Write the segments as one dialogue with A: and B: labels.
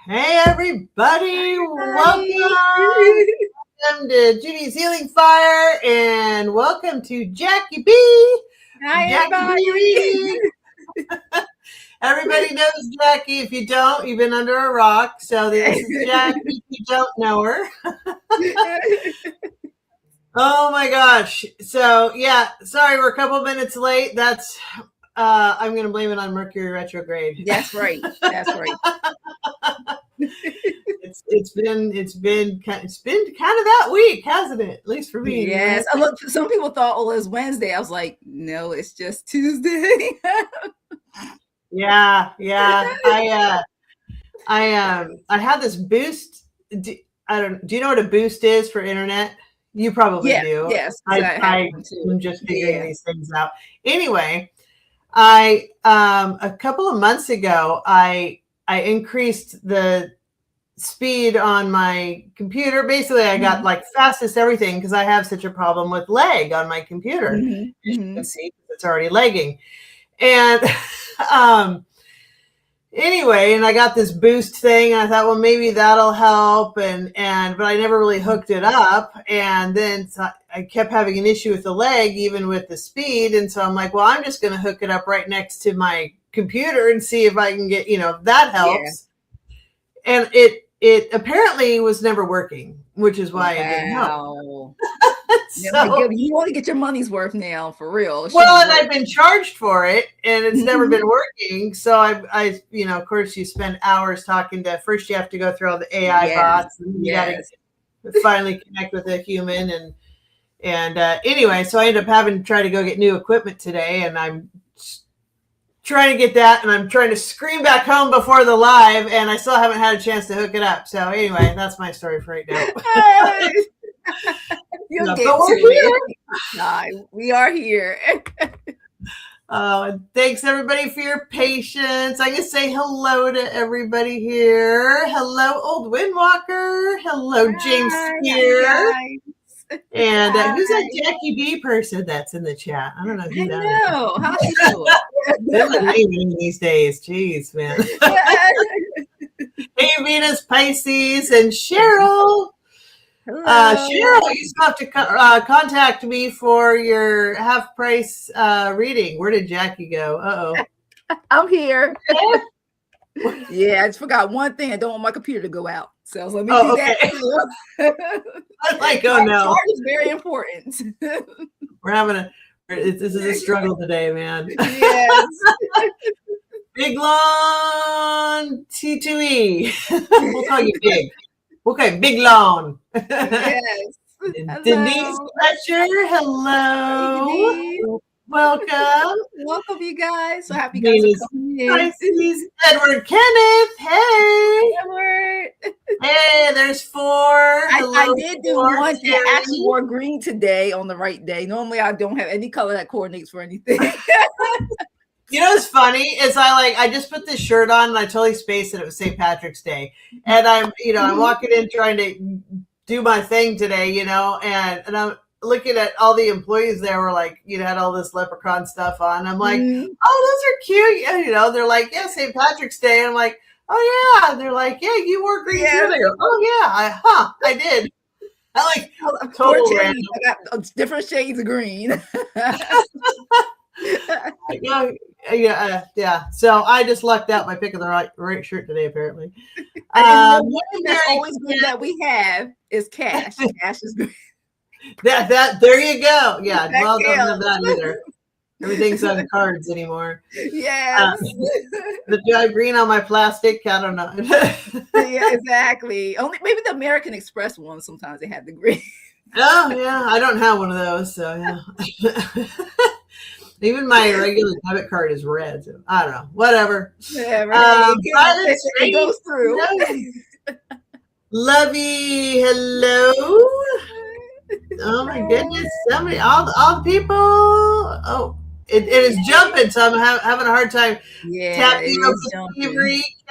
A: Hey everybody,
B: Hi.
A: welcome to Judie's Healing Fire and welcome to Jackie B.
B: Hi,
A: Jackie B
B: everybody.
A: reading. Everybody knows Jackie. If you don't, you've been under a rock. So this is Jackie if you don't know her. Oh my gosh. So yeah, sorry we're a couple minutes late. That's I'm gonna blame it on Mercury retrograde.
B: That's right. That's right.
A: It's been kind of that week, hasn't it? At least for me.
B: Yes.
A: Anyway.
B: Some people thought, it was Wednesday. I was like, no, it's just Tuesday.
A: Yeah. I had this boost. Do you know what a boost is for internet? You probably do.
B: Yes. I
A: I'm just figuring these things out. Anyway, I a couple of months ago I increased the speed on my computer. Basically, I got like fastest everything because I have such a problem with lag on my computer.
B: Mm-hmm.
A: You can see it's already lagging. And anyway, and I got this boost thing, and I thought, well, maybe that'll help, but I never really hooked it up, and then I kept having an issue with the lag, even with the speed, and so I'm like, well, I'm just going to hook it up right next to my computer and see if I can get, if that helps. Yeah. And it apparently was never working, which is why it didn't help.
B: So, you want to get your money's worth now, for real.
A: Well, and I've been charged for it, and it's never been working. So I, of course, you spend hours talking to. First, you have to go through all the AI bots, and you got to finally connect with a human. And anyway, so I ended up having to try to go get new equipment today, and I'm trying to get that, and I'm trying to scream back home before the live, and I still haven't had a chance to hook it up. So anyway, that's my story for right now.
B: You'll get to it. We are here.
A: Thanks everybody for your patience. I can say hello to everybody here. Hello, Old Windwalker. Hello, James Spear. And who's that Jackie B person that's in the chat? I don't know who that
B: is. How's she doing?
A: They're amazing these days. Jeez, man. Hey, Venus, Pisces, and Cheryl. Cheryl, you still have to contact me for your half price reading. Where did Jackie go? Uh-oh.
B: I'm here. Yeah, I just forgot one thing. I don't want my computer to go out. So let me do that.
A: I'm like, oh no.
B: Charge is very important.
A: We're having this is a struggle today, man.
B: Yes.
A: Big Lawn T2E. We'll call you Big. Okay, Big Lawn.
B: Yes.
A: Denise Fletcher, hello. Hey, welcome.
B: Welcome, you guys. So happy you guys are coming in.
A: Pisces, Edward Kenneth. Hey.
B: Edward.
A: Hey, there's 4.
B: I did do one that actually wore green today on the right day. Normally, I don't have any color that coordinates for anything.
A: You know what's funny is I just put this shirt on and I totally spaced that it was St. Patrick's Day. And I'm walking in trying to do my thing today, and I'm looking at all the employees there were like, had all this leprechaun stuff on. I'm like, oh, those are cute. And, they're like, yeah, St. Patrick's Day. And I'm like, oh yeah. And they're like, yeah, you wore green too. They go, oh yeah, I did. I like total random.
B: I got different shades of green.
A: Yeah. So I just lucked out by picking the right shirt today, apparently.
B: That's always good that we have is cash. Cash is good.
A: That there you go. Yeah, well, don't have that either. Everything's on cards anymore.
B: Yes.
A: Do I have green on my plastic? I don't know.
B: Yeah, exactly. Only maybe the American Express ones. Sometimes they have the green.
A: Oh yeah, I don't have one of those. So yeah. Even my regular debit card is red. So I don't know. Whatever.
B: Yeah, right. It goes through.
A: Lovey, hello. Oh my goodness. Somebody, all the people. Oh, it is jumping, so I'm having a hard time.
B: Yeah.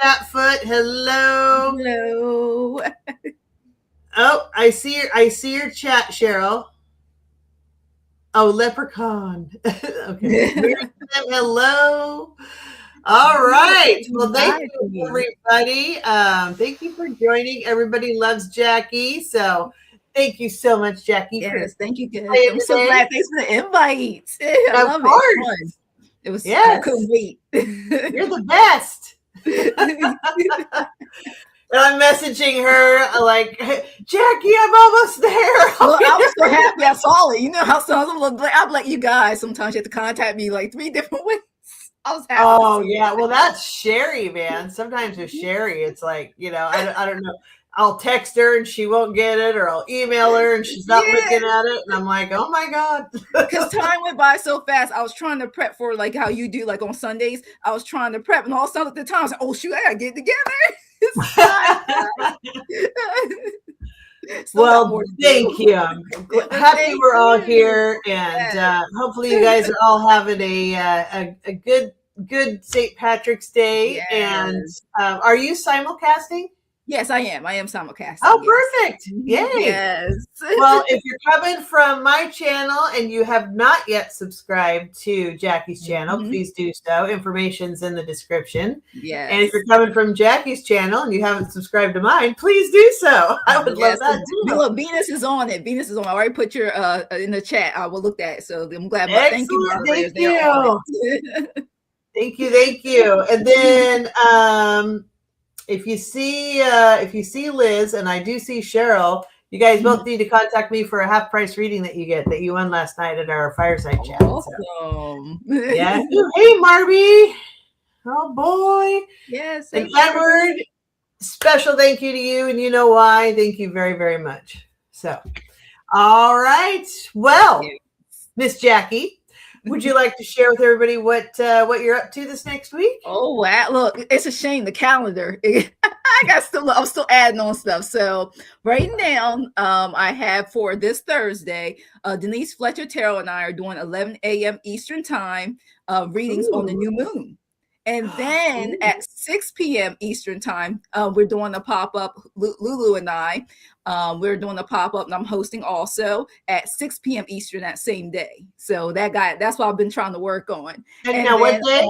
A: Catfoot, hello.
B: Hello.
A: Oh, I see your chat, Cheryl. Oh, leprechaun. Okay. Hello. All right. Well, thank you, everybody. Thank you for joining. Everybody loves Jackie. So thank you so much, Jackie.
B: Yes, thank you, guys. I'm so glad. Thanks for the invite. I love it. It was fun. I couldn't wait.
A: You're the best. And I'm messaging her like, Jackie, I'm almost there.
B: Well, I was so happy I saw it. You know how sometimes I'm like, you guys, sometimes you have to contact me like 3 different ways. I was happy.
A: Oh, yeah. Well, that's Sherry, man. Sometimes with Sherry, it's like, you know, I don't know. I'll text her and she won't get it, or I'll email her and she's not looking at it. And I'm like, oh my God.
B: Because time went by so fast. I was trying to prep for like how you do, like on Sundays. I was trying to prep, and all of a sudden at the time I was like, oh shoot, I gotta get it together.
A: Well, thank you. I'm happy we're all here, and hopefully you guys are all having a good St. Patrick's Day. Yes. And are you simulcasting?
B: Yes, I am. I am simulcasting.
A: Oh, perfect. Yay.
B: Yes.
A: Well, if you're coming from my channel and you have not yet subscribed to Jackie's channel, please do so. Information's in the description.
B: Yes.
A: And if you're coming from Jackie's channel and you haven't subscribed to mine, please do so. I would love that too.
B: Look, Venus is on it. Venus is on. I already put your in the chat. I will look at it. So I'm glad.
A: Thank you. Thank you. Thank you. And then if you see Liz, and I do see Cheryl, you guys both need to contact me for a half price reading that you won last night at our fireside chat.
B: Awesome.
A: So. Yeah. Hey, Marby. Oh boy.
B: Yes.
A: And Edward, special thank you to you, and you know why. Thank you very, very much. So, all right. Well, Miss Jackie, would you like to share with everybody what you're up to this next week?
B: Oh wow! Look, it's a shame the calendar. I'm still adding on stuff. So right now, I have for this Thursday, Denise Fletcher Terrell and I are doing 11 a.m. Eastern time readings on the new moon. And then at 6 p.m. Eastern time, we're doing a pop-up. Lulu and I, we're doing a pop-up, and I'm hosting also at 6 p.m. Eastern that same day. So that's what I've been trying to work on.
A: And now what day?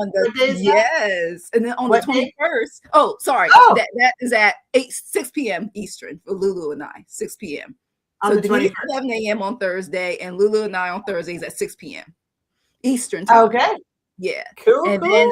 B: Yes. And then on the 21st. Oh, sorry. That is at 6 p.m. Eastern for Lulu and I, 6 p.m.
A: On the 21st.
B: 11 a.m. on Thursday, and Lulu and I on Thursdays at 6 p.m. Eastern time.
A: Okay.
B: Yeah.
A: Cool.
B: And then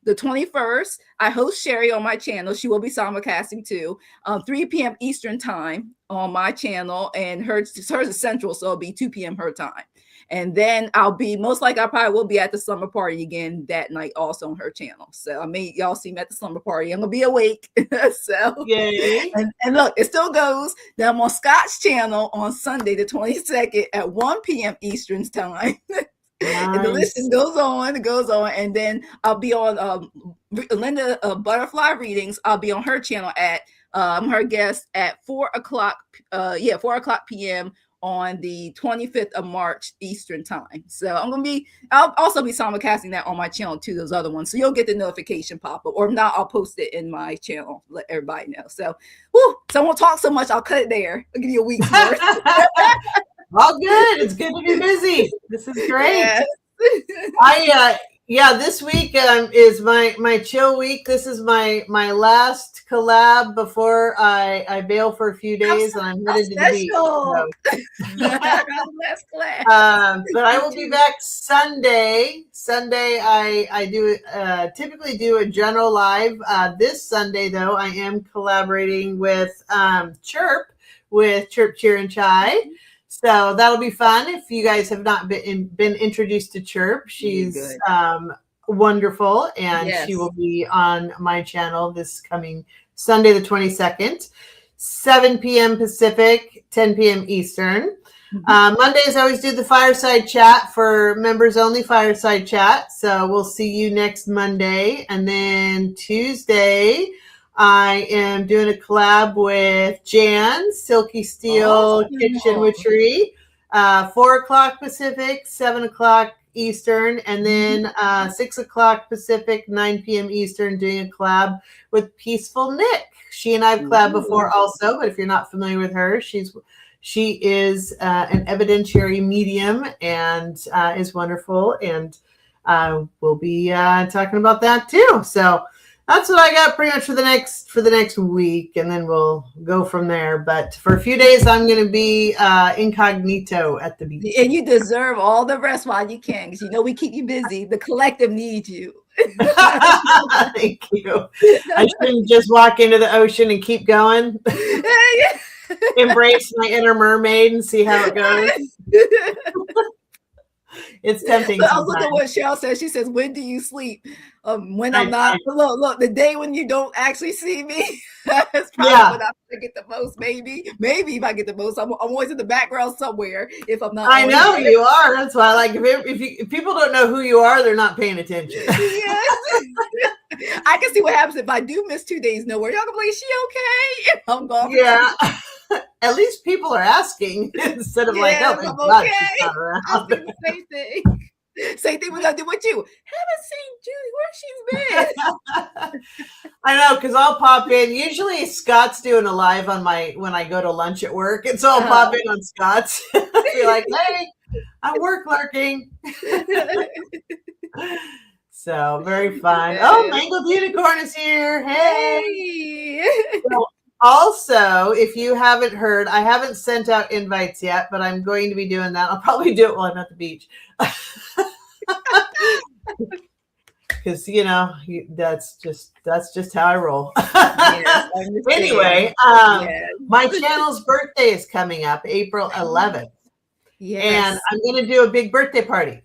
B: the 21st, I host Sherry on my channel. She will be simulcasting too. 3 p.m. Eastern time on my channel, and hers is central, so it'll be 2 p.m. her time. And then I probably will be at the slumber party again that night, also on her channel. So y'all see me at the slumber party. I'm gonna be awake. So
A: yay.
B: And look, it still goes. Then I'm on Scott's channel on Sunday the 22nd at 1 p.m. Eastern time. Nice. And the list goes on, and then I'll be on Linda Butterfly Readings. I'll be on her channel at her guest at 4 o'clock. 4 o'clock p.m. on the 25th of March Eastern time. So I'll also be simulcasting that on my channel too, those other ones. So you'll get the notification pop up, or if not, I'll post it in my channel, let everybody know. So, so I won't talk so much. I'll cut it there. I'll give you a week's worth.
A: All good. It's good to be busy. This is great. Yes. This week is my chill week. This is my last collab before I bail for a few days, and I'm headed to the beach. So.
B: Last collab.
A: But I will be back Sunday. Sunday I do typically do a general live. This Sunday though, I am collaborating with Chirp Cheer and Chai. So that'll be fun. If you guys have not been introduced to Chirp, she's wonderful, and she will be on my channel this coming Sunday, the 22nd, 7 p.m. Pacific, 10 p.m. Eastern. Mondays, I always do the fireside chat for members only fireside chat. So we'll see you next Monday. And then Tuesday, I am doing a collab with Jan, Silky Steel Kitchen Witchery, 4 o'clock Pacific, 7 o'clock Eastern, and then 6 o'clock Pacific, 9 p.m. Eastern, doing a collab with Peaceful Nick. She and I have collabed before also, but if you're not familiar with her, she is an evidentiary medium and is wonderful. And we'll be talking about that too. So that's what I got pretty much for the next week, and then we'll go from there. But for a few days, I'm going to be incognito at the beach.
B: And you deserve all the rest while you can, because we keep you busy. The collective needs you.
A: Thank you. I shouldn't just walk into the ocean and keep going. Embrace my inner mermaid and see how it goes. It's tempting.
B: I was looking at what Cheryl says. She says, "When do you sleep?" When I'm not. Look, the day when you don't actually see me, that's probably when I get the most. Maybe if I get the most, I'm always in the background somewhere. If I'm not,
A: I know you are. That's why, like, if people don't know who you are, they're not paying attention.
B: Yes. I can see what happens if I do miss 2 days. Nowhere. Y'all can be like, "She okay?" I'm gone.
A: Yeah. At least people are asking instead of like, "Oh my God, she's not around."
B: I'll do the same thing. Same thing we're gonna do with you. Haven't seen Judy. Where she's been?
A: I know, because I'll pop in. Usually Scott's doing a live on when I go to lunch at work, and so I'll pop in on Scott's. Be like, "Hey, I'm work lurking." So very fun. Oh, Mangled Unicorn is here. Hey. So, also, if you haven't heard, I haven't sent out invites yet, but I'm going to be doing that. I'll probably do it while I'm at the beach. Because that's just how I roll. Yes, anyway, my channel's birthday is coming up April 11th. Yes. And I'm going to do a big birthday party.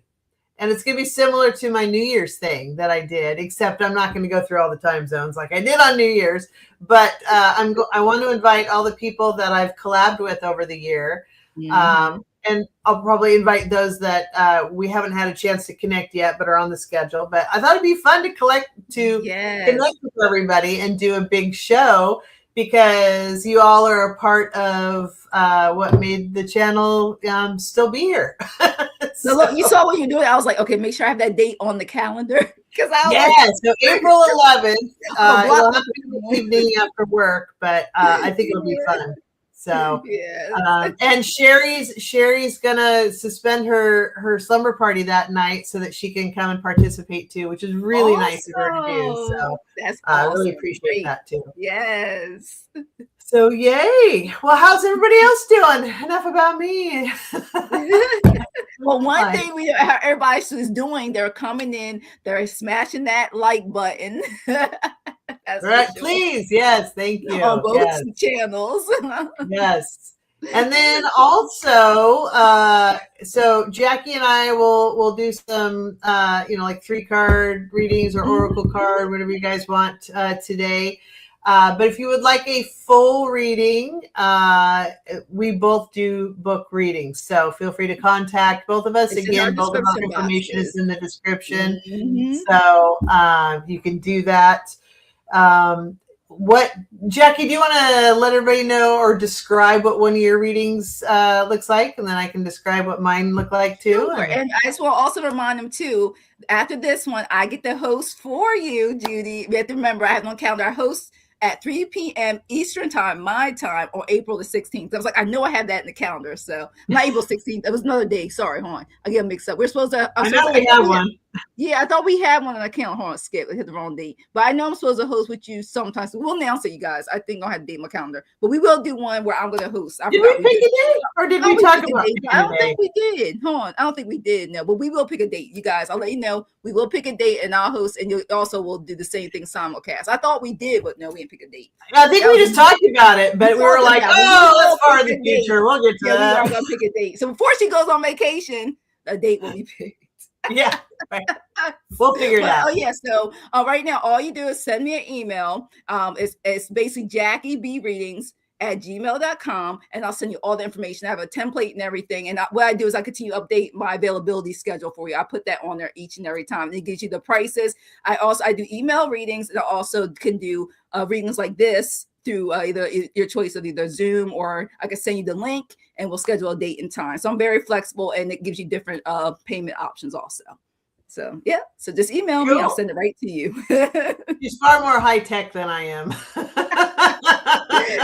A: And it's going to be similar to my New Year's thing that I did, except I'm not going to go through all the time zones like I did on New Year's. But I want to invite all the people that I've collabed with over the year. Mm-hmm. And I'll probably invite those that we haven't had a chance to connect yet, but are on the schedule. But I thought it'd be fun to connect with everybody and do a big show, because you all are a part of what made the channel still be here.
B: So look, you saw what you're doing. I was like, okay, make sure I have that date on the calendar.
A: So April 11th. It'll have to be the evening after work, but I think it'll be fun. So, and Sherry's gonna suspend her slumber party that night so that she can come and participate too, which is really nice of her to do. So
B: that's
A: I really appreciate that too.
B: Yes.
A: So yay! Well, how's everybody else doing? Enough about me.
B: Well, one thing everybody is doing, they're coming in, they're smashing that like button.
A: That's right, please. Yes, thank you.
B: On both channels.
A: Yes. And then also, so Jackie and I will do some, like 3-card readings or oracle card, whatever you guys want today. But if you would like a full reading, we both do book readings. So feel free to contact both of us. Again, both of our information is in the description. Mm-hmm. So you can do that. What, Jackie, do you want to let everybody know or describe what one of your readings looks like? And then I can describe what mine look like too.
B: Sure. And I just will also remind them too, after this one, I get the host for you, Judy. You have to remember, I have on calendar, I host at 3 p.m. Eastern time, my time, on April the 16th. I was like, I know I have that in the calendar. So not April 16th. It was another day. Sorry, hold on. I get mixed up. We're supposed to.
A: I know we have one.
B: Yeah, I thought we had one on the calendar. Hold on, skip. I hit the wrong date. But I know I'm supposed to host with you sometimes. We'll announce it, you guys. I think I'll have to date my calendar. But we will do one where I'm going to host.
A: Did we pick a date? Or did we talk about it?
B: I don't think we did. Hold on. I don't think we did. No, but we will pick a date, you guys. I'll let you know. We will pick a date and I'll host. And you also will do the same thing simulcast. I thought we did, but no, we didn't pick a date.
A: I think we just talked about it, but we were like, that's far in the future. We'll get to that.
B: We are going to pick a date. So before she goes on vacation, a date will be picked.
A: Yeah, right. We'll figure it out.
B: Oh yeah, so right now all you do is send me an email. It's basically JackieBReadings@gmail.com, and I'll send you all the information. I have a template and everything, and what I do is I continue to update my availability schedule for you. I put that on there each and every time, and it gives you the prices. I do email readings, and I also can do readings like this through either your choice of either Zoom, or I can send you the link and we'll schedule a date and time. So I'm very flexible, and it gives you different payment options also. So so just email me. I'll send it right to you.
A: She's far more high tech than I am.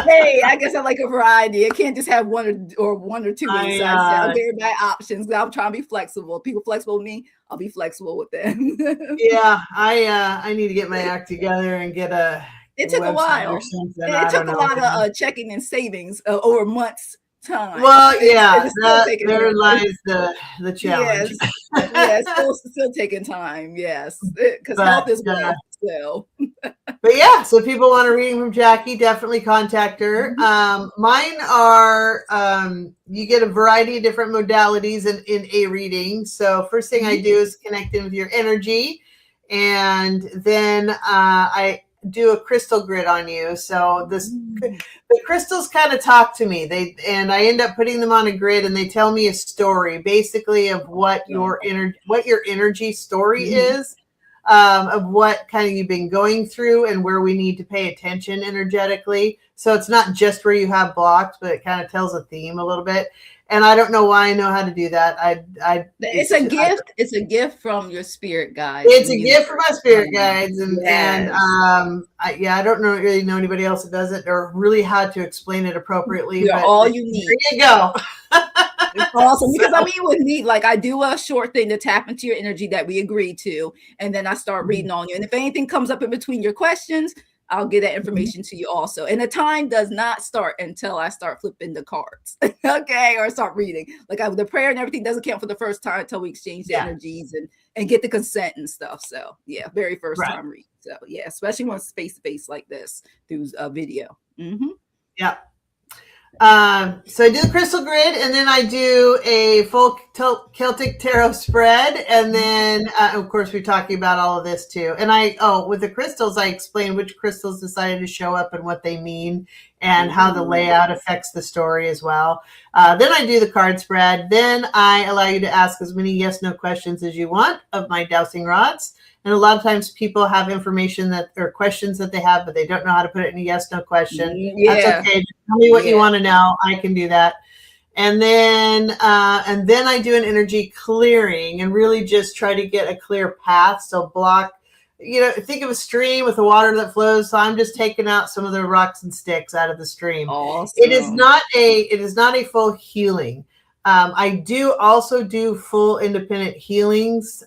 B: Hey, I guess I like a variety. It can't just have one or two inside. I'll give everybody options. I'm trying to be flexible. People flexible with me, I'll be flexible with them.
A: Yeah, I need to get my act together and get a
B: it took a while. It took a lot of checking and savings over months time.
A: Well, yeah, there lies the challenge.
B: Yes, still taking time. Yes, because health is wealth. So.
A: But yeah, so if people want a reading from Jackie, definitely contact her. Mine are, you get a variety of different modalities in a reading. So first thing I do is connect in with your energy. And then I do a crystal grid on you. So the crystals kind of talk to me. And I end up putting them on a grid, and they tell me a story basically of what your energy story is. Of what kind of you've been going through and where we need to pay attention energetically. So it's not just where you have blocks, but it kind of tells a theme a little bit. And I don't know why I know how to do that.
B: It's a gift. It's a gift from your spirit guides.
A: It's a gift from my spirit guides, I don't really know anybody else that does it or really how to explain it appropriately.
B: You're all you need.
A: There you go.
B: It's awesome because I mean, with me, like I do a short thing to tap into your energy that we agreed to, and then I start reading on you. And if anything comes up in between your questions, I'll get that information to you also. And the time does not start until I start flipping the cards, okay, or start reading. Like the prayer and everything doesn't count for the first time until we exchange the energies and get the consent and stuff. So yeah, very first time read. So yeah, especially when it's face to face like this through a video.
A: Yeah. So I do the crystal grid, and then I do a full Celtic tarot spread, and then of course we're talking about all of this too. And with the crystals, I explain which crystals decided to show up and what they mean, and how the layout affects the story as well. Then I do the card spread. Then I allow you to ask as many yes/no questions as you want of my dowsing rods. And a lot of times people have information or questions that they have, but they don't know how to put it in a yes/no question. That's okay. Just tell me what you want to know. I can do that. And then I do an energy clearing and really just try to get a clear path. So block, think of a stream with the water that flows. So I'm just taking out some of the rocks and sticks out of the stream.
B: Awesome.
A: It is not a full healing. I do also do full independent healings.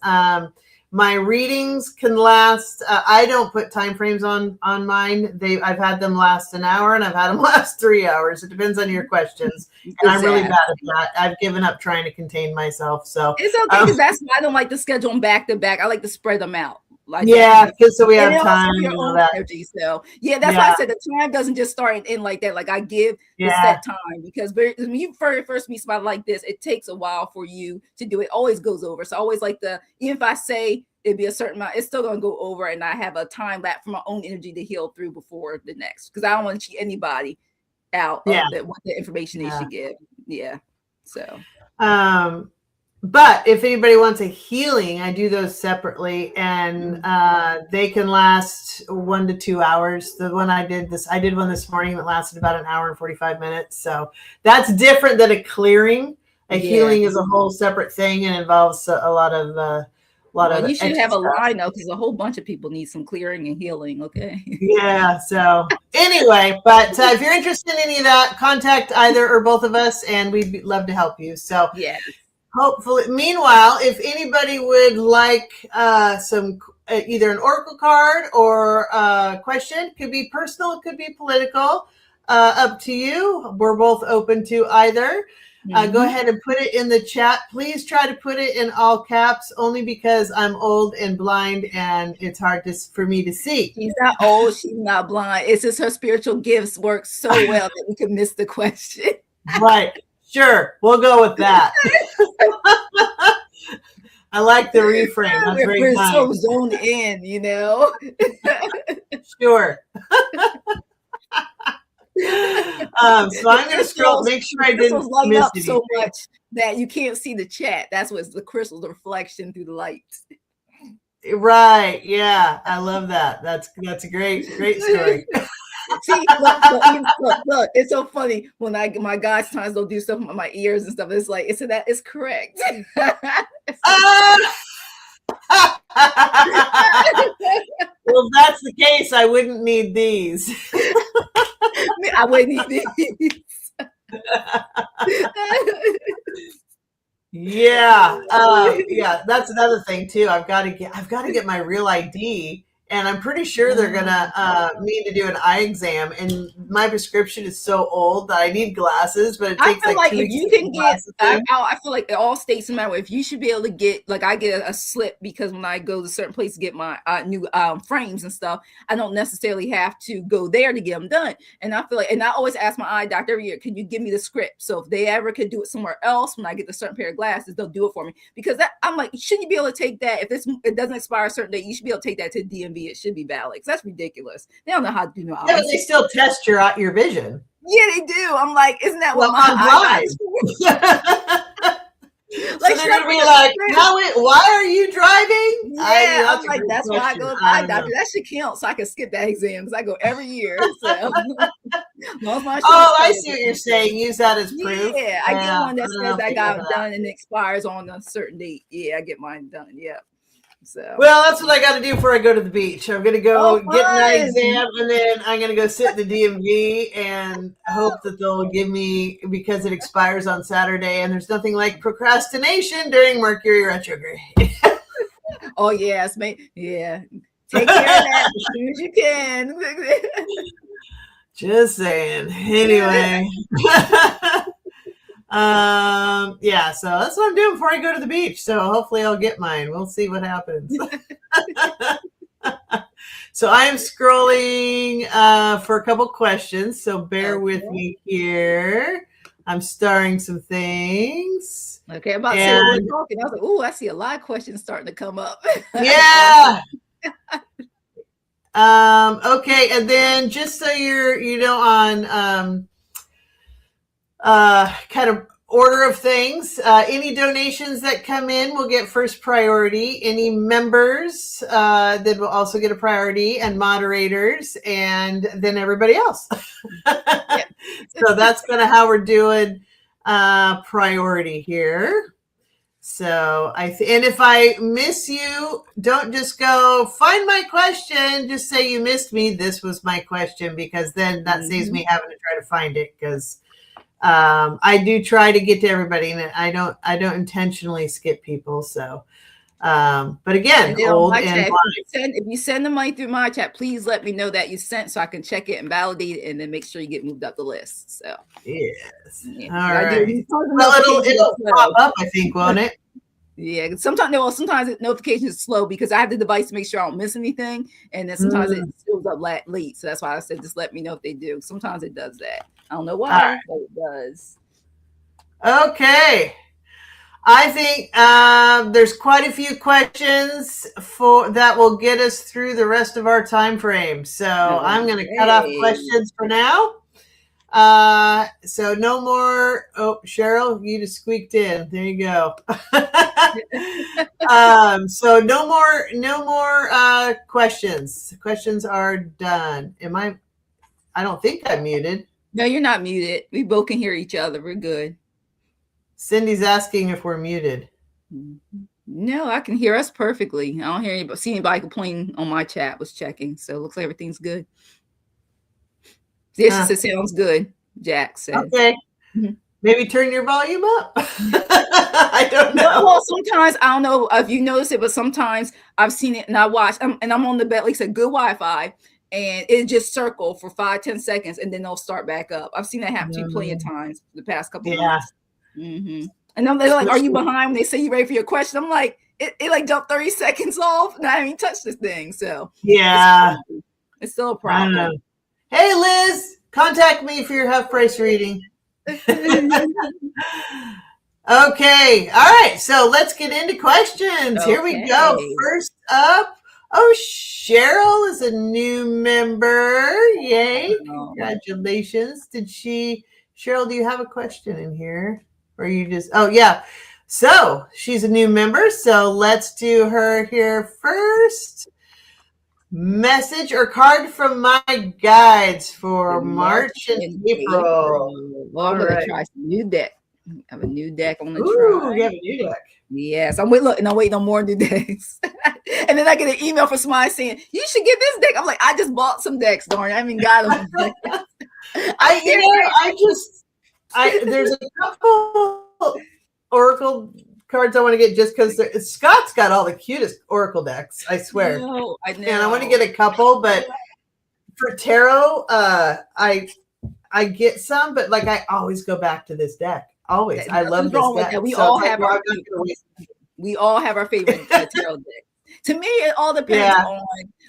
A: My readings can last. I don't put time frames on mine. I've had them last an hour, and I've had them last 3 hours. It depends on your questions, and I'm really bad at that. I've given up trying to contain myself. So
B: it's okay because that's why I don't like to schedule them back to back. I like to spread them out.
A: Because so we have time and all that.
B: Energy, so that's why I said the time doesn't just start and end like that. Like I give the set time, because when you first meet somebody like this, it takes a while for you to do it. It always goes over. So I always like even if I say it'd be a certain amount, it's still gonna go over, and I have a time lapse for my own energy to heal through before the next, because I don't want to cheat anybody out of what the information they should give. So
A: but if anybody wants a healing, I do those separately, and they can last 1 to 2 hours. The one I did one this morning that lasted about an hour and 45 minutes. So that's different than a clearing. A healing is a whole separate thing and involves a lot of
B: you should have a line though, because a whole bunch of people need some clearing and healing. Okay.
A: So anyway, but if you're interested in any of that, contact either or both of us, and we'd love to help you. So hopefully, meanwhile, if anybody would like some either an oracle card or a question, could be personal, it could be political, up to you. We're both open to either. Go ahead and put it in the chat. Please try to put it in all caps, only because I'm old and blind and it's hard for me to see.
B: She's not old. She's not blind. It's just her spiritual gifts work so well that we could miss the question.
A: Right. Sure. We'll go with that. I like the reframe. That's very
B: We're
A: kind.
B: so zoned in,
A: Sure. So I'm going to scroll, make sure I didn't miss
B: up so much that you can't see the chat. That's what's the crystal's reflection through the lights.
A: Right. Yeah. I love that. That's a great story.
B: See, look, it's so funny when my guys times they'll do stuff with my ears and stuff. It's like, that is correct.
A: Well, if that's the case, I wouldn't need these.
B: I wouldn't eat these.
A: Yeah. Yeah, that's another thing too. I've got to get my real ID, and I'm pretty sure they're gonna need to do an eye exam. And my prescription is so old that I need glasses, but it
B: I
A: takes
B: feel
A: like
B: like
A: 2
B: if
A: weeks
B: you
A: to get
B: can
A: the
B: get,
A: glasses in.
B: I feel like all states, no matter if you should be able to get, like I get a slip because when I go to certain places to get my new frames and stuff, I don't necessarily have to go there to get them done. And I feel like, and I always ask my eye doctor every year, can you give me the script? So if they ever could do it somewhere else, when I get a certain pair of glasses, they'll do it for me. Because that, I'm like, shouldn't you be able to take that? If it doesn't expire a certain date, you should be able to take that to the DMV. It should be valid. That's ridiculous. They don't know how to do no
A: Yeah,
B: eyes.
A: but they still test your vision.
B: Yeah, they do. I'm like, isn't that
A: Well,
B: what my eye
A: blind.
B: is?
A: So they're gonna be like, why are you driving?
B: Yeah,
A: that's
B: I'm like, that's why I go to the eye doctor. That should count, so I can skip that exam because I go every year. So,
A: I see what you're saying. Use that as proof.
B: Yeah, I get one that says I got done and it expires on a certain date. Yeah, I get mine done. Yeah. So,
A: well, that's what I got to do before I go to the beach. I'm gonna go get an eye exam, and then I'm gonna go sit in the DMV and hope that they'll give me, because it expires on Saturday, and there's nothing like procrastination during Mercury retrograde.
B: oh yes, mate. Yeah, take care of that as soon as you can.
A: Just saying. Anyway. Yeah, so that's what I'm doing before I go to the beach. So hopefully I'll get mine. We'll see what happens. So I am scrolling for a couple questions, so bear with me here. I'm starring some things.
B: Okay, I'm about to say we're talking. I was like, oh, I see a lot of questions starting to come up.
A: Yeah. Okay, and then just so you're on kind of order of things, any donations that come in will get first priority. Any members then will also get a priority, and moderators, and then everybody else. So that's kind of how we're doing priority here. So and if I miss you, don't just go find my question. Just say you missed me. This was my question, because then that saves me having to try to find it, because I do try to get to everybody, and I don't intentionally skip people. So, but again, old and blind.
B: If you send the money through my chat, please let me know that you sent, so I can check it and validate it, and then make sure you get moved up the list. So
A: yes,
B: yeah.
A: All right. Well, it'll pop up, I think, won't it?
B: Yeah, sometimes the notification is slow because I have the device to make sure I don't miss anything, and then sometimes it fills up late. So that's why I said just let me know if they do. Sometimes it does that. I don't know why, but it does.
A: Okay. I think there's quite a few questions that will get us through the rest of our time frame. So I'm going to cut off questions for now. So no more. Oh, Cheryl, you just squeaked in. There you go. So no more questions. Questions are done. I don't think I'm muted.
B: No, you're not muted. We both can hear each other. We're good.
A: Cindy's asking if we're muted.
B: No, I can hear us perfectly. I don't see anybody complaining on my chat. Was checking, so it looks like everything's good. Yes, it sounds good, Jack said.
A: Okay. Maybe turn your volume up. I don't know.
B: Well, sometimes, I don't know if you notice it, but sometimes I've seen it and I watch, and I'm on the bed, like I said, good Wi-Fi, and it just circle for 5-10 seconds, and then they'll start back up. I've seen that happen to me plenty of times the past couple of months. And then they're like, are you behind? When they say you ready for your question, I'm like, it like jumped 30 seconds off, and I haven't even touched this thing. So
A: yeah,
B: it's still a problem.
A: Hey, Liz, contact me for your half price reading. Okay. All right. So let's get into questions. Okay. Here we go. First up. Oh, Cheryl is a new member. Yay. Congratulations. Cheryl, do you have a question in here? Or you just, oh yeah. So she's a new member. So let's do her here first. Message or card from my guides for March and April.
B: Well, I'm going to try some new deck. I have a new deck on the
A: try. You have a new deck.
B: Yes, I'm waiting on more new decks. And then I get an email from somebody saying, you should get this deck. I'm like, I just bought some decks, darn it. I haven't got them.
A: There's a couple Oracle cards I want to get just because Scott's got all the cutest Oracle decks, I swear.
B: I know.
A: And I want to get a couple, but for tarot, I get some, but like I always go back to this deck. Always. I love this deck.
B: We all have our favorite tarot deck. To me, it all depends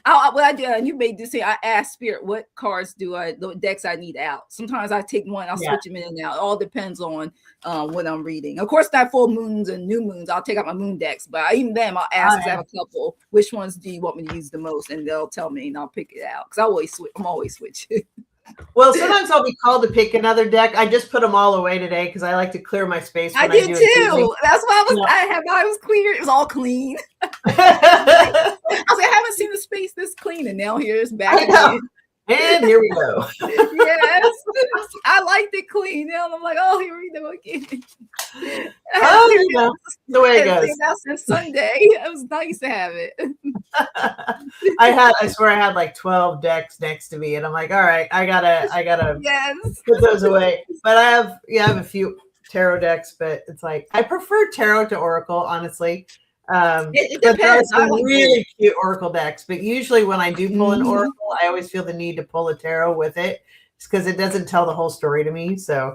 B: on what I do. And you made this say, I ask Spirit, what cards the decks I need out. Sometimes I take one, I'll switch them in and out. It all depends on what I'm reading. Of course, not full moons and new moons. I'll take out my moon decks, but even then, I'll ask I have a couple. Which ones do you want me to use the most? And they'll tell me, and I'll pick it out because I'm always switching.
A: Well, sometimes I'll be called to pick another deck. I just put them all away today because I like to clear my space.
B: I did too. That's why I was clear. It was all clean. I haven't seen the space this clean, and now here's back again.
A: And here we go.
B: Yes, I liked it clean. Now I'm like, oh, here we go again.
A: The way it goes.
B: Since Sunday, it was nice to have it.
A: I swear I had like 12 decks next to me, and I'm like, all right, I gotta put those away. But I have a few tarot decks, but it's like I prefer tarot to Oracle, honestly.
B: It depends.
A: There are some really cute Oracle decks, but usually when I do pull an Oracle, I always feel the need to pull a tarot with it, because it doesn't tell the whole story to me. So.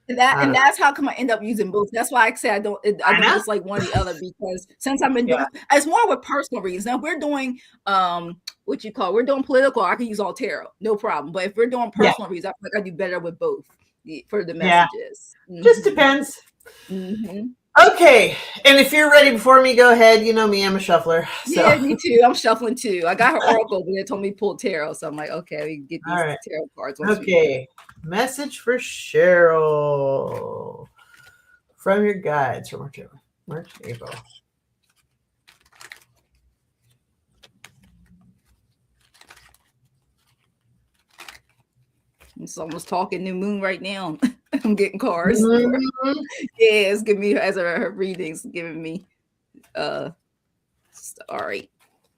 B: And that's how come I end up using both. That's why I say I don't just like one or the other, because since I've been doing it's more with personal reasons. Now we're doing we're doing political, I can use all tarot, no problem. But if we're doing personal reasons, I feel like I do better with both for the messages.
A: Just depends. Okay, and if you're ready before me, go ahead. You know me, I'm a shuffler. So.
B: Yeah, me too. I'm shuffling too. I got her Oracle, but they told me to pull tarot, so I'm like, okay, we can get these tarot cards.
A: Okay, message for Cheryl from your guides from March, April.
B: It's almost talking new moon right now. I'm getting cards. Yeah, it's giving me as her readings, giving me all right,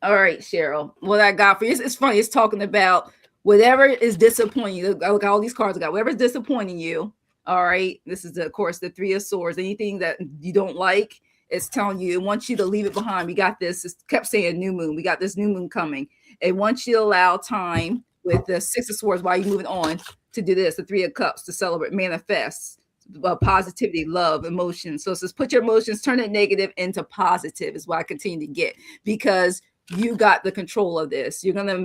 B: Cheryl. What I got for you, it's funny, it's talking about whatever is disappointing you. Look, all these cards I got, whatever's disappointing you. All right, this is of course the Three of Swords. Anything that you don't like, it's telling you it wants you to leave it behind. We got this. It kept saying new moon. We got this new moon coming. It wants you to allow time with the Six of Swords while you're moving on to do this, the Three of Cups, to celebrate, manifest positivity, love, emotions. So it says put your emotions, turn it negative into positive is what I continue to get, because you got the control of this. You're gonna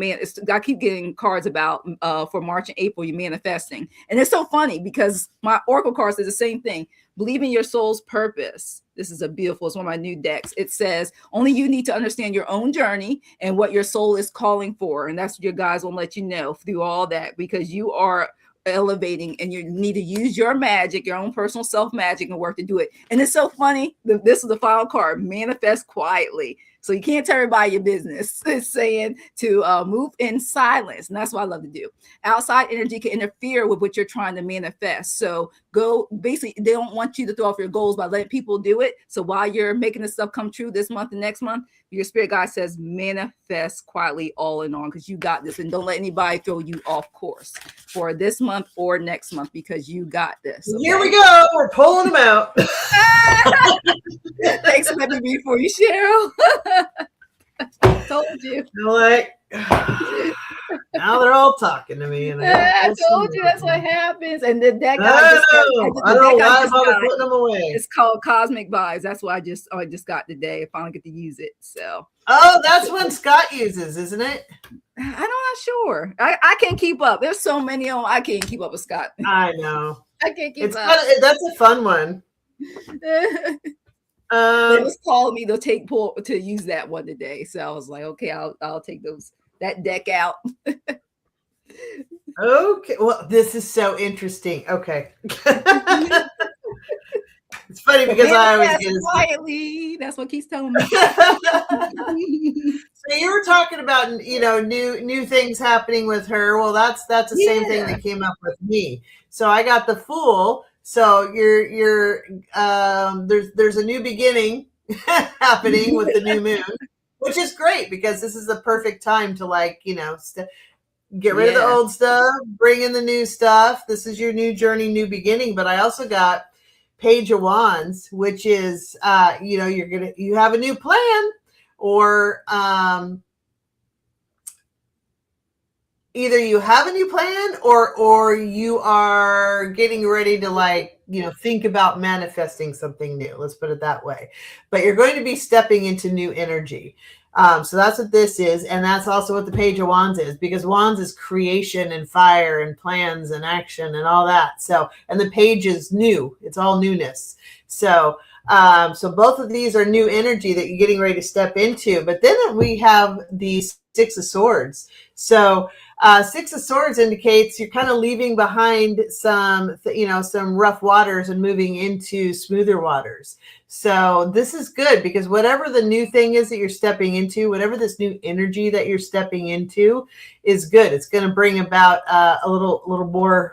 B: I keep getting cards about for March and April, you're manifesting. And it's so funny because my Oracle cards is the same thing. Believe in your soul's purpose. This is it's one of my new decks. It says only you need to understand your own journey and what your soul is calling for. And that's what your guys will let you know through all that, because you are elevating and you need to use your magic, your own personal self magic and work to do it. And it's so funny. This is the final card, manifest quietly. So you can't tell everybody your business. It's saying to move in silence. And that's what I love to do. Outside energy can interfere with what you're trying to manifest. So basically, they don't want you to throw off your goals by letting people do it. So while you're making this stuff come true this month and next month, your spirit guide says manifest quietly all in on, because you got this. And don't let anybody throw you off course for this month or next month, because you got this. Okay?
A: Here we go. We're pulling them out.
B: Thanks for letting me for you, Cheryl. Told you.
A: Like, now they're all talking to me. And
B: I told you that's what happens. And the deck
A: I don't know why I'm putting them away.
B: It's called Cosmic Vibes. That's what I just got today. I finally get to use it. So.
A: Oh, that's when Scott uses, isn't it?
B: I'm not sure. I can't keep up. There's so many of them. I can't keep up with Scott.
A: I know.
B: I can't keep up.
A: That's a fun one.
B: They was calling me to use that one today, so I was like, okay, I'll take that deck out.
A: Okay, well, this is so interesting. Okay. It's funny because I always get
B: quietly. That's what keeps telling me.
A: So you were talking about new things happening with her. Well, that's the same thing that came up with me. So I got the Fool. So you're there's a new beginning happening with the new moon, which is great because this is the perfect time to Get rid of the old stuff, bring in the new stuff. This is your new journey, new beginning. But I also got Page of Wands, which is, you have a new plan, or either you have a new plan, or you are getting ready to think about manifesting something new. Let's put it that way. But you're going to be stepping into new energy. So that's what this is. And that's also what the Page of Wands is, because Wands is creation and fire and plans and action and all that. So, and the page is new. It's all newness. So both of these are new energy that you're getting ready to step into. But then we have the Six of Swords. So Six of Swords indicates you're kind of leaving behind some rough waters and moving into smoother waters. So this is good, because whatever the new thing is that you're stepping into, whatever this new energy that you're stepping into is good. It's going to bring about a little more,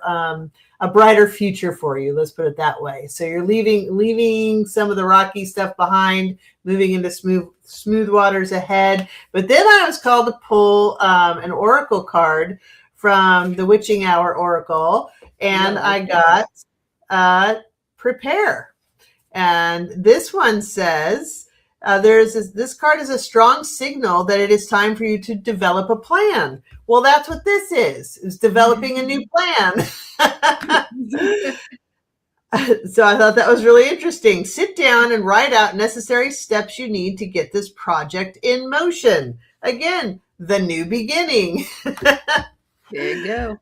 A: a brighter future for you. Let's put it that way. So you're leaving some of the rocky stuff behind, moving into smooth waters ahead. But then I was called to pull an oracle card from the Witching Hour Oracle, and I got Prepare. And this one says, this card is a strong signal that it is time for you to develop a plan. Well, that's what this is developing a new plan. So I thought that was really interesting. Sit down and write out necessary steps you need to get this project in motion. Again, the new beginning.
B: There you go.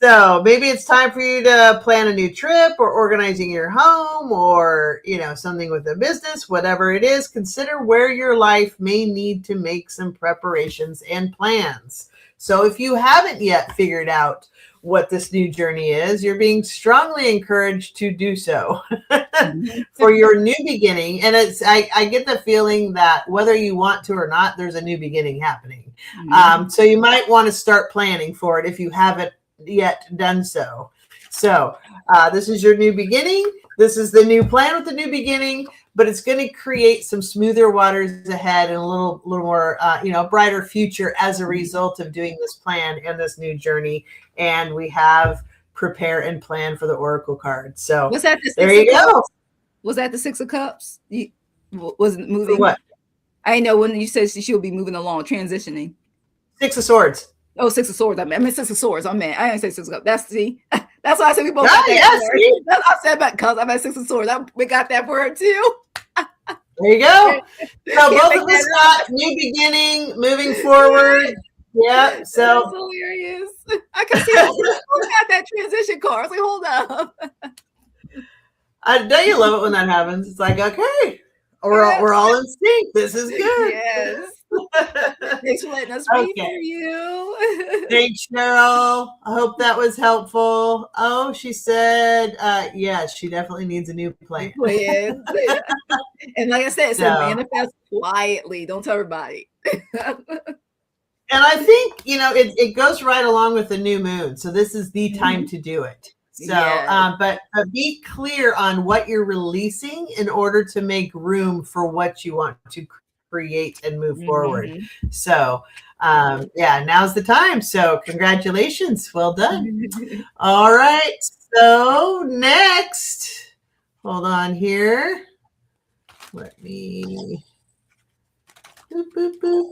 A: So maybe it's time for you to plan a new trip, or organizing your home, or, something with a business, whatever it is. Consider where your life may need to make some preparations and plans. So if you haven't yet figured out what this new journey is, you're being strongly encouraged to do so for your new beginning. And I get the feeling that whether you want to or not, there's a new beginning happening. So you might want to start planning for it if you haven't yet done so. So this is your new beginning. This is the new plan with the new beginning, but it's going to create some smoother waters ahead and a little more, brighter future as a result of doing this plan and this new journey. And we have Prepare and Plan for the Oracle card. So
B: was that
A: there you go.
B: Was that the Six of Cups? Wasn't moving?
A: For what?
B: I know when you said she'll be moving along, transitioning.
A: Six of Swords.
B: Oh, Six of Swords. I meant Six of Swords. I didn't say Six of Cups. That's why I said we both.
A: Yes.
B: That's what I said about because I meant Six of Swords. We got that word too.
A: There you go. So both of us got new beginning, moving forward. Yeah. So
B: that's hilarious. I can see who got that transition card. I was like, hold up.
A: Don't you love it when that happens? It's like, okay, we're all in sync. This is good.
B: Yes. Thanks for letting us read for you.
A: Thanks, Cheryl. I hope that was helpful. Oh, she said, yes, she definitely needs a new plan.
B: And like I said, so manifest quietly. Don't tell everybody.
A: And I think, it goes right along with the new moon. So this is the time to do it. So, but be clear on what you're releasing in order to make room for what you want to create and move forward. So, now's the time. So congratulations. Well done. All right. So next, hold on here. Let me, boop, boop, boop.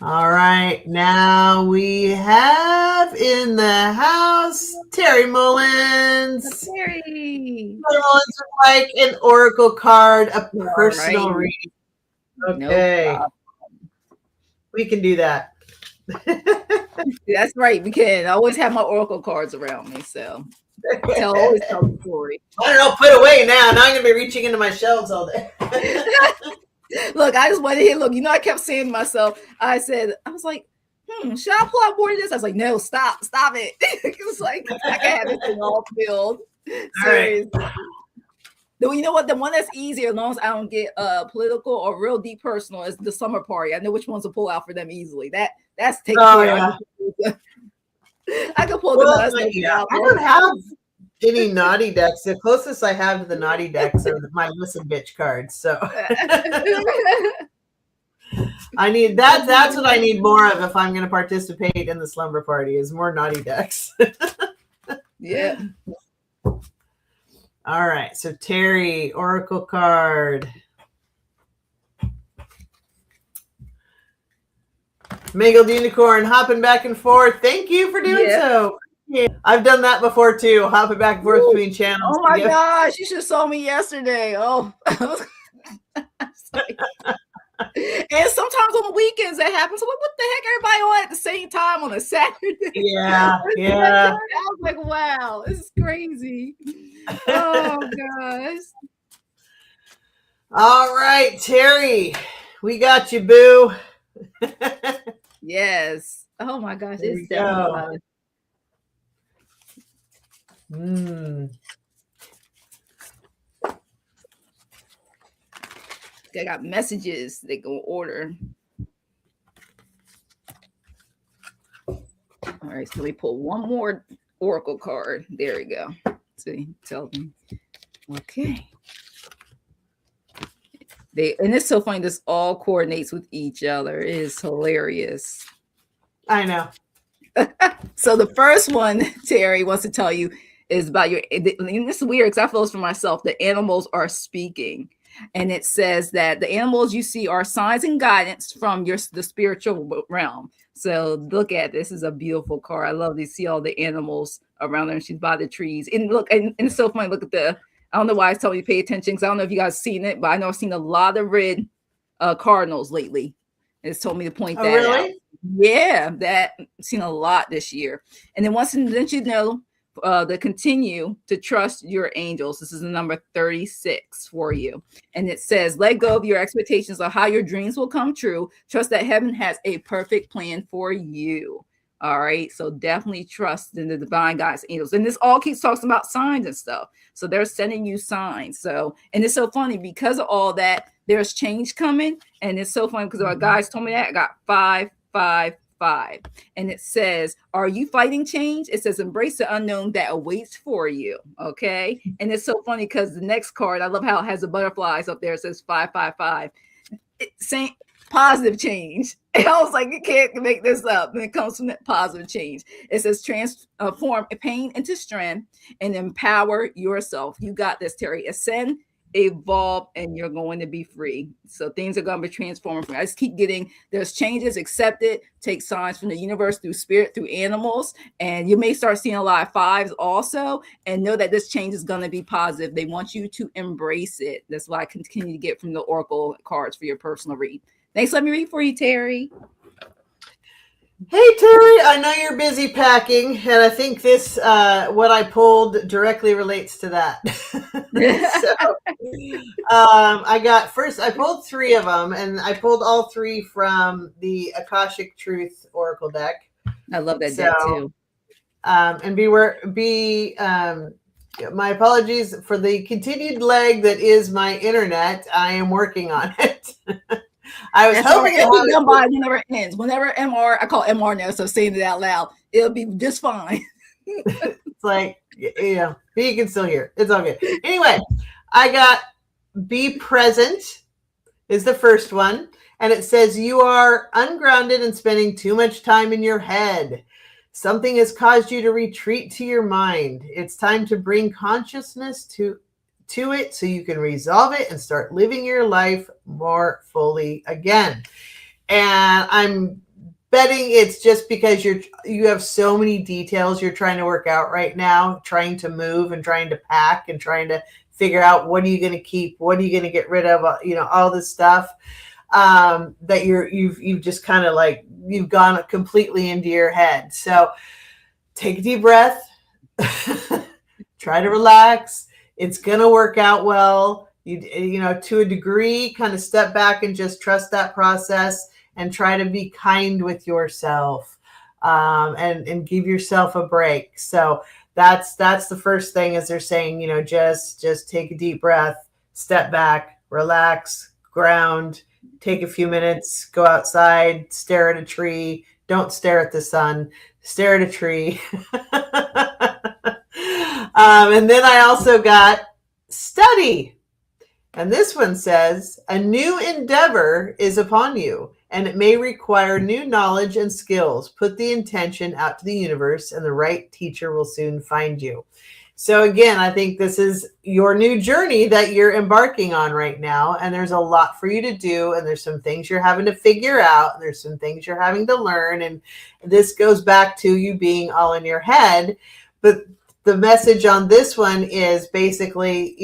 A: All right, now we have in the house Terry Mullins.
B: Terry
A: Mullins would like an oracle card, a personal reading. Okay, we can do that.
B: That's right. We can. I always have my oracle cards around me, so always tell the story.
A: I don't know, put away now. Now I'm gonna be reaching into my shelves all day.
B: Look, I just wanted to hear. Look, I kept saying to myself, I was like, should I pull out more of this? I was like, no, stop it. It was like, I can have this thing all filled. Seriously. Right. You know what? The one that's easier, as long as I don't get political or real deep personal, is the summer party. I know which ones to pull out for them easily. That's taken care of. I can pull them out.
A: I don't have any naughty decks. The closest I have to the naughty decks are my listen bitch cards. So I need that. That's what I need more of if I'm going to participate in the slumber party is more naughty decks.
B: Yeah.
A: All right. So Terry, Oracle card. Mangled Unicorn hopping back and forth. Thank you for doing so. Yeah. I've done that before too, hopping back and forth between channels.
B: Oh my gosh, you should have saw me yesterday. Oh. And sometimes on the weekends that happens. So what the heck? Everybody on at the same time on a Saturday.
A: Yeah.
B: I was like, wow, this is crazy. Oh gosh.
A: All right, Terry, we got you, boo.
B: Yes. Oh my gosh,
A: there
B: it's definitely. I got messages they go order. All right, so we pull one more Oracle card. There we go. See, tell them. Okay. And it's so funny. This all coordinates with each other. It is hilarious.
A: I know.
B: So the first one Terry wants to tell you is about your. And this is weird because I feel this for myself. The animals are speaking. And it says that the animals you see are signs and guidance from the spiritual realm. So look at this. Is a beautiful card. I love to see all the animals around there. And she's by the trees. And look, and it's so funny. Look at the. I don't know why I tell you to pay attention because I don't know if you guys seen it, but I know I've seen a lot of red cardinals lately. It's told me to point that out. Yeah, that I've seen a lot this year. And then then you know. To continue to trust your angels. This is the number 36 for you. And it says, let go of your expectations of how your dreams will come true. Trust that heaven has a perfect plan for you. All right. So definitely trust in the divine guides, angels. And this all keeps talking about signs and stuff. So they're sending you signs. So, and it's so funny because of all that, there's change coming. And it's so funny because our guys told me that I got 5, 5, 5. And it says, are you fighting change? It says, embrace the unknown that awaits for you. Okay. And it's so funny because the next card, I love how it has the butterflies up there. It says 5, 5, 5. It's saying positive change. And I was like, you can't make this up. And it comes from that positive change. It says transform pain into strength and empower yourself. You got this, Terry. Ascend, evolve, and you're going to be free. So things are going to be transforming. I just keep getting, there's changes, accept it, take signs from the universe through spirit, through animals, and you may start seeing a lot of 5s also, and know that this change is going to be positive. They want you to embrace it. That's why I continue to get from the Oracle cards for your personal read. Thanks. Let me read for you, Terry.
A: Hey, Terry, I know you're busy packing, and I think this, what I pulled directly relates to that. So, I pulled 3 of them, and I pulled all 3 from the Akashic Truth Oracle deck.
B: I love that deck too.
A: And my apologies for the continued lag that is my internet. I am working on it. I was hoping
B: it'll be done by whenever it ends. Whenever MR, I call MR now, so saying it out loud, it'll be just fine.
A: It's like, yeah, you can still hear. It's all good. Anyway, I got be present is the first one. And it says you are ungrounded and spending too much time in your head. Something has caused you to retreat to your mind. It's time to bring consciousness to it so you can resolve it and start living your life more fully again. And I'm betting it's just because you have so many details you're trying to work out right now, trying to move and trying to pack and trying to figure out what are you going to keep, what are you going to get rid of, all this stuff that you've just kind of like you've gone completely into your head. So take a deep breath, try to relax. It's going to work out well. You know, to a degree, kind of step back and just trust that process and try to be kind with yourself and give yourself a break. So that's the first thing is they're saying, just take a deep breath, step back, relax, ground, take a few minutes, go outside, stare at a tree. Don't stare at the sun, stare at a tree. And then I also got study. And this one says, a new endeavor is upon you, and it may require new knowledge and skills. Put the intention out to the universe, and the right teacher will soon find you. So again, I think this is your new journey that you're embarking on right now. And there's a lot for you to do. And there's some things you're having to figure out. There's some things you're having to learn. And this goes back to you being all in your head. But the message on this one is basically,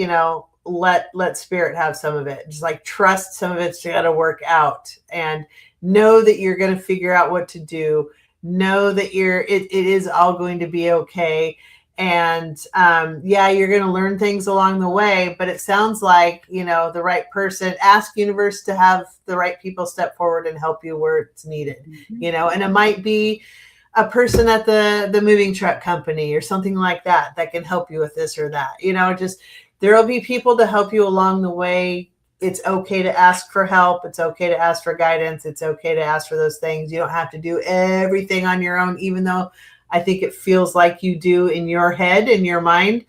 A: let spirit have some of it. Just like trust some of it's got to work out, and know that you're going to figure out what to do. Know that it is all going to be okay. And you're going to learn things along the way, but it sounds like, the right person. Ask universe to have the right people step forward and help you where it's needed, and it might be a person at the moving truck company or something like that can help you with this or that. Just there'll be people to help you along the way. It's okay to ask for help. It's okay to ask for guidance. It's okay to ask for those things. You don't have to do everything on your own, even though I think it feels like you do in your head, in your mind.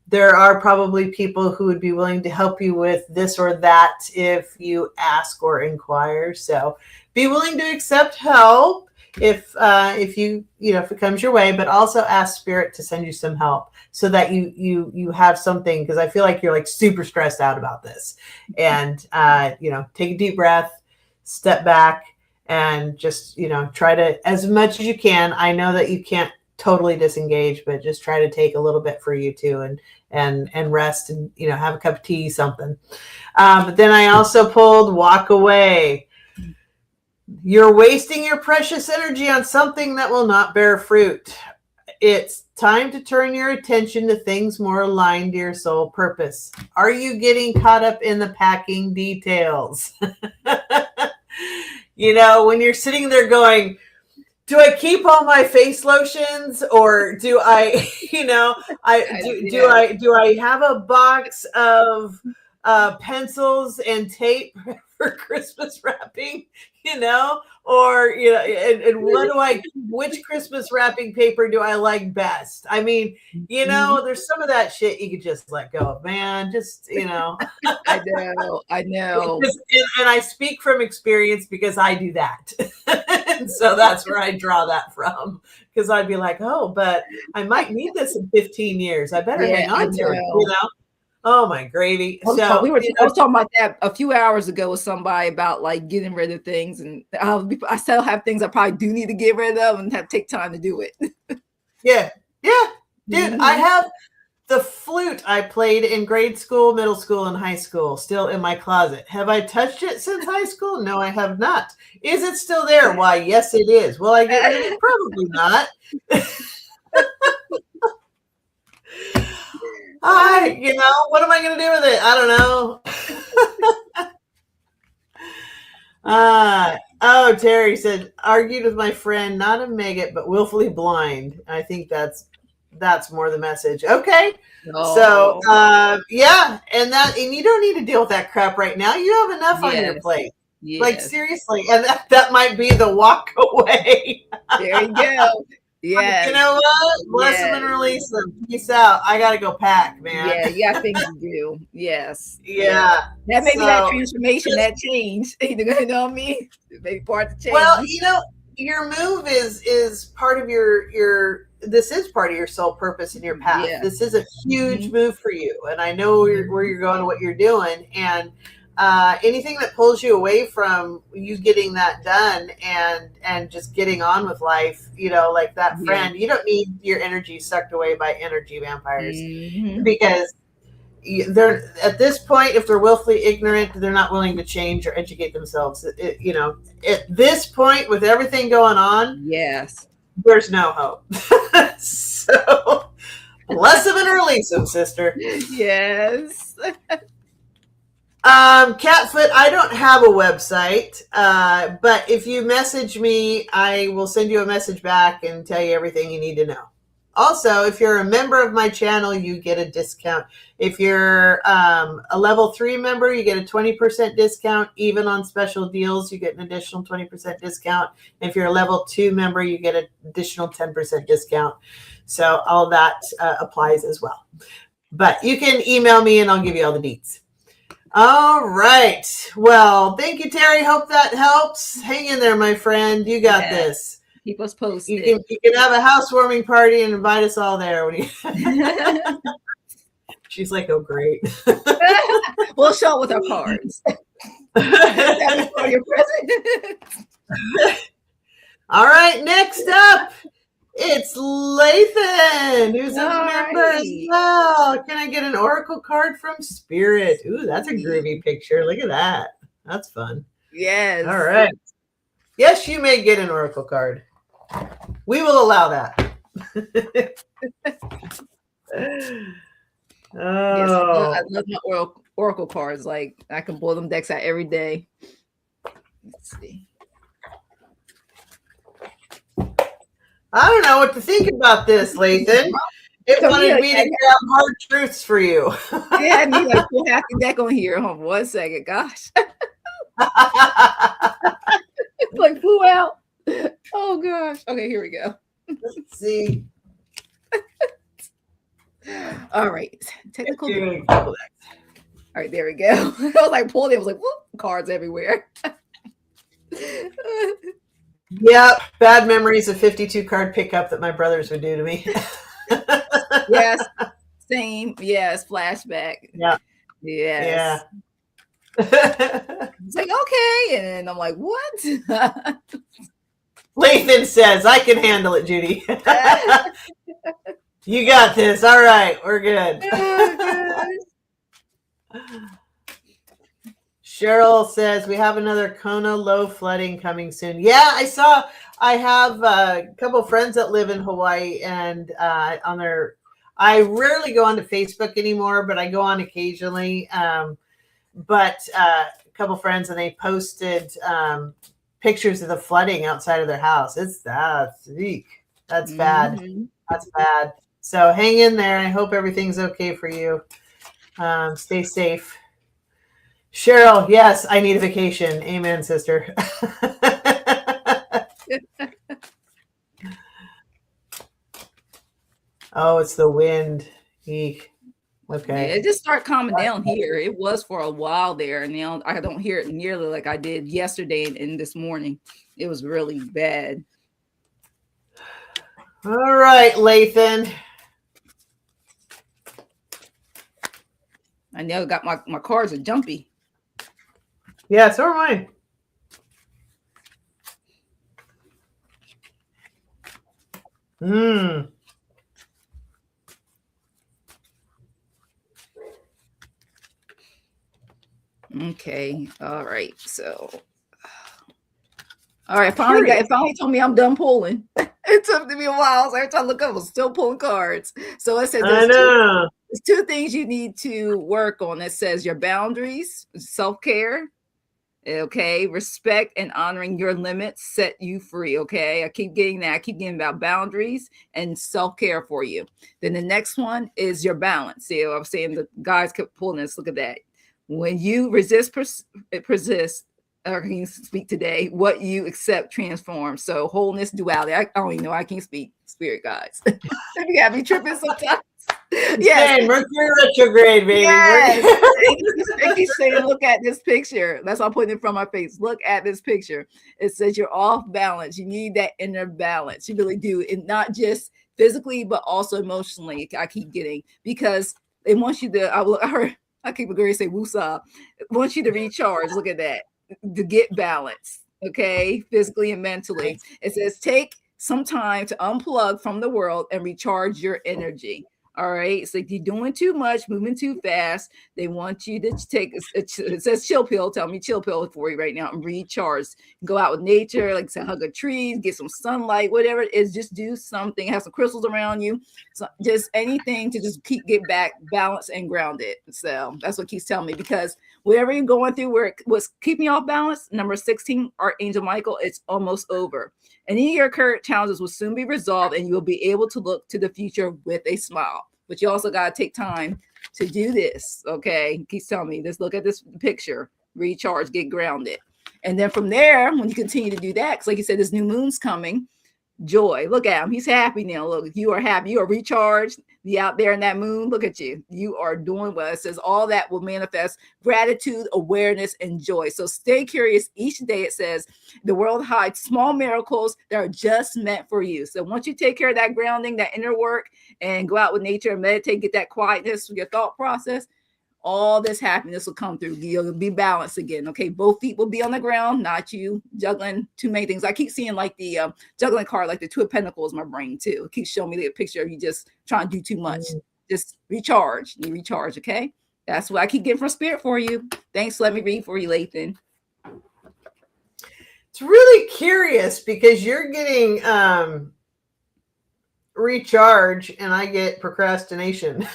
A: There are probably people who would be willing to help you with this or that if you ask or inquire. So be willing to accept help if it comes your way, but also ask spirit to send you some help so that you have something, because I feel like you're like super stressed out about this. And take a deep breath, step back, and just, try to, as much as you can. I know that you can't totally disengage, but just try to take a little bit for you too, and rest, and, have a cup of tea, something. But then I also pulled walk away. You're wasting your precious energy on something that will not bear fruit. It's time to turn your attention to things more aligned to your soul purpose. Are you getting caught up in the packing details? When you're sitting there going, do I keep all my face lotions, or do I, do I have a box of pencils and tape for Christmas wrapping, or, and which Christmas wrapping paper do I like best? I mean, there's some of that shit you could just let go of, man. Just,
B: I know.
A: And I speak from experience because I do that. And so that's where I draw that from, because I'd be like, oh, but I might need this in 15 years. I better hang on to it, Oh my gravy!
B: I was talking about that a few hours ago with somebody about like getting rid of things, and I still have things I probably do need to get rid of and have to take time to do it.
A: Yeah, dude, I have the flute I played in grade school, middle school, and high school still in my closet. Have I touched it since high school? No, I have not. Is it still there? Why, yes, it is. Will I get rid of it? Probably not. What am I going to do with it? I don't know. Terry said, argued with my friend, not a maggot, but willfully blind. I think that's more the message. Okay.
B: Oh.
A: So, and you don't need to deal with that crap right now. You have enough on your plate. Yes. Like, seriously. And that might be the walk away.
B: There you go. Yeah.
A: You know what? Bless them and release them. Peace out. I got to go pack, man.
B: Yeah, you got things to do. Yes.
A: Yeah.
B: That may be that transformation, that change. You know what I mean? Maybe part of the change.
A: Well, your move is part of your this is part of your soul purpose and your path. Yeah. This is a huge move for you. And I know where you're going and what you're doing. And anything that pulls you away from you getting that done and just getting on with life, like that friend, you don't need your energy sucked away by energy vampires, because they're at this point, if they're willfully ignorant, they're not willing to change or educate themselves. At this point, with everything going on,
B: yes,
A: there's no hope. So bless them and release them, sister.
B: Yes.
A: Catfoot, I don't have a website, but if you message me, I will send you a message back and tell you everything you need to know. Also, if you're a member of my channel, you get a discount. If you're a level 3 member, you get a 20% discount. Even on special deals, you get an additional 20% discount. If you're a level 2 member, you get an additional 10% discount. So all that applies as well. But you can email me and I'll give you all the deets. All right. Well, thank you, Terry. Hope that helps. Hang in there, my friend. You got this.
B: Keep us posted.
A: You can have a housewarming party and invite us all there. She's like, oh, great.
B: We'll show it with our cards. For your present.
A: All right, next up, it's Lathan, who's a member as well. Can I get an oracle card from Spirit? Ooh, that's a groovy picture. Look at that. That's fun.
B: Yes.
A: All right. Yes, you may get an oracle card. We will allow that.
B: Oh. Yes, I love my oracle cards. Like, I can pull them decks out every day. Let's see.
A: I don't know what to think about this, Lathan. It wanted me to grab hard truths for you.
B: Yeah, I need like full half the deck on here. Hold on 1 second. Gosh. It's like flew out. Oh gosh. Okay, here we go.
A: Let's see.
B: All right. Technical. All right, there we go. I was like pulling it. I was like, whoop, cards everywhere.
A: Yep, bad memories of 52 card pickup that my brothers would do to me.
B: Yes, same. Yes, flashback.
A: Yeah.
B: Yes. Yeah. It's like, okay. And then I'm like, what?
A: Lathan says, I can handle it, Judy. You got this. All right, we're good. Cheryl says, we have another Kona low flooding coming soon. Yeah, I have a couple friends that live in Hawaii, and I rarely go onto Facebook anymore, but I go on occasionally. But a couple friends, and they posted pictures of the flooding outside of their house. That's bad. Mm-hmm. That's bad. So hang in there. I hope everything's okay for you. Stay safe. Cheryl, yes, I need a vacation. Amen, sister. Oh, it's the wind. Eek. Okay.
B: Yeah, it just started calming down here. It was for a while there, and now I don't hear it nearly like I did yesterday and this morning. It was really bad.
A: All right, Lathan.
B: I know got my cards are jumpy.
A: Yeah, so are mine.
B: Okay. All right. So, all right. It finally told me I'm done pulling. It took me a while. So every time I look up, I was still pulling cards. So it says there's two things you need to work on. It says your boundaries, self-care. Okay, respect and honoring your limits set you free. Okay, I keep getting that. I keep getting about boundaries and self-care for you. Then the next one is your balance. See, I was saying the guys kept pulling this. Look at that. When you persist, or can you speak today? What you accept transforms. So wholeness, duality. I don't even know. I can't speak. Spirit guides. You got me tripping sometimes.
A: Yes, hey, Mercury retrograde, baby.
B: Yes. They saying, look at this picture. That's why I'm putting it from my face. Look at this picture. It says you're off balance. You need that inner balance. You really do, and not just physically, but also emotionally. I keep getting, because they want you to. I keep agreeing to say woosah. Want you to recharge. Look at that, to get balance. Okay, physically and mentally. It says take some time to unplug from the world and recharge your energy. All right. So if you're doing too much, moving too fast, they want you to take it says chill pill. Tell me chill pill for you right now and recharge. Go out with nature, like say hug a tree, get some sunlight, whatever it is, just do something, have some crystals around you. So just anything to just get back balanced and grounded. So that's what keeps telling me, because whatever you're going through where it was keeping you off balance, number 16, Archangel Michael, it's almost over. Any of your current challenges will soon be resolved, and you'll be able to look to the future with a smile. But you also got to take time to do this, okay? Keeps telling me this. Look at this picture. Recharge, get grounded. And then from there, when you continue to do that, because like you said, this new moon's coming, joy. Look at him. He's happy now. Look, you are happy. You are recharged. You out there in that moon. Look at you. You are doing well. It says all that will manifest gratitude, awareness, and joy. So stay curious. Each day it says the world hides small miracles that are just meant for you. So once you take care of that grounding, that inner work, and go out with nature and meditate, get that quietness with your thought process, all this happiness will come through. You'll be balanced again. Okay, both feet will be on the ground, not you juggling too many things. I keep seeing like the juggling card, like the Two of Pentacles in my brain too. It keeps showing me the picture of you just trying to do too much. Just recharge. You recharge, okay? That's what I keep getting from Spirit for you. Thanks. Let me read for you, Lathan.
A: It's really curious because you're getting recharge and I get procrastination.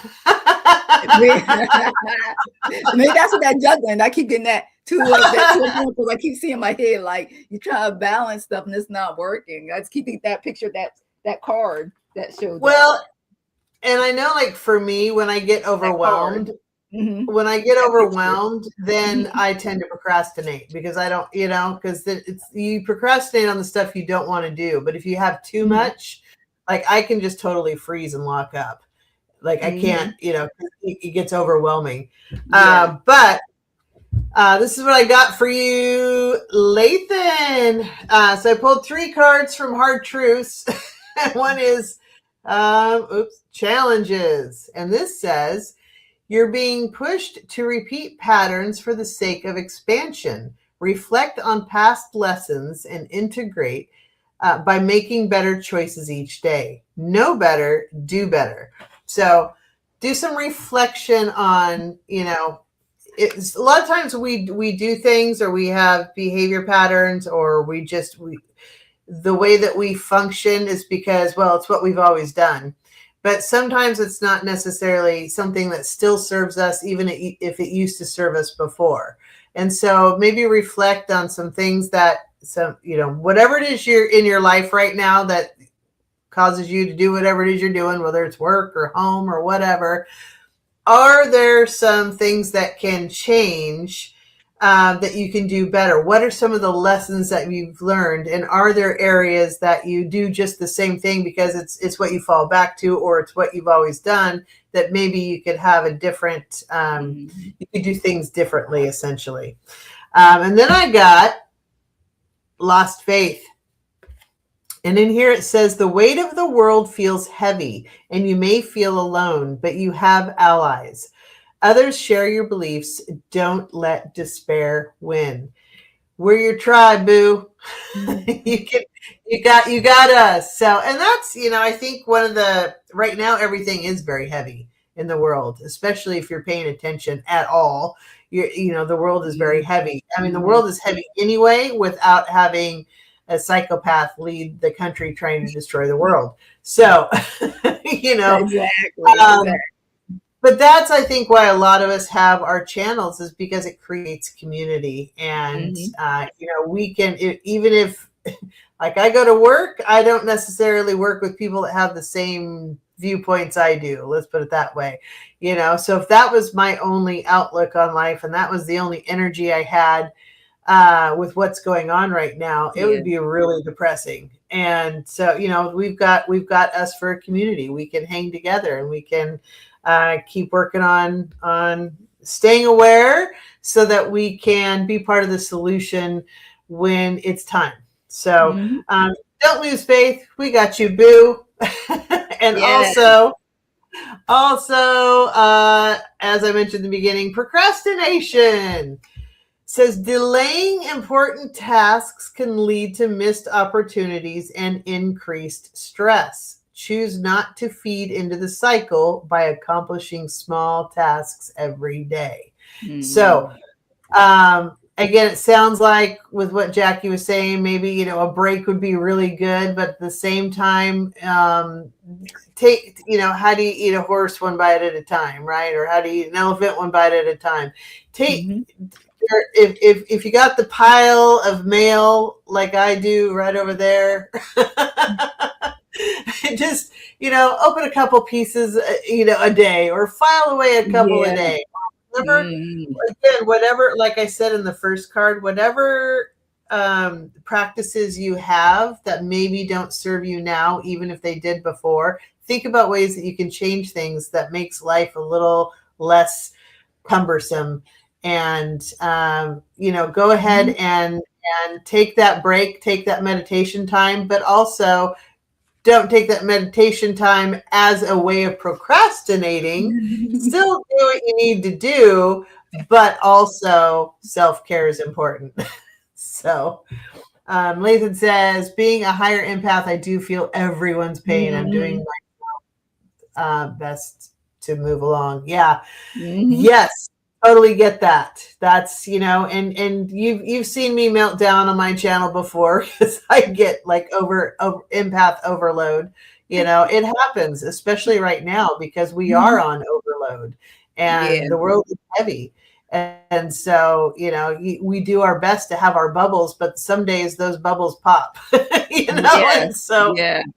B: Maybe that's what that juggling. I keep getting that too. I keep seeing my head like you try to balance stuff and it's not working. I just keep that picture, that card that shows.
A: Well, and I know, like for me, when I get overwhelmed, then I tend to procrastinate because I don't, because you procrastinate on the stuff you don't want to do. But if you have too much, like I can just totally freeze and lock up. Like I can't, it gets overwhelming. Yeah. But this is what I got for you, Lathan. So I pulled 3 cards from Hard Truths. One is, challenges. And this says, you're being pushed to repeat patterns for the sake of expansion. Reflect on past lessons and integrate by making better choices each day. Know better, do better. So do some reflection on, it's a lot of times we do things or we have behavior patterns or the way that we function is because, well, it's what we've always done. But sometimes it's not necessarily something that still serves us, even if it used to serve us before. And so maybe reflect on some things whatever it is you're in your life right now that causes you to do whatever it is you're doing, whether it's work or home or whatever. Are there some things that can change that you can do better? What are some of the lessons that you've learned? And are there areas that you do just the same thing because it's what you fall back to or it's what you've always done that maybe you could have a different, you could do things differently, essentially. And then I got lost faith. And in here it says, the weight of the world feels heavy and you may feel alone, but you have allies. Others share your beliefs. Don't let despair win. We're your tribe, boo. you got us. So, and that's, I think right now, everything is very heavy in the world, especially if you're paying attention at all. The world is very heavy. I mean, the world is heavy anyway without having a psychopath lead the country trying to destroy the world. So, exactly. But that's, I think, why a lot of us have our channels is because it creates community. And, we can, even if, like I go to work, I don't necessarily work with people that have the same viewpoints I do. Let's put it that way. So if that was my only outlook on life and that was the only energy I had, with what's going on right now, it would be really depressing. And so, we've got us for a community. We can hang together and we can keep working on staying aware so that we can be part of the solution when it's time. So don't lose faith. We got you, boo. And also, as I mentioned in the beginning, procrastination. Says delaying important tasks can lead to missed opportunities and increased stress. Choose not to feed into the cycle by accomplishing small tasks every day. So, again, it sounds like with what Jackie was saying, maybe, a break would be really good, but at the same time, how do you eat a horse one bite at a time, right? Or how do you eat an elephant one bite at a time? If you got the pile of mail like I do right over there, just open a couple pieces a day or file away a couple a day. Whatever, again, whatever, like I said in the first card, whatever practices you have that maybe don't serve you now, even if they did before. Think about ways that you can change things that makes life a little less cumbersome. And go ahead and take that break, take that meditation time, but also don't take that meditation time as a way of procrastinating. Still do what you need to do, but also self-care is important. So Lathan says, being a higher empath, I do feel everyone's pain. I'm doing my best to move along. Yeah. Yes. Totally get that. That's, and you've seen me melt down on my channel before because I get like over empath overload. It happens, especially right now because we are on overload and the world is heavy. And so, we do our best to have our bubbles, but some days those bubbles pop, and so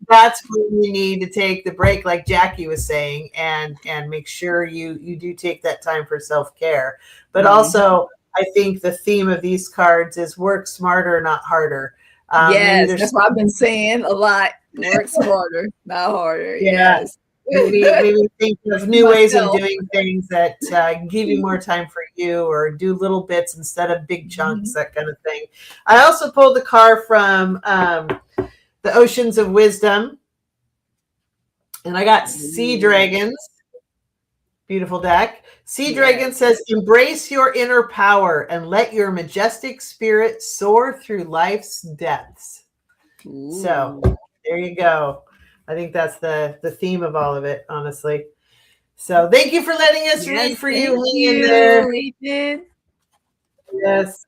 A: that's when you need to take the break, like Jackie was saying, and make sure you do take that time for self-care. But also, I think the theme of these cards is work smarter, not harder.
B: That's what I've been saying a lot. Work smarter, not harder.
A: Yeah.
B: Yes.
A: Maybe think of new ways of doing things that give you more time for you, or do little bits instead of big chunks, that kind of thing. I also pulled the card from the Oceans of Wisdom, and I got Sea Dragons. Beautiful deck. Sea Dragon says, embrace your inner power and let your majestic spirit soar through life's depths. So there you go. I think that's the theme of all of it, honestly. So thank you for letting us read for you. Hang in there.
B: We did.
A: Yes.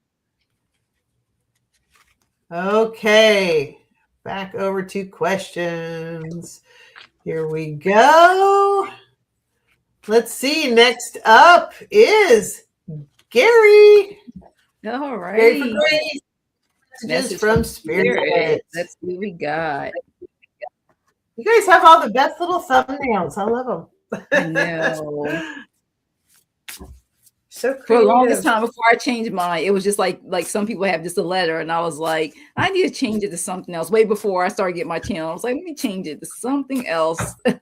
A: Okay. Back over to questions. Here we go. Let's see. Next up is Gary.
B: All right.
A: Gary for Grace. Messages from Spirit.
B: Let's see what we got.
A: You guys have all the best little thumbnails. I love them.
B: I know.
A: So creative.
B: For the longest time before I changed mine, it was just like some people have just a letter, and I was like, I need to change it to something else. Way before I started getting my channel, I was like, let me change it to something else.
A: I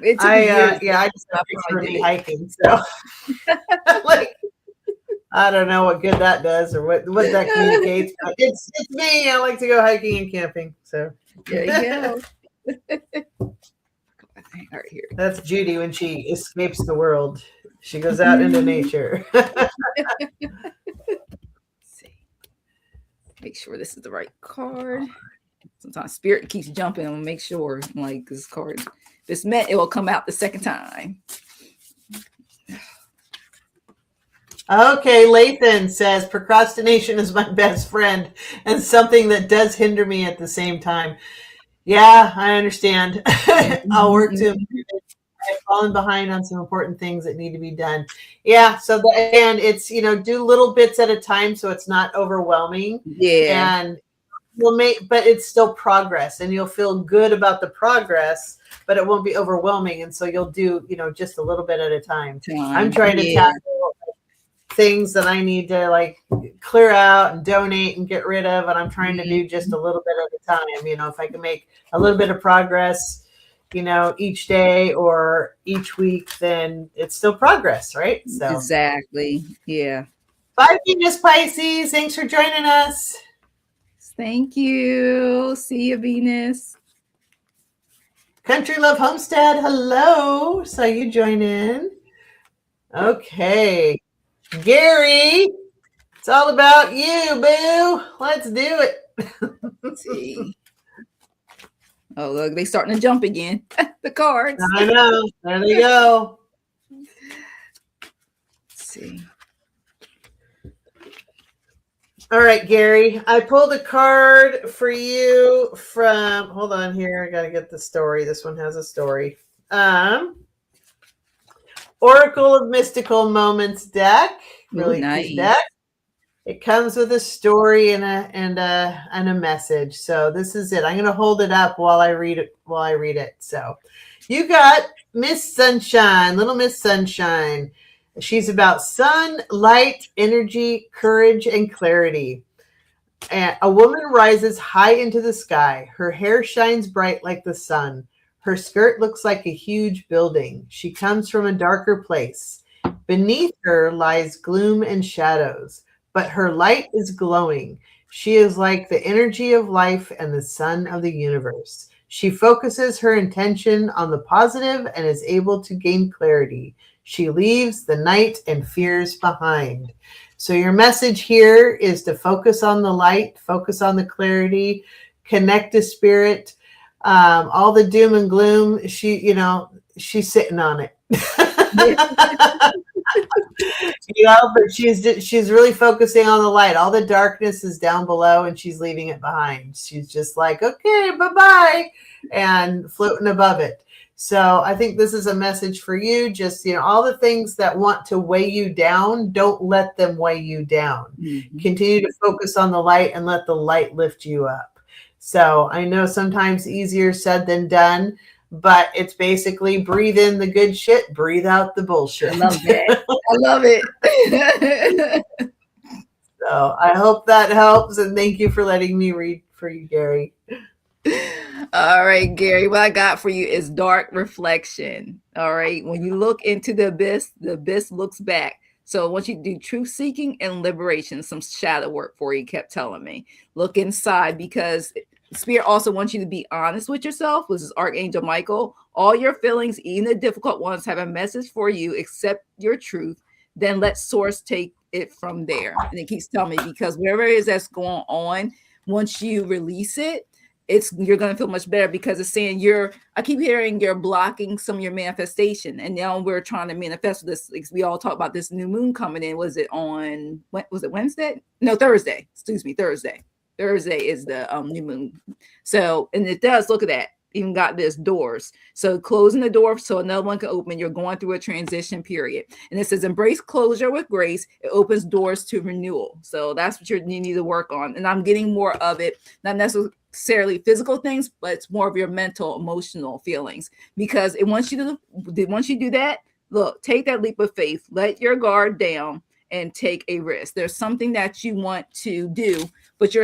A: just prefer me hiking. So like, I don't know what good that does or what that communicates, but it's me. I like to go hiking and camping. So
B: there you go. All right, here.
A: That's Judie when she escapes the world. She goes out into nature.
B: See. Make sure this is the right card. Sometimes Spirit keeps jumping and make sure, like, this card, if it's meant, it will come out the second time.
A: Okay, Lathan says, procrastination is my best friend and something that does hinder me at the same time. Yeah, I understand. I'll work to improve it. I've fallen behind on some important things that need to be done. Yeah, so and it's, do little bits at a time so it's not overwhelming.
B: Yeah.
A: And but it's still progress, and you'll feel good about the progress, but it won't be overwhelming. And so you'll do, just a little bit at a time. I'm trying to tackle things that I need to like clear out and donate and get rid of, and I'm trying to do just a little bit at a time. If I can make a little bit of progress, each day or each week, then it's still progress, right? So
B: exactly. Yeah.
A: Bye, Venus Pisces. Thanks for joining us.
B: Thank you. See you, Venus.
A: Country Love Homestead. Hello. So you join in. Okay. Gary, it's all about you, boo. Let's do it.
B: Let's see. Oh, look, they starting to jump again. The cards.
A: I know. There they go.
B: Let's see.
A: All right, Gary. I pulled a card for you from, hold on here. I got to get the story. This one has a story. Oracle of Mystical Moments deck. Really nice deck. It comes with a story and a message. So this is it. I'm going to hold it up while I read it. So you got Miss Sunshine, Little Miss Sunshine. She's about sun, light, energy, courage, and clarity. And a woman rises high into the sky. Her hair shines bright like the sun. Her skirt looks like a huge building. She comes from a darker place. Beneath her lies gloom and shadows, but her light is glowing. She is like the energy of life and the sun of the universe. She focuses her intention on the positive and is able to gain clarity. She leaves the night and fears behind. So your message here is to focus on the light, focus on the clarity, connect to spirit. All the doom and gloom, she's sitting on it. But she's really focusing on the light. All the darkness is down below and she's leaving it behind. She's just like, okay, bye-bye, and floating above it. So I think this is a message for you. Just, all the things that want to weigh you down, don't let them weigh you down. Mm-hmm. Continue to focus on the light and let the light lift you up. So I know sometimes easier said than done, but it's basically breathe in the good shit, breathe out the bullshit.
B: I love that. I love it.
A: So I hope that helps. And thank you for letting me read for you, Gary.
B: All right, Gary, what I got for you is dark reflection. All right. When you look into the abyss looks back. So I want you to do truth seeking and liberation, some shadow work for you, kept telling me. Look inside, because Spirit also wants you to be honest with yourself. This is Archangel Michael. All your feelings, even the difficult ones, have a message for you. Accept your truth. Then let source take it from there. And it keeps telling me, because whatever it is that's going on, once you release it, you're going to feel much better, because it's saying I keep hearing you're blocking some of your manifestation. And now we're trying to manifest this. We all talk about this new moon coming in. Was it Wednesday? No, Thursday. Excuse me, Thursday. Thursday is the new moon. So, and it does, look at that. Even got this doors. So closing the door so another one can open. You're going through a transition period. And it says embrace closure with grace. It opens doors to renewal. So that's what you need to work on. And I'm getting more of it, not necessarily physical things, but it's more of your mental, emotional feelings. Because once you do that, look, take that leap of faith, let your guard down and take a risk. There's something that you want to do, but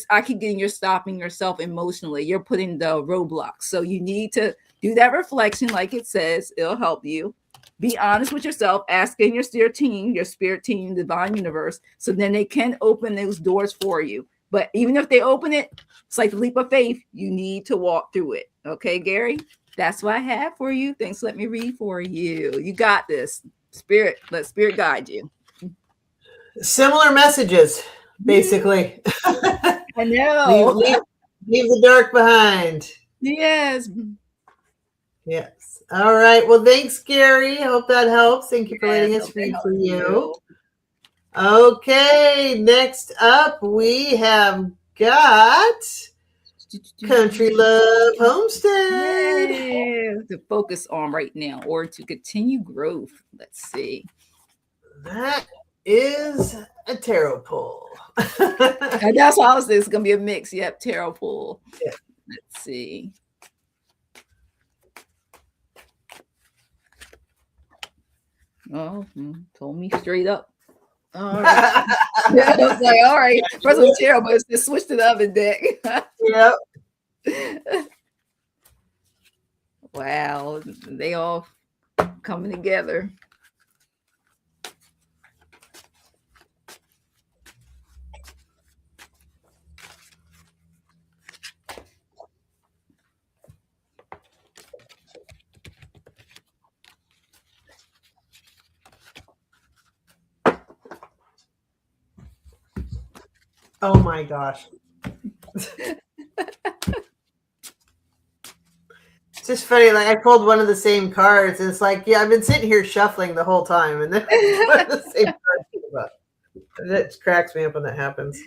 B: I keep getting you're stopping yourself emotionally. You're putting the roadblocks. So you need to do that reflection, like it says. It'll help you. Be honest with yourself, asking your spirit team, divine universe, so then they can open those doors for you. But even if they open it, it's like the leap of faith. You need to walk through it. Okay, Gary? That's what I have for you. Thanks. Let me read for you. You got this. Spirit, let spirit guide you.
A: Similar messages, basically.
B: I know.
A: Leave the dark behind.
B: Yes.
A: Yes. All right. Well, thanks, Gary. I hope that helps. Thank you for letting us read for you. Okay. Next up, we have got Country Love Homestead.
B: Yeah, to focus on right now, or to continue growth. Let's see.
A: That is a tarot pull.
B: That's how it's going to be a mix. Yep, tarot pull. Yeah. Let's see. Oh, told me straight up. All right. I was like, all right. First was tarot, but it's switched to the other deck.
A: Yep.
B: Wow, they all coming together.
A: Oh my gosh. It's just funny, like I pulled one of the same cards, and it's like, yeah, I've been sitting here shuffling the whole time, and then one of the same cards came up. That cracks me up when that happens.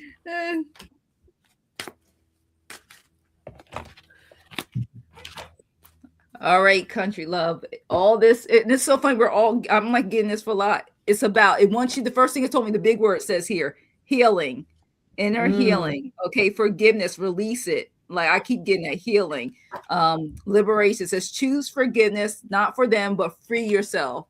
B: All right, country love. All this, it's so funny. I'm like getting this for a lot. It's about, it wants you, the first thing it told me, the big word says here, healing, inner healing. Okay, forgiveness, release it. Like I keep getting that healing. Liberation. It says choose forgiveness, not for them, but free yourself.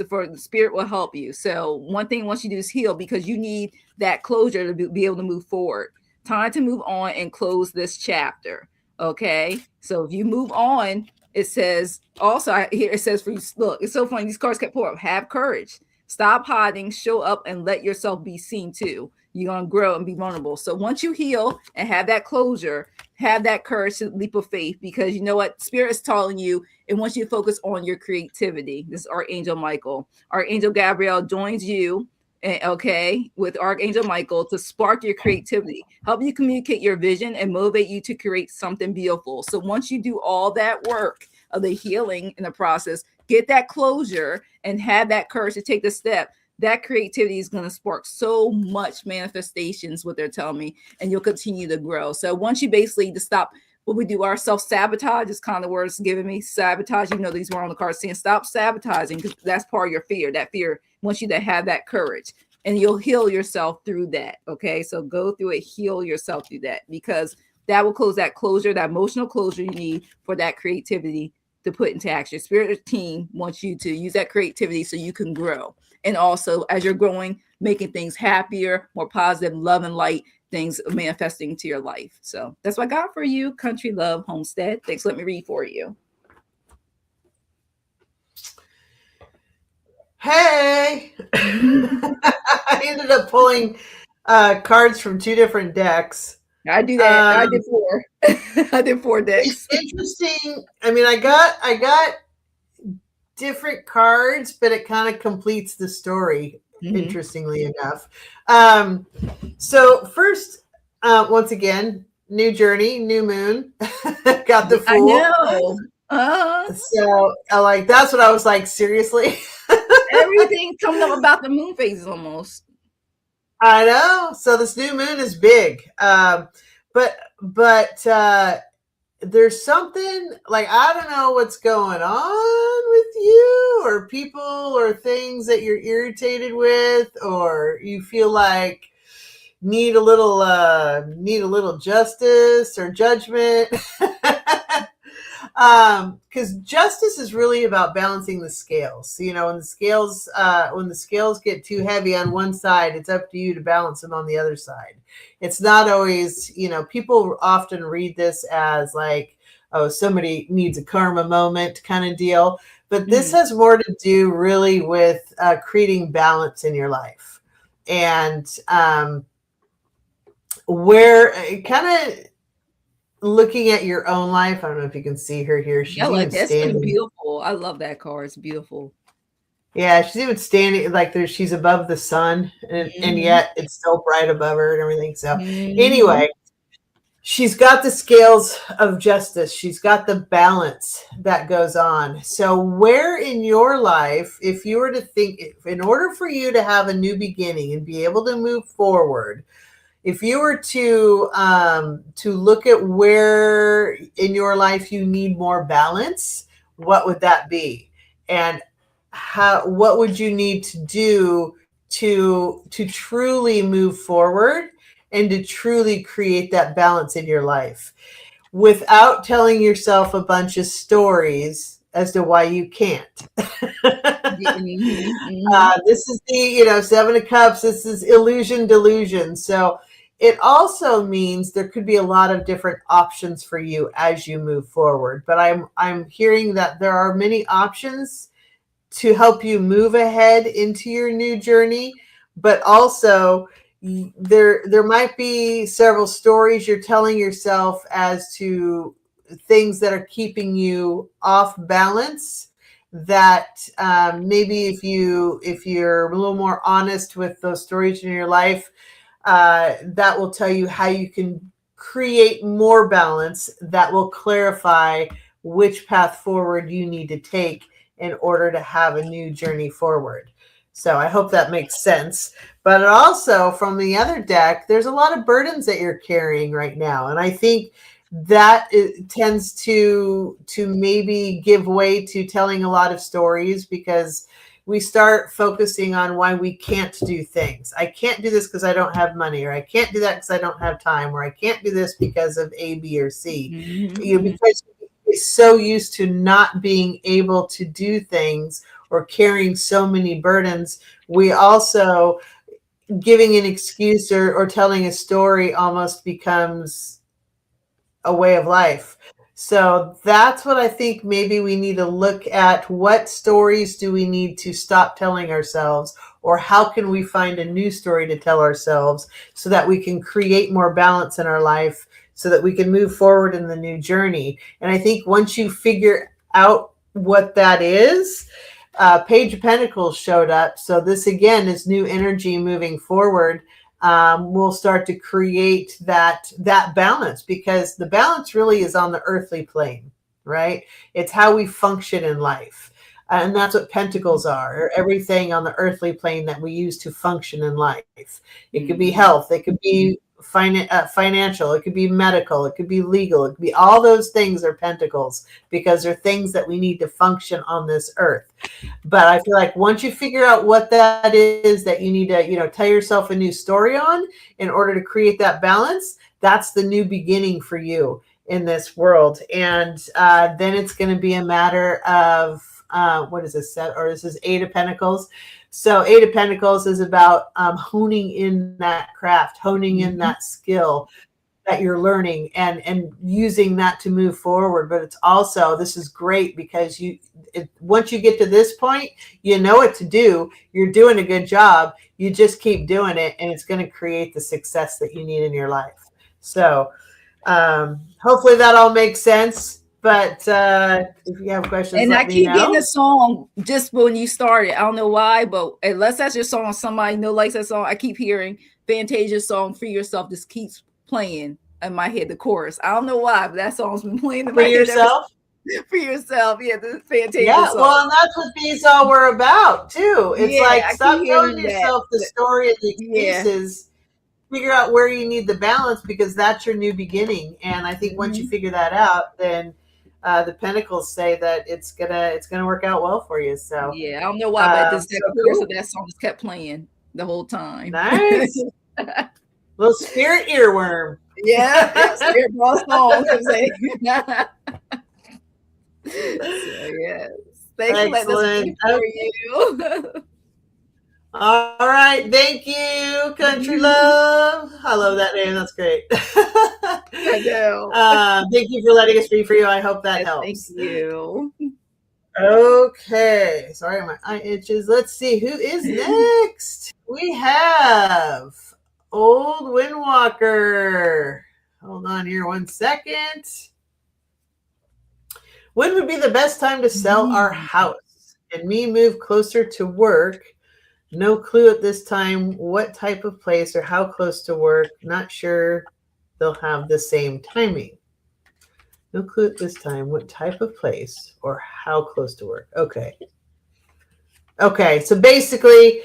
B: for the spirit will help you. So one thing once you do is heal, because you need that closure to be able to move forward. Time to move on and close this chapter. Okay. So if you move on, it says also here, it says for you, look, it's so funny. These cards kept pulling up. Have courage. Stop hiding, show up, and let yourself be seen too. You're going to grow and be vulnerable. So once you heal and have that closure, have that courage to leap of faith, because you know what? Spirit is telling you it wants you to focus on your creativity. This is Archangel Michael. Archangel Gabriel joins you, okay, with Archangel Michael to spark your creativity, help you communicate your vision, and motivate you to create something beautiful. So once you do all that work of the healing in the process, get that closure and have that courage to take the step, that creativity is going to spark so much manifestations, what they're telling me, and you'll continue to grow. So once you basically to stop what we do, our self-sabotage is kind of the words giving me. Sabotage, you know, these were on the cards saying stop sabotaging, because that's part of your fear. That fear wants you to have that courage, and you'll heal yourself through that. Okay, so go through it, heal yourself through that, because that will close that closure, that emotional closure you need for that creativity to put into action. Spirit team wants you to use that creativity so you can grow. And also, as you're growing, making things happier, more positive, love and light, things manifesting to your life. So that's what I got for you, Country Love Homestead. Thanks. Let me read for you.
A: Hey, I ended up pulling cards from 2 different decks.
B: I do that. I did 4. I did 4 decks.
A: It's interesting. I mean, I got different cards, but it kind of completes the story. Interestingly enough. So first, once again, new journey, new moon. Got the Fool.
B: I know.
A: So like that's what I was like. Seriously,
B: everything coming up about the moon phases almost.
A: I know. So this new moon is big, but there's something like, I don't know what's going on with you or people or things that you're irritated with, or you feel like need a little justice or judgment. Because justice is really about balancing the scales. You know, when the scales get too heavy on one side, it's up to you to balance them on the other side. It's not always, you know, people often read this as like, oh, somebody needs a karma moment kind of deal. But this has more to do really with creating balance in your life. And where kind of looking at your own life. I don't know if you can see her here. She's
B: like that's standing. Beautiful. I love that card. It's beautiful.
A: Yeah, she's even standing like she's above the sun, and yet it's still bright above her and everything. So anyway, she's got the scales of justice. She's got the balance that goes on. So where in your life, if you were to think, in order for you to have a new beginning and be able to move forward, if you were to look at where in your life you need more balance, what would that be? And what would you need to do to truly move forward and to truly create that balance in your life without telling yourself a bunch of stories as to why you can't? This is the, 7 of Cups. This is illusion, delusion. So it also means there could be a lot of different options for you as you move forward. But I'm hearing that there are many options to help you move ahead into your new journey, but also there might be several stories you're telling yourself as to things that are keeping you off balance, that maybe if you're a little more honest with those stories in your life, that will tell you how you can create more balance, that will clarify which path forward you need to take in order to have a new journey forward. So I hope that makes sense. But also from the other deck, there's a lot of burdens that you're carrying right now. And I think that it tends to maybe give way to telling a lot of stories, because we start focusing on why we can't do things. I can't do this because I don't have money, or I can't do that because I don't have time, or I can't do this because of A, B, or C. Because we're so used to not being able to do things, or carrying so many burdens, we also, giving an excuse or telling a story almost becomes a way of life. So that's what I think maybe we need to look at. What stories do we need to stop telling ourselves? Or how can we find a new story to tell ourselves so that we can create more balance in our life, so that we can move forward in the new journey? And I think once you figure out what that is, Page of Pentacles showed up. So this again is new energy moving forward. We'll start to create that balance, because the balance really is on the earthly plane, right? It's how we function in life. And that's what pentacles are, everything on the earthly plane that we use to function in life. It could be health, it could be financial, it could be medical, it could be legal, it could be all those things are pentacles, because they're things that we need to function on this earth. But I feel like once you figure out what that is that you need to, tell yourself a new story on in order to create that balance, that's the new beginning for you in this world. And then it's going to be a matter of, what is this set? Or this is Eight of Pentacles. So Eight of Pentacles is about honing in that craft, honing in that skill that you're learning, and using that to move forward. But it's also, this is great because once you get to this point, you know what to do. You're doing a good job. You just keep doing it, and it's going to create the success that you need in your life. So hopefully that all makes sense. But if you have questions,
B: and
A: let
B: I
A: me
B: keep getting
A: know.
B: the song just when you started. I don't know why, but unless that's your song, somebody likes that song. I keep hearing Fantasia's song "Free Yourself" just keeps playing in my head. The chorus. I don't know why, but that song's been playing in my
A: For
B: head.
A: yourself.
B: For yourself, yeah, the Fantasia
A: Yeah,
B: song.
A: well, and that's what these all were about too. It's
B: Yeah,
A: like,
B: I keep
A: stop telling
B: hearing that.
A: yourself the story and the
B: Yeah.
A: excuses. Figure out where you need the balance, because that's your new beginning. And I think once you figure that out, then the Pentacles say that it's gonna work out well for you. So
B: yeah, I don't know why, but that chorus
A: cool.
B: of that song just kept playing the whole time.
A: Nice. Little spirit earworm.
B: Yeah, spirit ball song. So yes, thanks for letting us read for you.
A: All right, thank you, Country Love. I love that name. That's great.
B: I know.
A: Thank you for letting us read for you. I hope that
B: Yes,
A: helps.
B: thank you.
A: Okay, sorry, my eye itches. Let's see who is next. We have Old Windwalker. Hold on here 1 second. When would be the best time to sell our house and me move closer to work? No clue at this time what type of place or how close to work. Not sure they'll have the same timing. No clue at this time what type of place or how close to work. Okay. Okay, so basically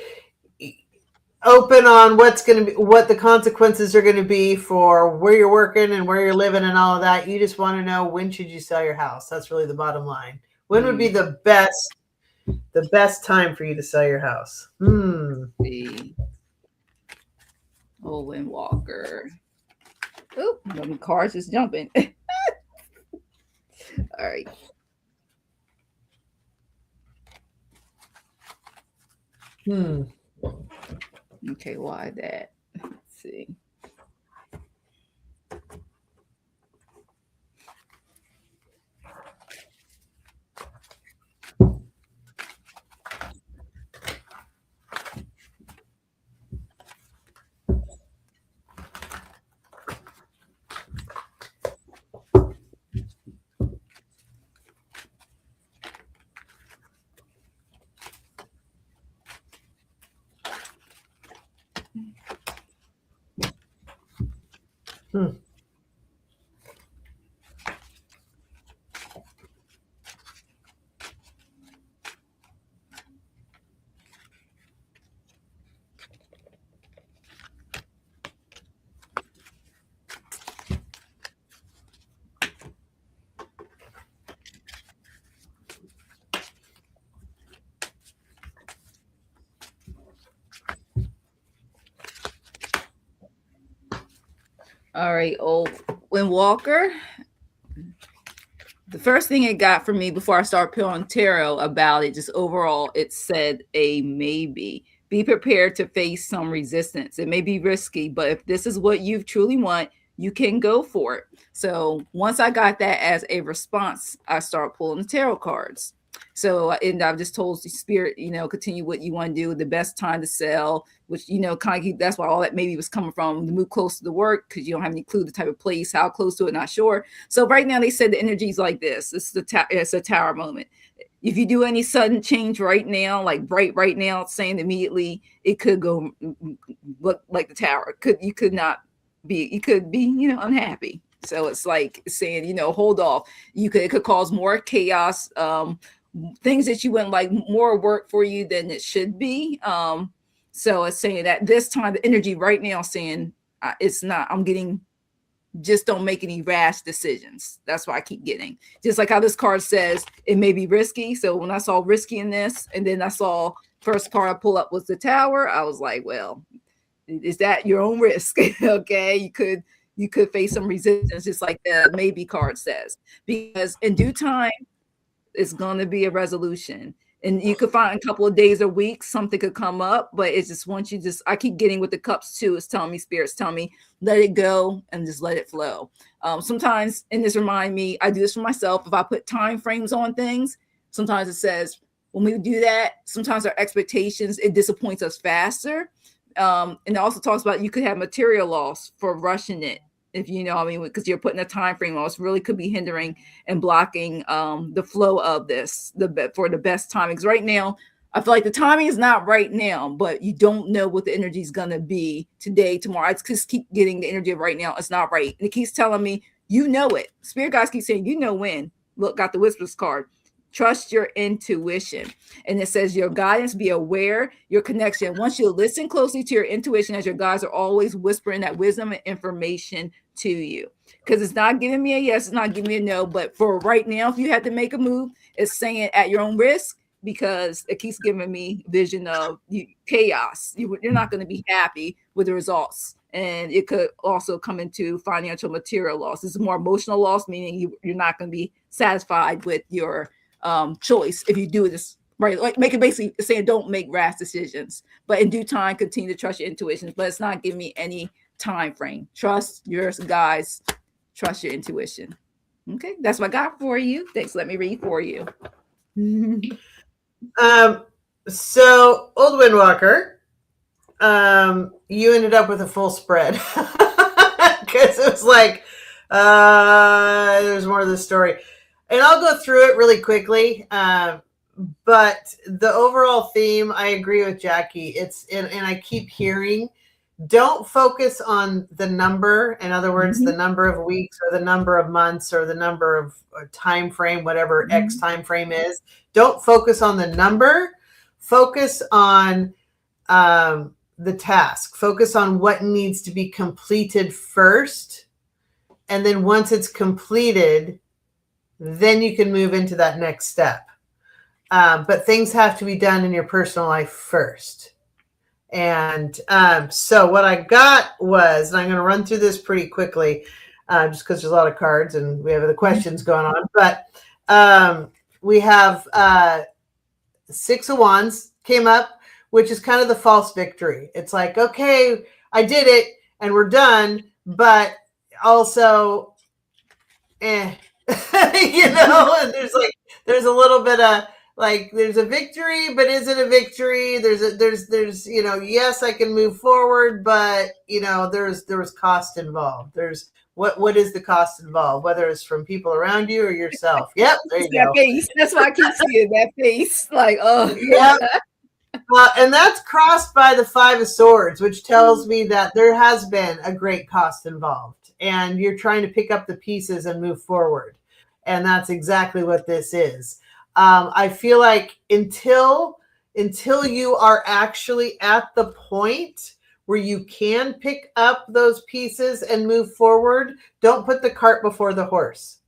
A: open on what the consequences are going to be for where you're working and where you're living and all of that. You just want to know, when should you sell your house? That's really the bottom line. When would be the best time for you to sell your house?
B: Owen Walker. Oh, the car's just jumping. All right. Okay, why that? Let's see. All right, Owen Walker. The first thing it got for me before I started pulling tarot about it, just overall, it said a maybe. Be prepared to face some resistance. It may be risky, but if this is what you truly want, you can go for it. So once I got that as a response, I started pulling the tarot cards. So, and I've just told the spirit, continue what you want to do. The best time to sell, which, kind of that's why all that maybe was coming from, to move close to the work, because you don't have any clue the type of place, how close to it, not sure. So right now they said the energy is like this. It's a tower moment. If you do any sudden change right now, like right now, it's saying immediately it could go look like the tower. You could be, unhappy. So it's like saying, hold off. It could cause more chaos, things that you wouldn't like, more work for you than it should be. So it's saying that this time the energy right now saying it's not, I'm getting, just don't make any rash decisions. That's what I keep getting. Just like how this card says, it may be risky. So when I saw risky in this, and then I saw first card I pull up was the tower, I was like, well, is that your own risk? Okay, you could face some resistance, just like the maybe card says, because in due time it's going to be a resolution. And you could find a couple of days or weeks, something could come up, but it's just once I keep getting with the cups too. It's telling me, spirits tell me, let it go and just let it flow. Sometimes, and this remind me, I do this for myself. If I put time frames on things, sometimes it says, when we do that, sometimes our expectations, it disappoints us faster. And it also talks about you could have material loss for rushing it. If because you're putting a time frame on, it really could be hindering and blocking the flow of this for the best timing. Because right now, I feel like the timing is not right now, but you don't know what the energy is gonna be today, tomorrow. I just keep getting the energy of right now. It's not right, and it keeps telling me, it. Spirit guides keep saying, when. Look, got the Whispers card. Trust your intuition. And it says your guidance, be aware, your connection. Once you listen closely to your intuition, as your guides are always whispering that wisdom and information to you. Because it's not giving me a yes, it's not giving me a no. But for right now, if you had to make a move, it's saying at your own risk, because it keeps giving me vision of chaos. You're not going to be happy with the results. And it could also come into financial material loss. It's more emotional loss, meaning you're not going to be satisfied with your choice if you do this right. Like make it basically saying don't make rash decisions, but in due time continue to trust your intuitions. But it's not giving me any time frame. Trust your guys, trust your intuition. Okay, that's what I got for you. Thanks. Let me read for you.
A: So Old Windwalker, you ended up with a full spread because it was like there's more to the story. And I'll go through it really quickly. But the overall theme, I agree with Jackie. And I keep hearing, don't focus on the number. In other words, the number of weeks or the number of months or the number of time frame, whatever X time frame is. Don't focus on the number. Focus on the task. Focus on what needs to be completed first. And then once it's completed, then you can move into that next step. But things have to be done in your personal life first. And so what I got was, and I'm going to run through this pretty quickly, just because there's a lot of cards and we have the questions going on. But we have Six of Wands came up, which is kind of the false victory. It's like, okay, I did it and we're done, but also, and there's a little bit of like, there's a victory, but is it a victory? There's yes, I can move forward, but there was cost involved. There's what is the cost involved, whether it's from people around you or yourself. Yep, there you go.
B: Face. That's why I keep seeing that face. Like, oh,
A: yeah. And that's crossed by the Five of Swords, which tells me that there has been a great cost involved, and you're trying to pick up the pieces and move forward. And that's exactly what this is. I feel like until you are actually at the point where you can pick up those pieces and move forward, don't put the cart before the horse.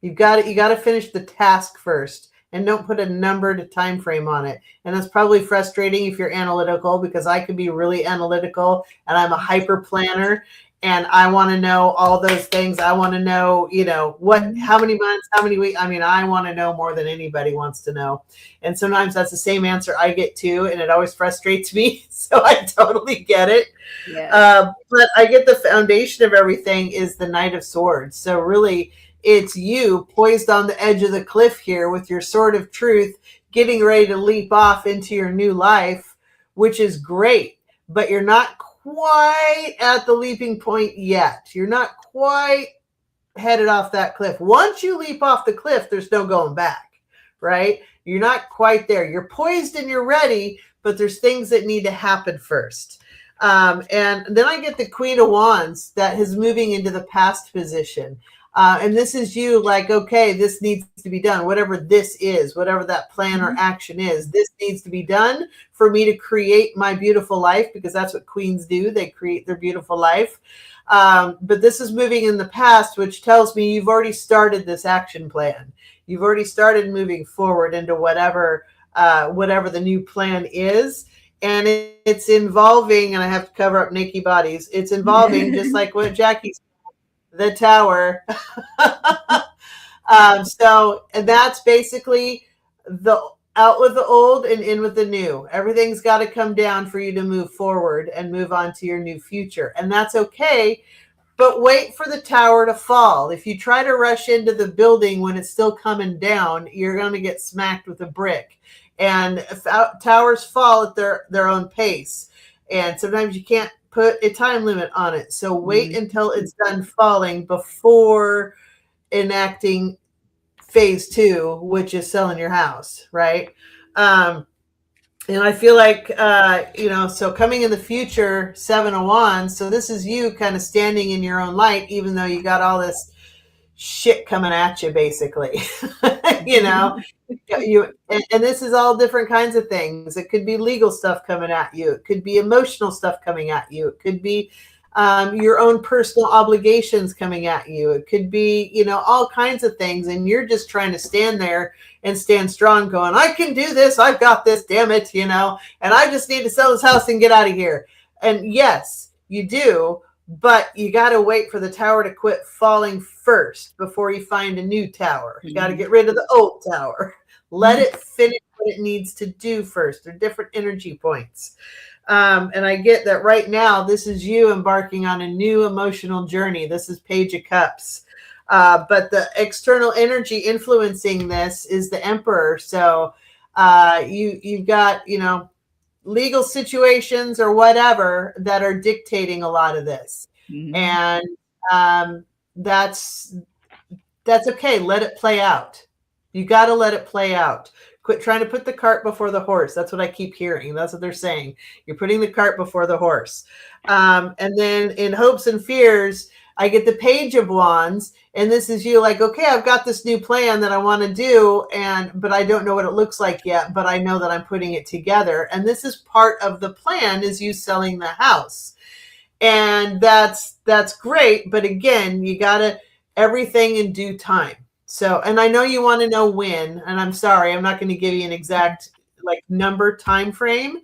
A: You got to finish the task first, and don't put a numbered time frame on it. And that's probably frustrating if you're analytical, because I could be really analytical and I'm a hyper planner. And I want to know all those things. I want to know, how many months, how many weeks. I mean, I want to know more than anybody wants to know. And sometimes that's the same answer I get too. And it always frustrates me. So I totally get it.
B: Yes.
A: But I get the foundation of everything is the Knight of Swords. So really, it's you poised on the edge of the cliff here with your sword of truth, getting ready to leap off into your new life, which is great. But you're not quite at the leaping point yet. You're not quite headed off that cliff. Once you leap off the cliff, there's no going back, right? You're not quite there. You're poised and you're ready, but there's things that need to happen first. And then I get the Queen of Wands that is moving into the past position. And this is you like, okay, this needs to be done. Whatever this is, whatever that plan or action is, this needs to be done for me to create my beautiful life, because that's what queens do. They create their beautiful life. But this is moving in the past, which tells me you've already started this action plan. You've already started moving forward into whatever the new plan is. And it's involving, and I have to cover up naked bodies. It's involving just like what Jackie said, the tower. So that's basically the out with the old and in with the new. Everything's got to come down for you to move forward and move on to your new future. And that's okay. But wait for the tower to fall. If you try to rush into the building when it's still coming down, you're going to get smacked with a brick. And towers fall at their own pace. And sometimes you can't put a time limit on it. So wait until it's done falling before enacting phase 2, which is selling your house, right? And I feel like, so coming in the future, 7 of Wands. So this is you kind of standing in your own light, even though you got all this shit coming at you, basically. And this is all different kinds of things. It could be legal stuff coming at you. It could be emotional stuff coming at you. It could be your own personal obligations coming at you. It could be, all kinds of things. And you're just trying to stand there and stand strong going, I can do this. I've got this, damn it, and I just need to sell this house and get out of here. And yes, you do. But you got to wait for the tower to quit falling first before you find a new tower. You got to get rid of the old tower. Let it finish what it needs to do first. They're different energy points. And I get that right now, this is you embarking on a new emotional journey. This is Page of Cups. But the external energy influencing this is the Emperor. So you've got, legal situations or whatever that are dictating a lot of this. And that's okay. Let it play out. You got to let it play out. Quit trying to put the cart before the horse. That's what I keep hearing. That's what they're saying. You're putting the cart before the horse. And then in hopes and fears, I get the Page of Wands, and this is you like, okay, I've got this new plan that I want to do, but I don't know what it looks like yet, but I know that I'm putting it together. And this is part of the plan, is you selling the house. And that's great. But again, you got to everything in due time. So, and I know you want to know when, and I'm sorry, I'm not going to give you an exact number time frame.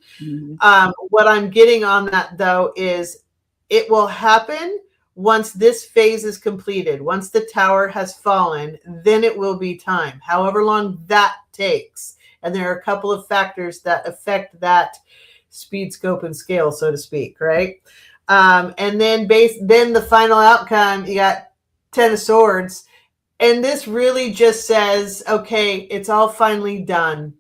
A: What I'm getting on that though is it will happen once this phase is completed. Once the tower has fallen, then it will be time, however long that takes. And there are a couple of factors that affect that speed, scope, and scale, so to speak, right? And then the final outcome, you got 10 of Swords. And this really just says, okay, it's all finally done.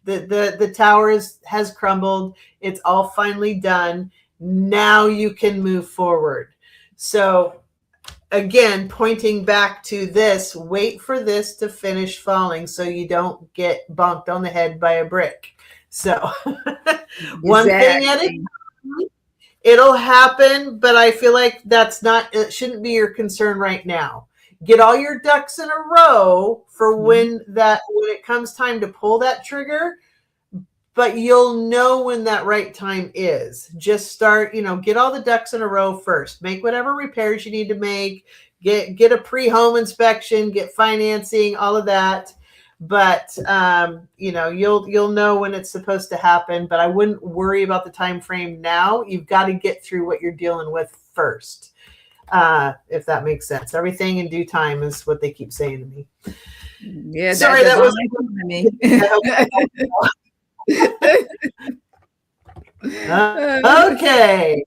A: The tower has crumbled. It's all finally done. Now you can move forward. So again, pointing back to this, wait for this to finish falling so you don't get bonked on the head by a brick. So one thing at a time, it'll happen, but I feel like it shouldn't be your concern right now. Get all your ducks in a row for when it comes time to pull that trigger, but you'll know when that right time is. Just start, get all the ducks in a row first. Make whatever repairs you need to make. Get a pre-home inspection, get financing, all of that. But you'll know when it's supposed to happen. But I wouldn't worry about the time frame now. You've got to get through what you're dealing with first. if that makes sense. Everything in due time is what they keep saying to me.
B: Yeah,
A: sorry, that was
B: me.
A: Okay.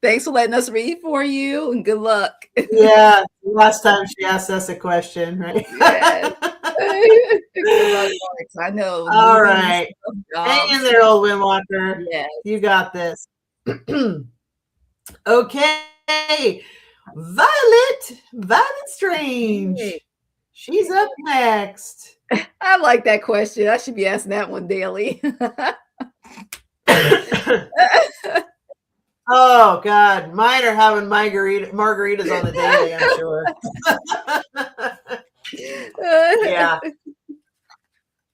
B: Thanks for letting us read for you, and good luck.
A: Yeah, last time she asked us a question, right?
B: Yes. Good luck, Alex. I know.
A: All right. Hang in there, old Windwalker.
B: Yes.
A: You got this. Okay. Violet Strange.
B: Hey.
A: She's up next.
B: I like that question. I should be asking that one daily.
A: Oh God, mine are having margaritas on the daily, I'm sure. Yeah.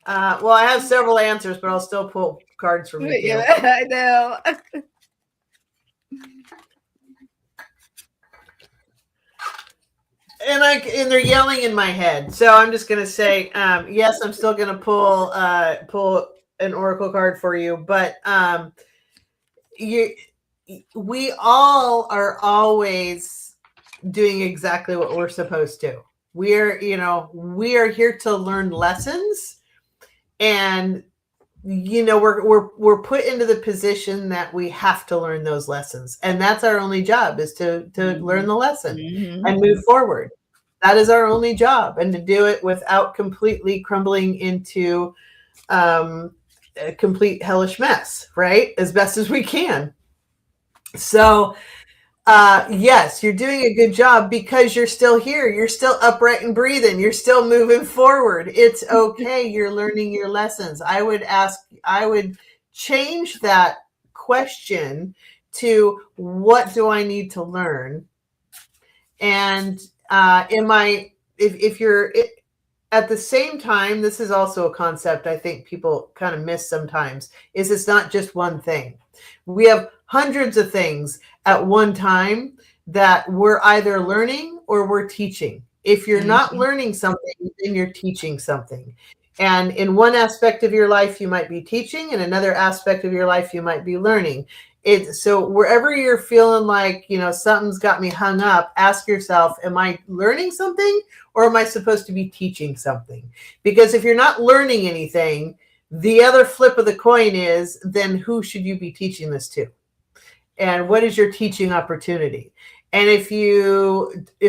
A: Well, I have several answers, but I'll still pull cards from you.
B: Yeah, I know.
A: And they're yelling in my head, so I'm just gonna say yes. I'm still gonna pull an oracle card for you, but we all are always doing exactly what we're supposed to. We are here to learn lessons, and we're put into the position that we have to learn those lessons, and that's our only job, is to learn the lesson and move forward. That is our only job, and to do it without completely crumbling into a complete hellish mess, right? As best as we can. So yes, you're doing a good job, because you're still here. You're still upright and breathing. You're still moving forward. It's okay. You're learning your lessons. I would change that question to, what do I need to learn? And if you're at the same time, this is also a concept I think people kind of miss sometimes, is it's not just one thing. We have hundreds of things at one time that we're either learning or we're teaching. If you're not learning something, then you're teaching something. And in one aspect of your life, you might be teaching. In another aspect of your life, you might be learning. So wherever you're feeling like, something's got me hung up, ask yourself, am I learning something, or am I supposed to be teaching something? Because if you're not learning anything, the other flip of the coin is, then who should you be teaching this to? And what is your teaching opportunity? And if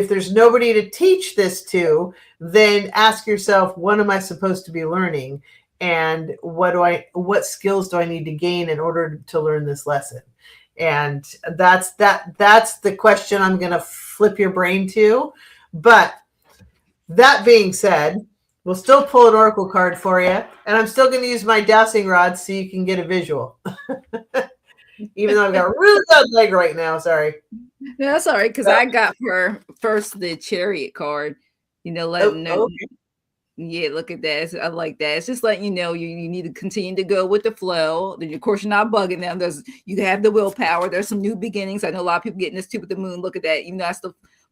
A: there's nobody to teach this to, then ask yourself, what am I supposed to be learning? And what skills do I need to gain in order to learn this lesson? And that's the question I'm going to flip your brain to. But that being said, we'll still pull an oracle card for you, and I'm still going to use my dowsing rod so you can get a visual. Even though I've got a really bad leg right now. Sorry.
B: No, that's all right, because I got for first the Chariot card. Letting know. Okay. Yeah, look at that. I like that. It's just letting you know you need to continue to go with the flow. Of course, you're not bugging them. You have the willpower. There's some new beginnings. I know a lot of people getting this too with the moon. Look at that. Even though that's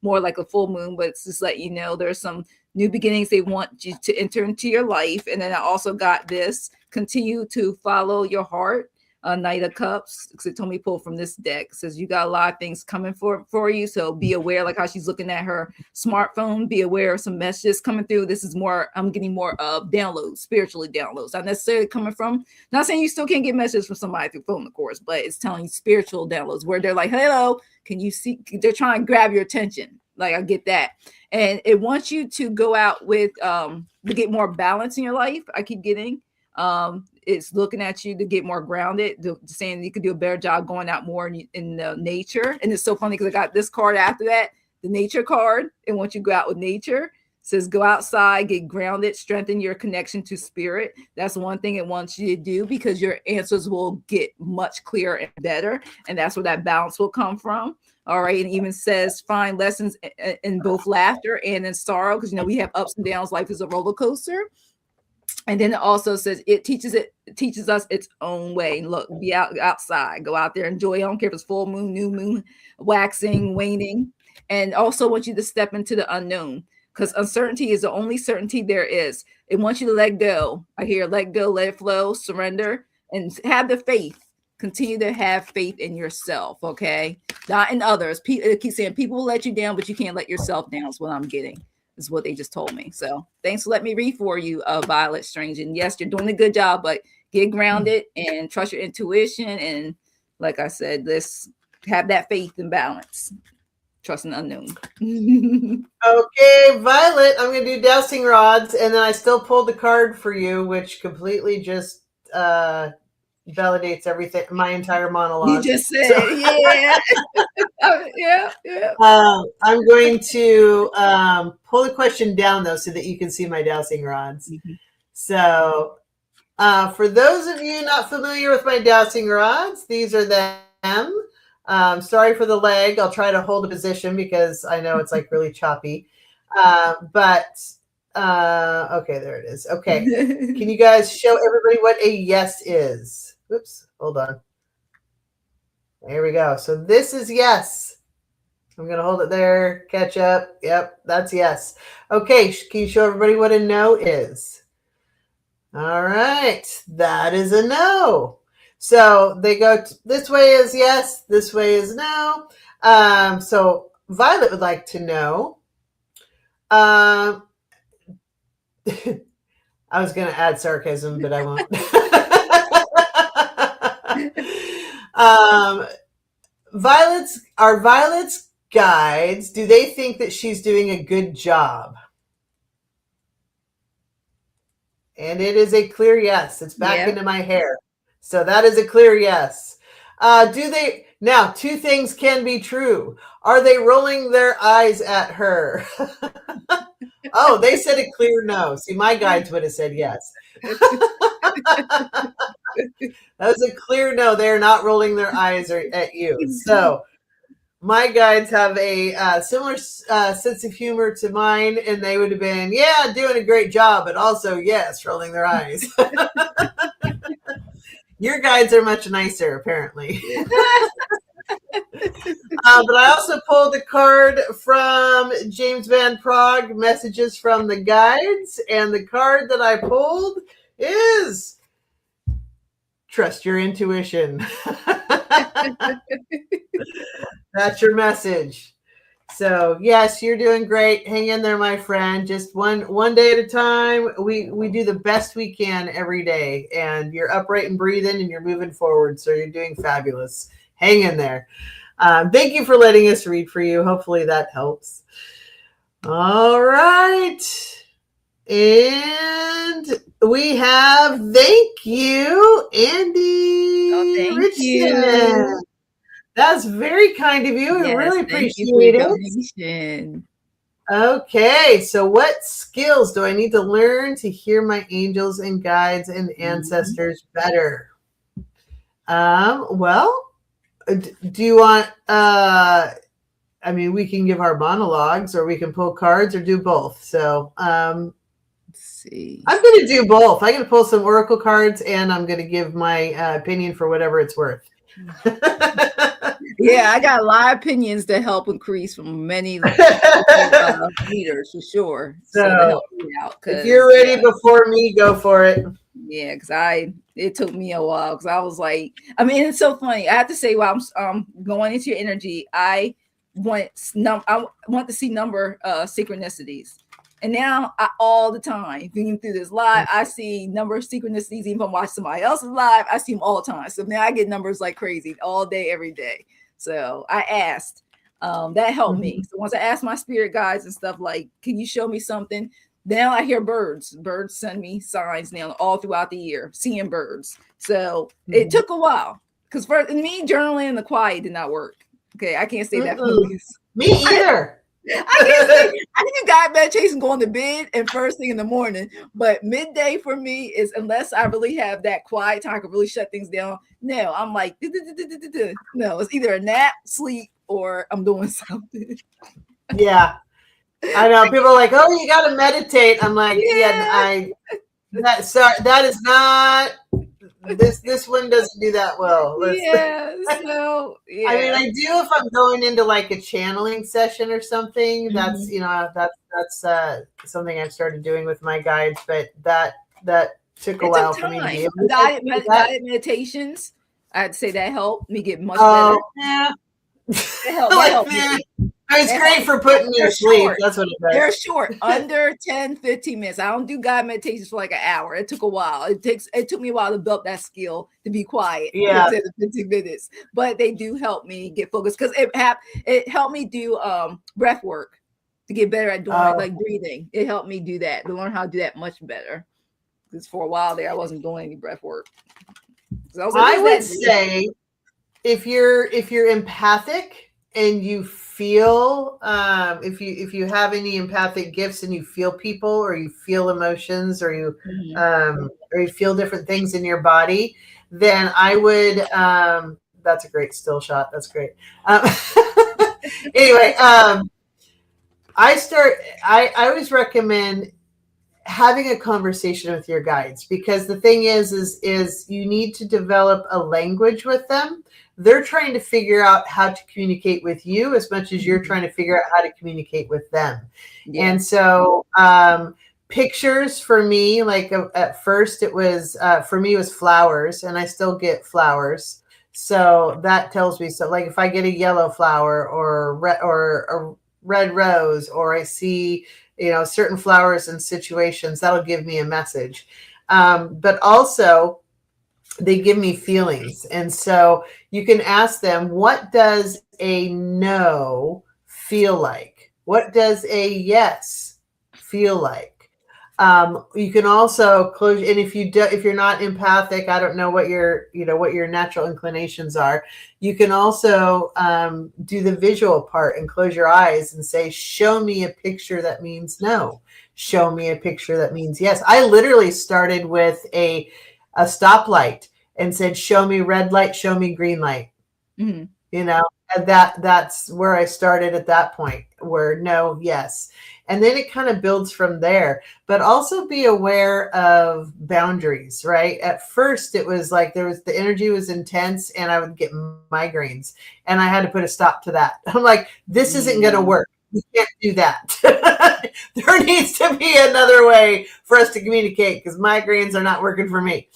B: more like a full moon, but it's just letting you know there's some new beginnings they want you to enter into your life. And then I also got this: continue to follow your heart. Knight of Cups, because it told me pull from this deck. It says you got a lot of things coming for you, so be aware, like how she's looking at her smartphone, be aware of some messages coming through. This is more, I'm getting more of downloads, spiritually downloads, not necessarily coming from, not saying you still can't get messages from somebody through phone, of course, but it's telling you spiritual downloads where they're like, hello, can you see? They're trying to grab your attention. Like, I get that. And it wants you to go out with to get more balance in your life. I keep getting it's looking at you to get more grounded, saying you could do a better job going out more in nature. And it's so funny because I got this card after that, the nature card. And once you go out with nature, it says go outside, get grounded, strengthen your connection to spirit. That's one thing it wants you to do, because your answers will get much clearer and better. And that's where that balance will come from. All right. And even says find lessons in both laughter and in sorrow, because we have ups and downs. Life is a roller coaster. And then it also says it teaches us its own way. Look, be outside, go out there, enjoy. I don't care if it's full moon, new moon, waxing, waning. And also want you to step into the unknown, because uncertainty is the only certainty there is. It wants you to let go. I hear let go, let it flow, surrender, and have the faith continue to have faith in yourself, okay? Not in others. It keeps saying people will let you down, but you can't let yourself down is what I'm getting, is what they just told me. So thanks for letting me read for you, Violet Strange. And yes, you're doing a good job, but get grounded and trust your intuition. And like I said, let's have that faith and balance. Trust an unknown.
A: Okay, Violet, I'm going to do dowsing rods, and then I still pulled the card for you, which completely just validates everything, my entire monologue.
B: You just said, so, yeah. Yeah.
A: I'm going to pull the question down, though, so that you can see my dowsing rods. Mm-hmm. So for those of you not familiar with my dowsing rods, these are them. Sorry for the leg. I'll try to hold a position because I know it's like really choppy. But okay, there it is. Okay. Can you guys show everybody what a yes is? Oops, hold on. There we go. So this is yes. I'm going to hold it there. Catch up. Yep, that's yes. Okay, can you show everybody what a no is? All right, that is a no. So they go this way is yes, this way is no. So Violet would like to know. I was going to add sarcasm, but I won't. Violet's guides, do they think that she's doing a good job? And it is a clear yes. It's back into my hair. So that is a clear yes. Now, two things can be true. Are they rolling their eyes at her? Oh, they said a clear no. See, my guides would have said yes. That was a clear no. They're not rolling their eyes at you. So my guides have a similar sense of humor to mine, and they would have been, yeah, doing a great job, but also, yes, rolling their eyes. Your guides are much nicer, apparently. But I also pulled a card from James Van Prague, Messages from the Guides, and the card that I pulled is Trust Your Intuition. That's your message. So yes, you're doing great. Hang in there, my friend. Just one day at a time. We do the best we can every day, and you're upright and breathing, and you're moving forward. So you're doing fabulous. Hang in there. Thank you for letting us read for you. Hopefully that helps. All right. And we have, thank you, Andy.
B: Oh, thank
A: Richardson.
B: you.
A: That's very kind of you.
B: Yes,
A: I really
B: appreciate
A: it. Okay, so what skills do I need to learn to hear my angels and guides and ancestors better? Well, do you want, I mean, we can give our monologues, or we can pull cards, or do both. So let's see. I'm going to do both. I'm going to pull some oracle cards, and I'm going to give my opinion for whatever it's worth.
B: Yeah, I got a lot of opinions that help increase from many leaders for sure. So to help me out,
A: if you're ready before me, go for it.
B: Yeah, because it took me a while, because I was like, I mean, it's so funny. I have to say, while I'm going into your energy, I want to see number synchronicities. And now all the time, thinking through this live, I see number of synchronicities. Even if I'm watching somebody else's live, I see them all the time. So now I get numbers like crazy all day, every day. So I asked, that helped me. So once I asked my spirit guides and stuff, like, can you show me something? Now I hear birds. Birds send me signs now all throughout the year, seeing birds. So it took a while, because for me, journaling in the quiet did not work. Okay, I can't say that.
A: Me either.
B: I can do guide meditation going to bed and first thing in the morning, but midday for me is, unless I really have that quiet time, I can really shut things down. No, I'm like, no, it's either a nap, sleep, or I'm doing something.
A: Yeah, I know. People are like, "Oh, you got to meditate." I'm like, that is not. This one doesn't do that well.
B: Yeah, so yeah.
A: I mean, I do if I'm going into like a channeling session or something. That's that's something I've started doing with my guides, but that took a while for me to be able to
B: guided meditations. I had to say that helped me get much
A: Oh,
B: better.
A: yeah.
B: That helped
A: Man,
B: me.
A: it's great for putting you to sleep. That's what it does.
B: They're short, under 10, 15 minutes. I don't do guided meditations for like an hour. It took a while. It took me a while to build that skill to be quiet for 10 to 15 minutes. But they do help me get focused because it helped me do breath work to get better at doing like breathing. It helped me do that, to learn how to do that much better. Because for a while there, I wasn't doing any breath work. So
A: I would say if you're empathic and you feel if you have any empathic gifts and you feel people or you feel emotions or you feel different things in your body, then I would that's a great still shot. That's great. Anyway, I always recommend having a conversation with your guides, because the thing is you need to develop a language with them. They're trying to figure out how to communicate with you as much as you're trying to figure out how to communicate with them. Yeah. And so pictures for me, like at first it was for me it was flowers, and I still get flowers. So that tells me, so like if I get a yellow flower or a red rose, or I see certain flowers and situations, that'll give me a message. But also they give me feelings. And so you can ask them, what does a no feel like? What does a yes feel like? You can also close, and if you're not empathic, I don't know what your natural inclinations are. You can also do the visual part and close your eyes and say, show me a picture that means no. Show me a picture that means yes. I literally started with a stoplight and said, show me red light, show me green light. Mm-hmm. And that's where I started at that point, where no, yes. And then it kind of builds from there. But also be aware of boundaries, right? At first, it was like the energy was intense and I would get migraines. And I had to put a stop to that. I'm like, this isn't going to work. We can't do that. There needs to be another way for us to communicate, because migraines are not working for me.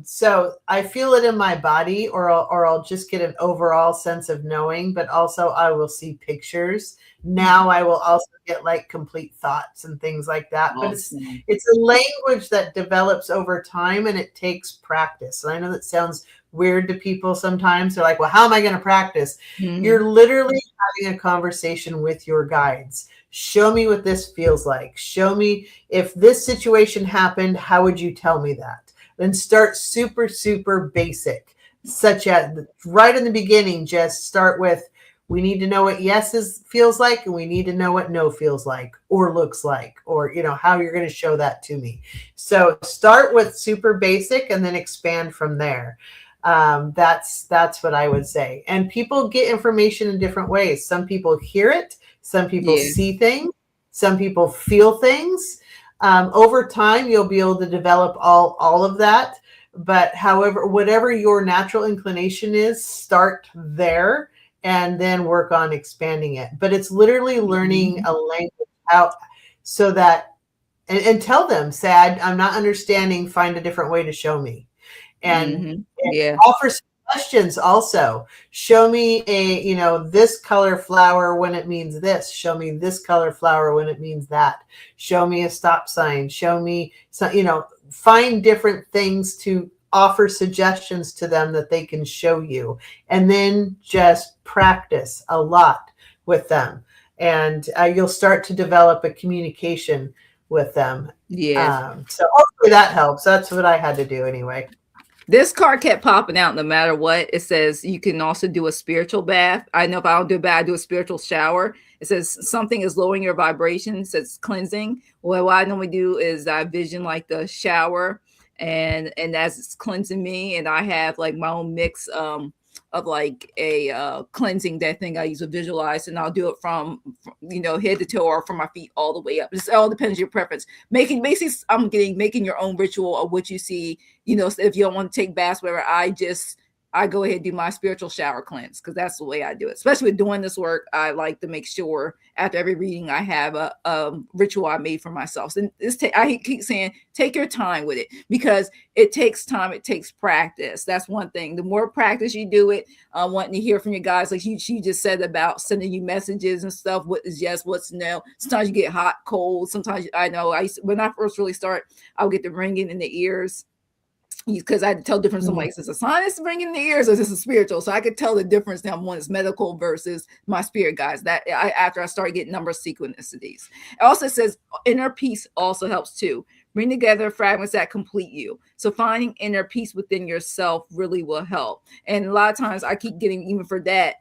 A: So I feel it in my body, or I'll just get an overall sense of knowing, but also I will see pictures. Now I will also get like complete thoughts and things like that. Awesome. But it's a language that develops over time, and it takes practice. And I know that sounds weird to people sometimes. They're like, well, how am I going to practice? Mm-hmm. You're literally having a conversation with your guides. Show me what this feels like. Show me, if this situation happened, how would you tell me that? Then start super, super basic, such as right in the beginning, just start with, we need to know what yes feels like, and we need to know what no feels like or looks like, or, how you're going to show that to me. So start with super basic and then expand from there. That's what I would say. And people get information in different ways. Some people hear it. Some people see things. Some people feel things. Over time, you'll be able to develop all of that. But however, whatever your natural inclination is, start there and then work on expanding it. But it's literally learning a language out, so that, and tell them, say, I'm not understanding, find a different way to show me. And offer suggestions also. Show me this color flower when it means this. Show me this color flower when it means that. Show me a stop sign. Show me find different things to offer suggestions to them that they can show you, and then just practice a lot with them, and you'll start to develop a communication with them. So hopefully that helps. That's what I had to do anyway.
B: This card kept popping out no matter what. It says you can also do a spiritual bath. I know if I don't do a bath, I do a spiritual shower. It says something is lowering your vibration. It says cleansing. Well, what I normally do is I vision like the shower, and as it's cleansing me, and I have like my own mix of like a cleansing, that thing I use to visualize, and I'll do it from head to toe, or from my feet all the way up. It all depends on your preference. Making your own ritual of what you see. If you don't want to take baths, whatever, I I go ahead and do my spiritual shower cleanse, because that's the way I do it. Especially with doing this work, I like to make sure after every reading I have a ritual I made for myself. And I keep saying, take your time with it, because it takes time. It takes practice. That's one thing. The more practice you do it, wanting to hear from your guys, like she just said about sending you messages and stuff. What is yes, what's no. Sometimes you get hot, cold. Sometimes I know when I first really start, I'll get the ringing in the ears, because I had to tell difference. I'm like, is this a sinus ringing in the ears, or is this a spiritual? So I could tell the difference now. One is medical versus my spirit guys. That after I started getting number of synchronicities. It also says inner peace also helps too. Bring together fragments that complete you. So finding inner peace within yourself really will help. And a lot of times I keep getting, even for that,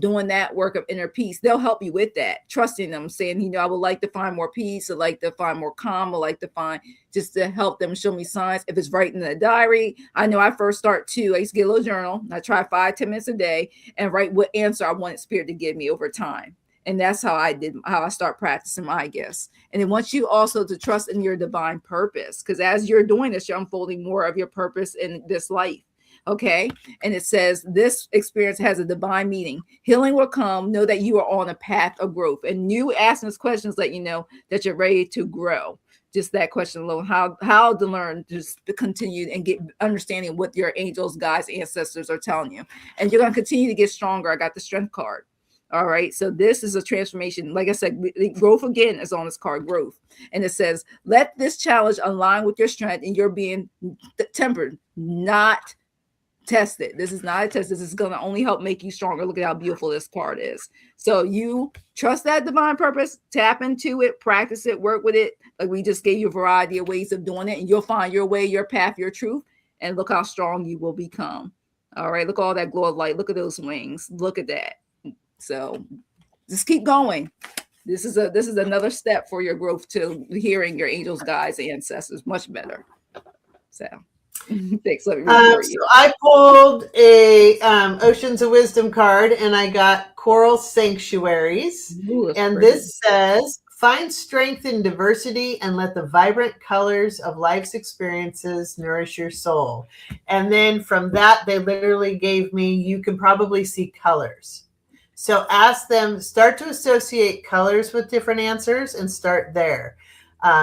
B: doing that work of inner peace, they'll help you with that, trusting them, saying, I would like to find more peace, I'd like to find more calm, I'd like to find, just to help them, show me signs. If it's writing in a diary, I know I first start I used to get a little journal, I try 5-10 minutes a day and write what answer I wanted spirit to give me over time. And that's how I start practicing my gifts. And then once you also to trust in your divine purpose, because as you're doing this, you're unfolding more of your purpose in this life. Okay. And it says this experience has a divine meaning. Healing will come. Know that you are on a path of growth. And you asking us questions let you know that you're ready to grow. Just that question alone, how to learn, just to continue and get understanding what your angels, guides, ancestors are telling you. And you're going to continue to get stronger. I got the strength card. All right. So this is a transformation. Like I said, growth again is on this card, growth. And it says, let this challenge align with your strength and you're being tempered, not tested. This is not a test. This is going to only help make you stronger. Look at how beautiful this card is. So you trust that divine purpose, tap into it, practice it, work with it. Like we just gave you a variety of ways of doing it, and you'll find your way, your path, your truth, and look how strong you will become. All right. Look at all that glow of light. Look at those wings. Look at that. So just keep going. This is another step for your growth to hearing your angels, guides, ancestors much better. So thanks. Let me read
A: so I pulled a Oceans of Wisdom card, and I got Coral Sanctuaries.
B: Ooh,
A: and
B: pretty.
A: This says, find strength in diversity and let the vibrant colors of life's experiences nourish your soul. And then from that, they literally gave me, you can probably see colors. So ask them, start to associate colors with different answers and start there.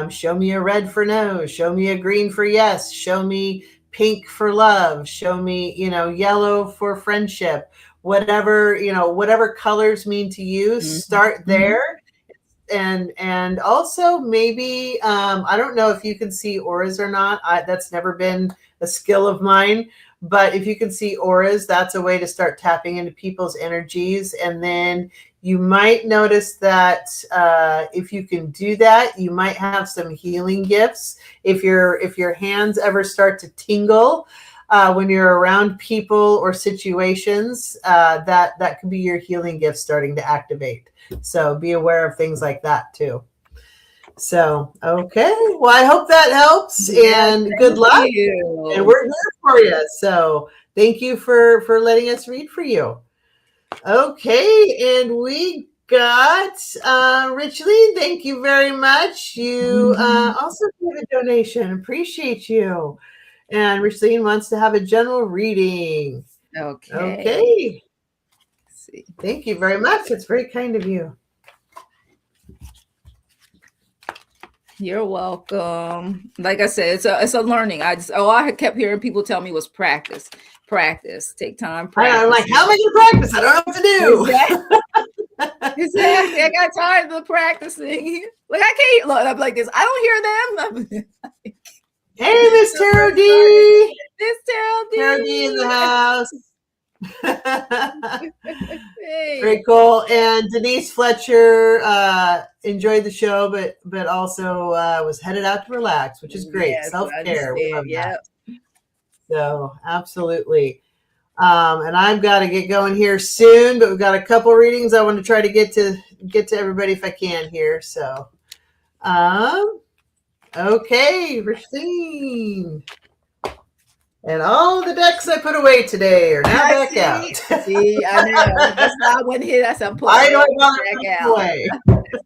A: Show me a red for no, show me a green for yes, show me pink for love, show me, yellow for friendship, whatever colors mean to you, start there. And also maybe, I don't know if you can see auras or not. That's never been a skill of mine. But if you can see auras, that's a way to start tapping into people's energies. And then you might notice that if you can do that, you might have some healing gifts. If your hands ever start to tingle when you're around people or situations, that could be your healing gift starting to activate. So be aware of things like that too. So, okay. Well, I hope that helps, and good luck. And we're here for you. So thank you for letting us read for you. Okay. And we got Richly. Thank you very much. You also gave a donation. Appreciate you. And Richly wants to have a general reading. Okay. Let's see. Thank you very much. It's very kind of you.
B: You're welcome. Like I said, it's a learning. I kept hearing people tell me was practice. Take time. Practice.
A: I'm like, how am I going to practice? I don't know what to
B: do. Exactly. I got tired of the practicing. Like I can't look up like this. I don't hear them.
A: Hey, Miss Tarot D.
B: Miss Tarot D.
A: Tarot D in the house.
B: Hey.
A: Very cool. And Denise Fletcher enjoyed the show, but also was headed out to relax, which is great.
B: Yes,
A: self-care. We love that. So absolutely. And I've got to get going here soon, but we've got a couple readings I want to try to get to everybody if I can here. So okay, Racine. And all the decks I put away today are now back out.
B: See, I know. That's why I went here. That's a put
A: I don't want to
B: back out.
A: away.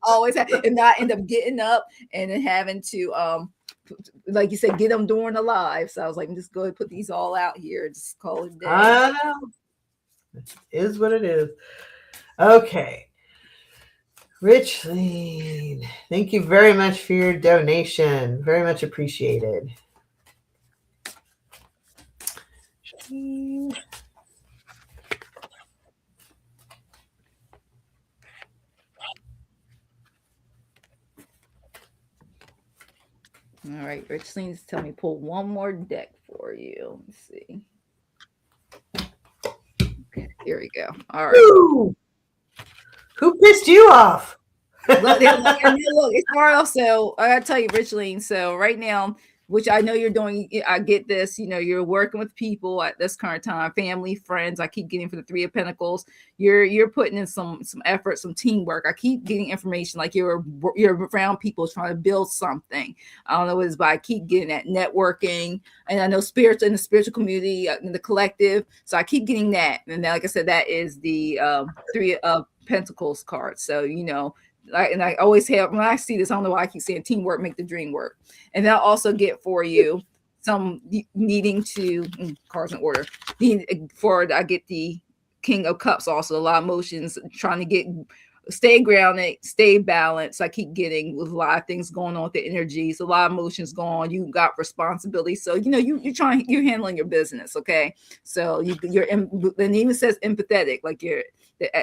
B: Always have, and not end up getting up and then having to like you said, get them during the live. So I was like, I'm just going to put these all out here. Just call it a day.
A: I know. It is what it is. Okay. Richleen, thank you very much for your donation. Very much appreciated.
B: All right, Richleen, tell me pull one more deck for you. Let's see. Okay, here we go. All right.
A: Ooh, who pissed you off?
B: Look, it's hard off. So I gotta tell you, Richleen. So right now, which I know you're doing, I get this. You know, you're working with people at this current time, family, friends. I keep getting for the Three of Pentacles. You're putting in some effort, some teamwork. I keep getting information like you're around people trying to build something. I don't know what it's, but I keep getting that networking, and I know spiritual in the spiritual community, in the collective. So I keep getting that, and then, like I said, that is the Three of Pentacles card. So you know. And I always have, when I see this, I don't know why I keep saying teamwork make the dream work. And I'll also get for you some needing to cards in order. I get the King of Cups, also a lot of emotions, trying to stay grounded, stay balanced. I keep getting with a lot of things going on with the energies, a lot of emotions going on. You got responsibility, so you know you're handling your business, okay? So you're and it even says empathetic, like you're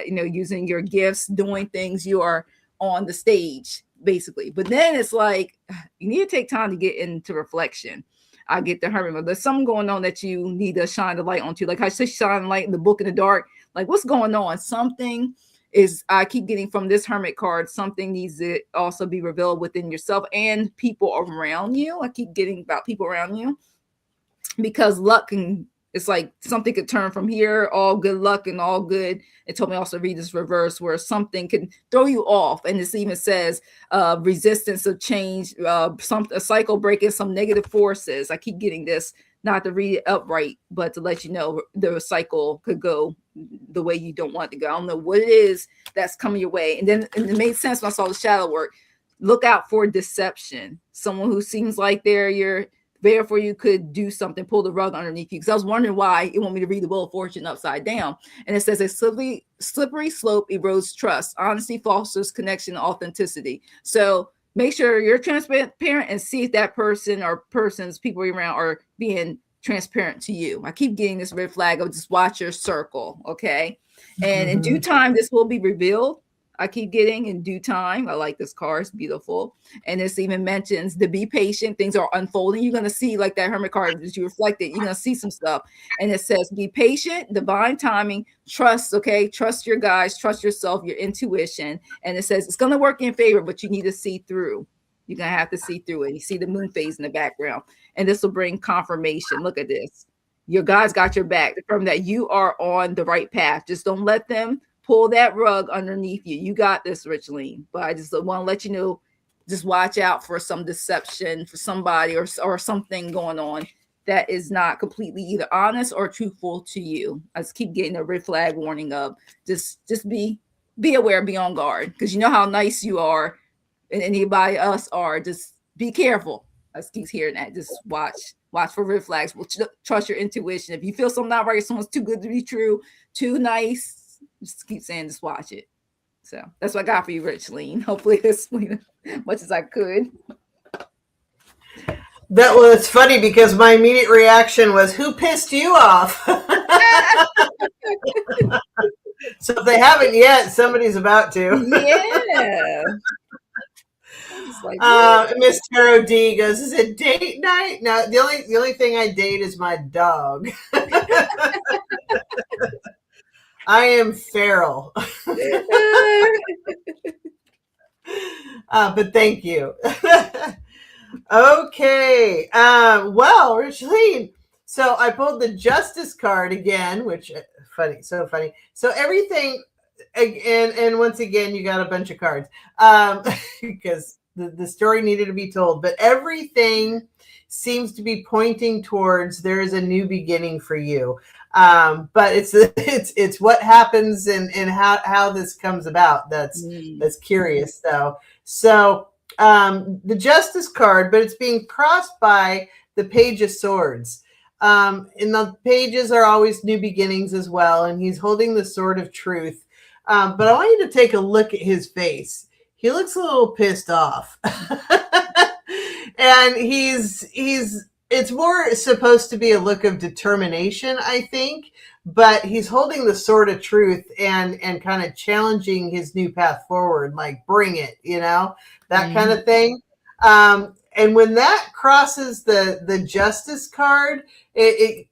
B: using your gifts, doing things. You are on the stage basically, but then it's like you need to take time to get into reflection. I get the Hermit, but there's something going on that you need to shine the light onto. Like I said, shine light in the book in the dark. Like what's going on? Something is, I keep getting from this Hermit card, something needs to also be revealed within yourself and people around you. I keep getting about people around you, because luck can, it's like something could turn from here, all good luck and all good. It told me also read this reverse, where something can throw you off. And this even says resistance of change, a cycle breaking, some negative forces. I keep getting this, not to read it upright, but to let you know the cycle could go the way you don't want it to go. I don't know what it is that's coming your way. And then it made sense when I saw the shadow work. Look out for deception. Someone who seems like therefore you could do something, pull the rug underneath you. Because I was wondering why you want me to read the Wheel of Fortune upside down. And it says a slippery slope erodes trust. Honesty fosters connection and authenticity. So make sure you're transparent and see if that person or persons, people around, are being transparent to you. I keep getting this red flag of just watch your circle, okay? And in due time, this will be revealed. I keep getting in due time. I like this card. It's beautiful. And this even mentions to be patient. Things are unfolding. You're going to see, like that Hermit card as you reflect it, you're going to see some stuff. And it says, be patient, divine timing, trust, okay? Trust your guides, trust yourself, your intuition. And it says it's going to work in favor, but you need to see through. You're going to have to see through it. You see the moon phase in the background. And this will bring confirmation. Look at this. Your guides got your back. Confirm that you are on the right path. Just don't let them pull that rug underneath you. You got this, Richleen. But I just want to let you know, just watch out for some deception for somebody or something going on that is not completely either honest or truthful to you. I just keep getting a red flag warning of just be aware, be on guard, because you know how nice you are and anybody else are. Just be careful. I just keep hearing that. Just watch for red flags. Trust your intuition. If you feel something not right, someone's too good to be true, too nice, just keep saying, just watch it. So that's what I got for you, Richleen. Hopefully this explained as much as I could.
A: That was funny because my immediate reaction was, who pissed you off? So if they haven't yet, somebody's about to.
B: Yeah.
A: Miss Tarot D goes, is it date night? No, the only thing I date is my dog. I am feral. But thank you. Okay. Well, Richleen, so I pulled the Justice card again, which so funny. So everything, and once again, you got a bunch of cards because the story needed to be told, but everything seems to be pointing towards there is a new beginning for you. But it's what happens and how this comes about that's curious though. So the Justice card, but it's being crossed by the Page of Swords. And the pages are always new beginnings as well, and he's holding the Sword of Truth. But I want you to take a look at his face. He looks a little pissed off. And it's more supposed to be a look of determination, I think, but he's holding the Sword of Truth and kind of challenging his new path forward, like bring it, that kind of thing. And when that crosses the Justice card, it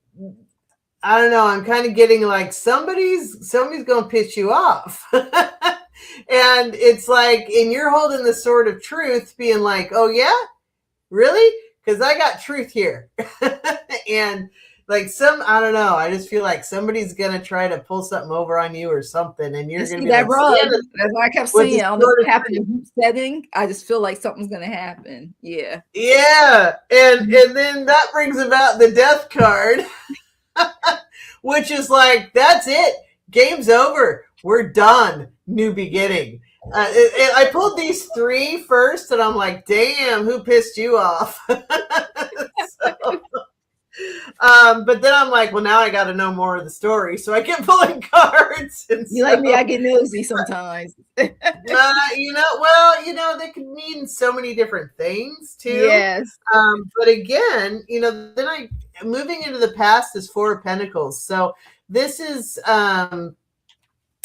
A: I don't know, I'm kind of getting like somebody's going to piss you off. And it's like, and you're holding the Sword of Truth being like, oh yeah, really? Because I got truth here. And like I don't know, I just feel like somebody's going to try to pull something over on you or something. And you're going to be
B: that
A: like,
B: rug. That's what I kept saying. I don't know what happened in group setting. I just feel like something's going to happen. Yeah.
A: Yeah. And then that brings about the Death card, which is like, that's it. Game's over. We're done. New beginning. I pulled these three first, and I'm like, damn, who pissed you off? So, but then I'm like, well, now I got to know more of the story. So I kept pulling cards. And
B: you like me, I get nosy sometimes.
A: They could mean so many different things too.
B: Yes.
A: But again, then moving into the past is Four of Pentacles. So this is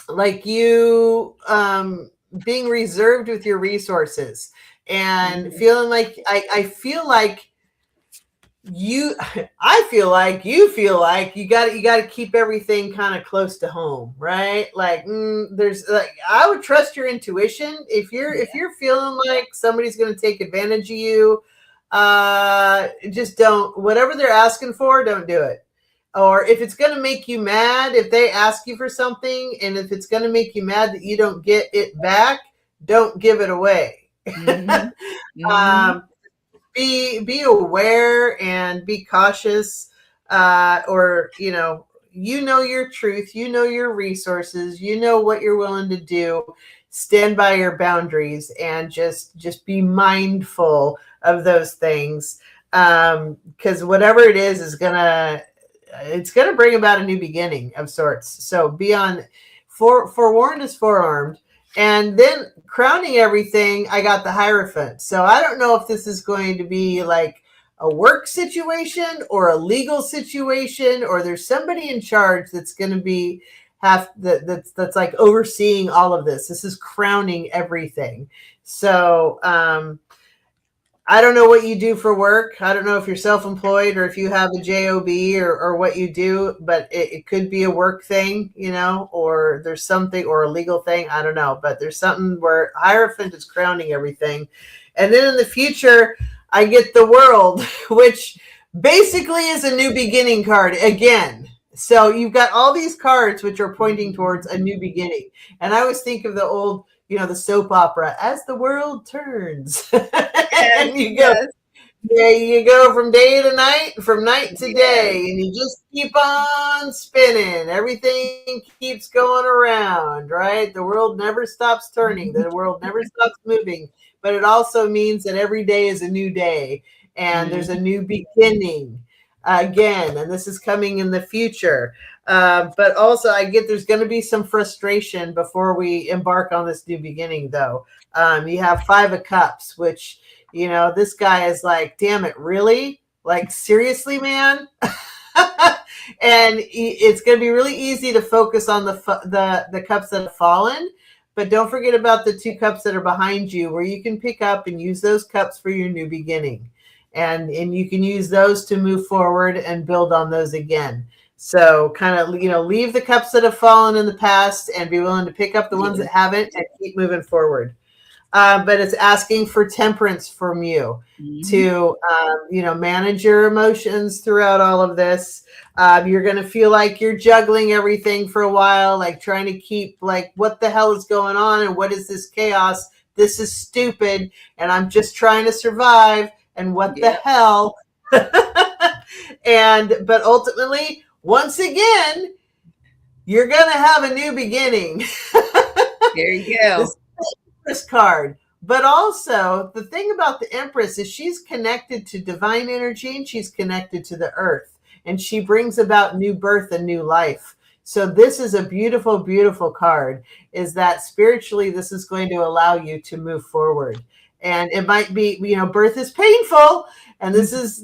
A: like you being reserved with your resources and feeling like I feel like you feel like you got to keep everything kind of close to home, right? Like there's like, I would trust your intuition. If you're feeling like somebody's going to take advantage of you, just don't, whatever they're asking for, don't do it. Or if it's going to make you mad, if they ask you for something, and if it's going to make you mad that you don't get it back, don't give it away. Be aware and be cautious, or your truth, your resources, what you're willing to do. Stand by your boundaries and just be mindful of those things, because whatever it is it's gonna bring about a new beginning of sorts. So be on forewarned is forearmed. And then crowning everything, I got the Hierophant. So I don't know if this is going to be like a work situation or a legal situation, or there's somebody in charge that's going to be that's like overseeing all of this. This is crowning everything. So I don't know what you do for work. I don't know if you're self-employed or if you have a job or what you do, but it could be a work thing, or there's something, or a legal thing. I don't know, but there's something where Hierophant is crowning everything. And then in the future, I get the World, which basically is a new beginning card again. So you've got all these cards which are pointing towards a new beginning. And I always think of the old, the soap opera, As the World Turns. And you go from day to night, from night to day, and you just keep on spinning. Everything keeps going around, right? The world never stops turning. The world never stops moving. But it also means that every day is a new day, and there's a new beginning again, and this is coming in the future. But also I get there's going to be some frustration before we embark on this new beginning, though. You have Five of Cups, which, this guy is like, damn it, really? Like, seriously, man? And it's going to be really easy to focus on the cups that have fallen, but don't forget about the two cups that are behind you, where you can pick up and use those cups for your new beginning. And you can use those to move forward and build on those again. So kind of, leave the cups that have fallen in the past and be willing to pick up the ones that haven't and keep moving forward. But it's asking for temperance from you to, manage your emotions throughout all of this. You're going to feel like you're juggling everything for a while, like trying to keep like, what the hell is going on? And what is this chaos? This is stupid. And I'm just trying to survive. And what the hell? But ultimately, once again, you're going to have a new beginning.
B: There you go.
A: This card, But also, the thing about the Empress is she's connected to divine energy and she's connected to the earth. And she brings about new birth and new life. So this is a beautiful, beautiful card, is that spiritually this is going to allow you to move forward. And it might be, birth is painful. And this is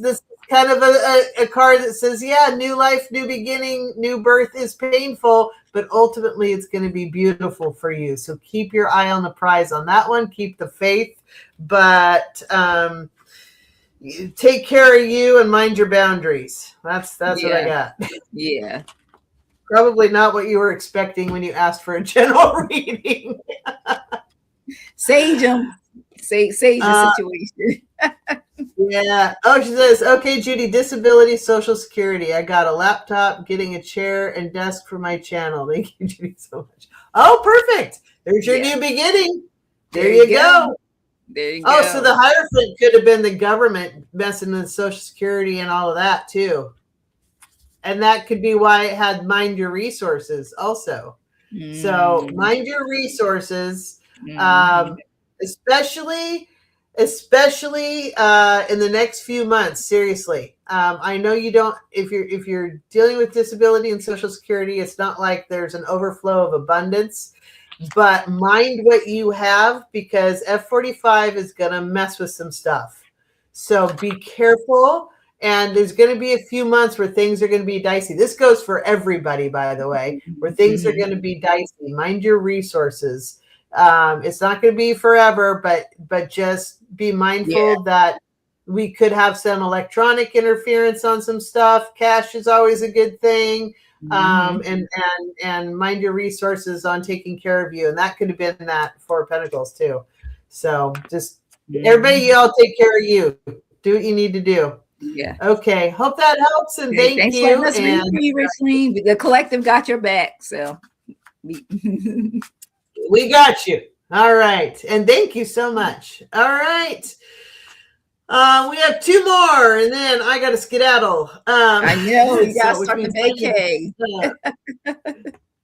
A: kind of a card that says, yeah, new life, new beginning, new birth is painful, but ultimately it's going to be beautiful for you. So keep your eye on the prize on that one. Keep the faith, but take care of you and mind your boundaries. That's what I got.
B: Yeah.
A: Probably not what you were expecting when you asked for a general reading.
B: Sage them. Sage the situation.
A: Yeah. Oh, she says, okay, Judie, disability, Social Security. I got a laptop, getting a chair and desk for my channel. Thank you, Judie, so much. Oh, perfect. There's your new beginning. There you go.
B: There you
A: go.
B: go.
A: So the Hierophant could have been the government messing with Social Security and all of that too. And that could be why it had mind your resources also. So mind your resources, especially in the next few months. Seriously, I know you don't. If you're dealing with disability and Social Security, it's not like there's an overflow of abundance. But mind what you have, because F45 is going to mess with some stuff. So be careful. And there's going to be a few months where things are going to be dicey. This goes for everybody, by the way, where things are going to be dicey. Mind your resources. It's not going to be forever, but just be mindful that we could have some electronic interference on some stuff. Cash is always a good thing. And mind your resources on taking care of you. And that could have been that Four of Pentacles too. So just everybody, y'all take care of you. Do what you need to do.
B: Yeah.
A: Okay. Hope that helps. And thanks you.
B: For Richly. The collective got your back. So
A: we got you. All right. And thank you so much. All right. We have two more, and then I got to skedaddle.
B: I know you got to start the vacay.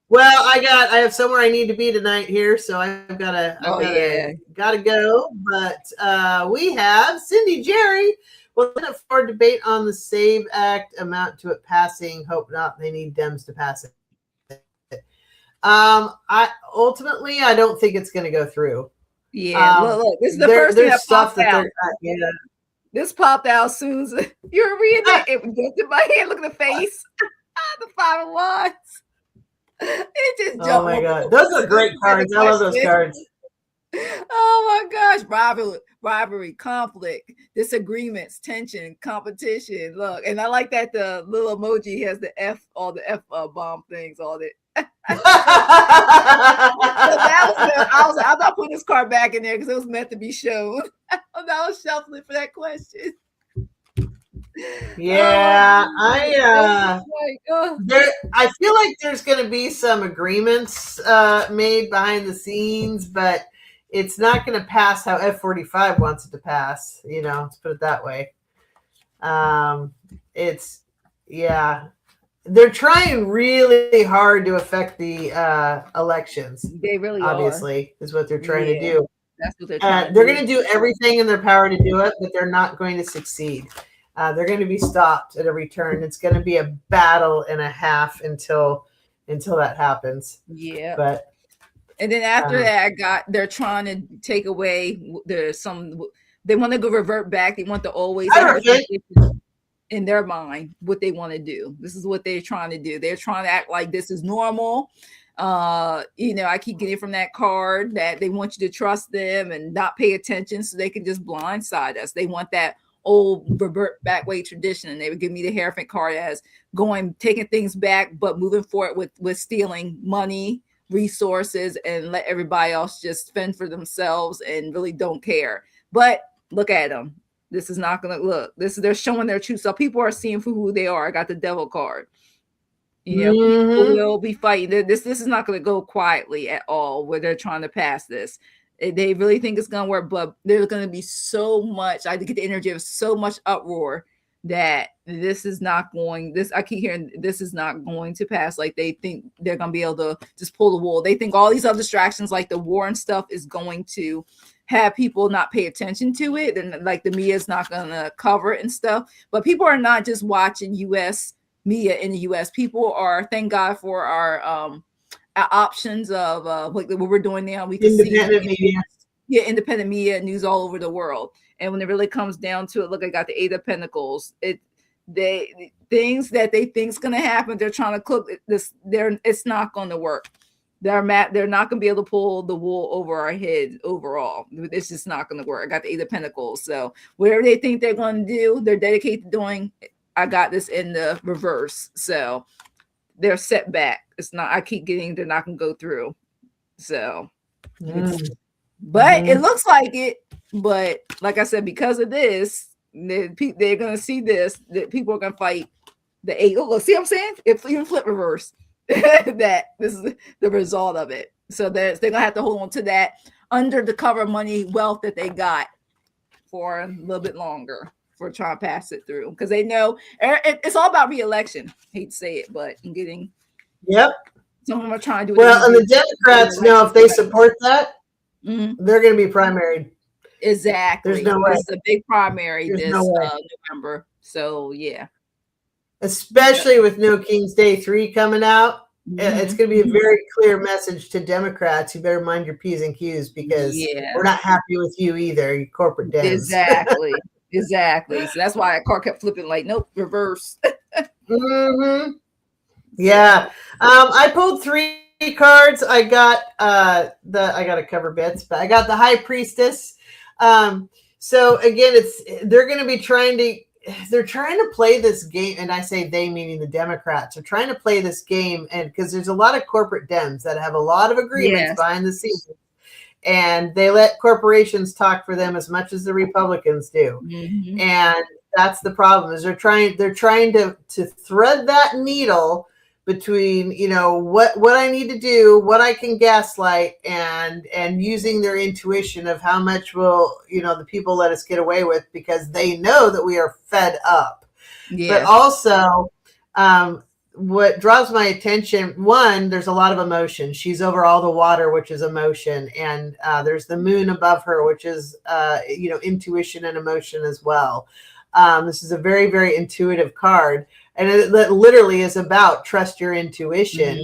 A: Well, I have somewhere I need to be tonight here, so I've got to go. But we have Cindy Jerry. Well, for debate on the SAVE Act amount to it passing. Hope not. They need Dems to pass it. I don't think it's going to go through.
B: Yeah, look, this is the first thing that popped out. This popped out as soon as you were reading it. It went to my head. Look at the face. The 5 of Wands. It just jumped.
A: Oh my God, those are great cards. I love those cards.
B: Oh my gosh, rivalry, conflict, disagreements, tension, competition. Look, and I like that the little emoji has the F, all the F bomb things, all that. I'm not putting this card back in there because it was meant to be shown. I was shuffling for that question.
A: Yeah, I feel like there's going to be some agreements made behind the scenes, but it's not going to pass how F45 wants it to pass. Let's put it that way. They're trying really hard to affect the elections.
B: They really
A: obviously is what they're trying to do.
B: That's what they're trying to
A: do. They're going to do everything in their power to do it, but they're not going to succeed. They're going to be stopped at every turn. It's going to be a battle and a half until that happens.
B: Yeah.
A: But
B: and then after that, they're trying to take away. They want to go revert back. They want to always in their mind what they want to do. This is what they're trying to do. They're trying to act like this is normal. I keep getting from that card that they want you to trust them and not pay attention so they can just blindside us. They want that old revert back way tradition, and they would give me the Hierophant card as taking things back, but moving forward with stealing money, resources, and let everybody else just fend for themselves and really don't care. But look at them. This is not going to look. They're showing their true self. People are seeing for who they are. I got the Devil card. People will be fighting. This is not going to go quietly at all where they're trying to pass this. They really think it's going to work, but there's going to be so much. I get the energy of so much uproar that this is not going. I keep hearing this is not going to pass. Like they think they're going to be able to just pull the wool. They think all these other distractions like the war and stuff is going to have people not pay attention to it, and like the media is not going to cover it and stuff. But people are not just watching U.S. media in the U.S. People are, thank God for our options of what we're doing now. We can
A: independent
B: see
A: media.
B: Yeah, independent media news all over the world. And when it really comes down to it, look, I got the Eight of Pentacles. They things that they think's gonna happen, they're trying to cook this. It's not going to work. They're not going to be able to pull the wool over our heads overall. It's just not going to work. I got the Eight of Pentacles. So whatever they think they're going to do, they're dedicated to doing. I got this in the reverse. So they're set back. It's not. I keep getting. They're not going to go through. So. But it looks like it. But like I said, because of this, they're going to see this. That people are going to fight the eight. Oh, look, see what I'm saying? If even flip reverse, that this is the result of it. So they're going to have to hold on to that under the cover of money, wealth that they got for a little bit longer for trying to pass it through, because they know it's all about re-election. Hate to say it, but in getting.
A: Yep.
B: Some of them are trying to do.
A: Well, and the Democrats know if they support that, they're going to be primaried.
B: Exactly.
A: There's no way.
B: It's a big primary
A: There's
B: this
A: no way.
B: November. So yeah.
A: Especially with No King's Day 3 coming out, it's going to be a very clear message to Democrats. You better mind your P's and Q's, because we're not happy with you either, you corporate Dems.
B: Exactly. Exactly. So that's why that card kept flipping, like, nope, reverse.
A: Yeah. I pulled 3 cards. I got I got to cover bits, but I got the High Priestess. So again, they're going to be trying to play this game, and I say they meaning the Democrats are trying to play this game, and because there's a lot of corporate Dems that have a lot of agreements behind the scenes, and they let corporations talk for them as much as the Republicans do. And that's the problem, is they're trying to thread that needle between, what I need to do, what I can gaslight, and using their intuition of how much will, the people let us get away with, because they know that we are fed up. But also, what draws my attention, one, there's a lot of emotion. She's over all the water, which is emotion. And there's the moon above her, which is, intuition and emotion as well. This is a very, very intuitive card. And it literally is about trust your intuition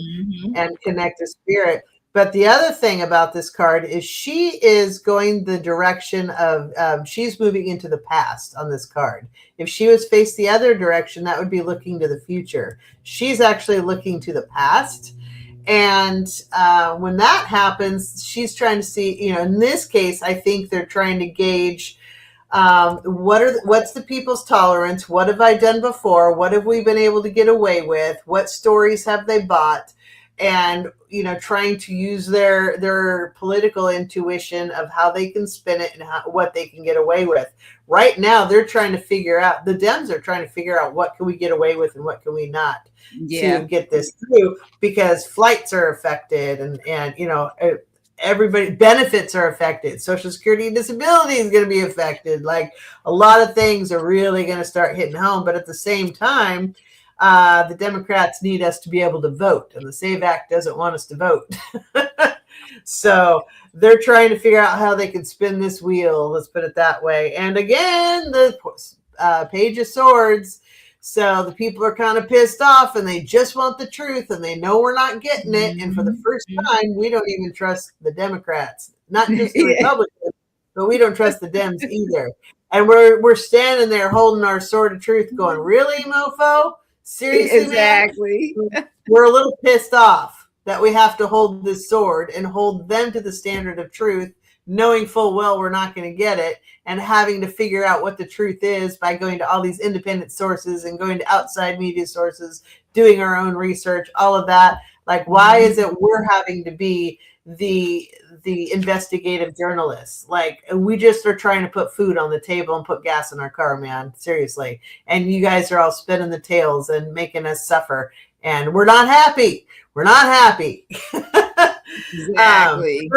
A: and connect to spirit. But the other thing about this card is she is going the direction of, she's moving into the past on this card. If she was faced the other direction, that would be looking to the future. She's actually looking to the past. And when that happens, she's trying to see, in this case, I think they're trying to gauge what's the people's tolerance? What have I done before? What have we been able to get away with? What stories have they bought? And, trying to use their political intuition of how they can spin it and what they can get away with. Right now, they're trying to figure out, the Dems are trying to figure out what can we get away with and what can we not to get this through, because flights are affected and everybody benefits are affected. Social Security and disability is going to be affected. Like, a lot of things are really going to start hitting home. But at the same time, the Democrats need us to be able to vote, and the SAVE Act doesn't want us to vote. So they're trying to figure out how they can spin this wheel. Let's put it that way. And again, the Page of Swords. So the people are kind of pissed off, and they just want the truth, and they know we're not getting it. And for the first time, we don't even trust the Democrats, not just the Republicans, but we don't trust the Dems either. And we're standing there holding our sword of truth going, really, mofo? Seriously,
B: exactly.
A: Man? We're a little pissed off that we have to hold this sword and hold them to the standard of truth, knowing full well we're not going to get it, and having to figure out what the truth is by going to all these independent sources and going to outside media sources, doing our own research, all of that. Like, why is it we're having to be the investigative journalists? Like, we just are trying to put food on the table and put gas in our car, man. Seriously. And you guys are all spinning the tails and making us suffer. And we're not happy. We're not happy.
B: Exactly.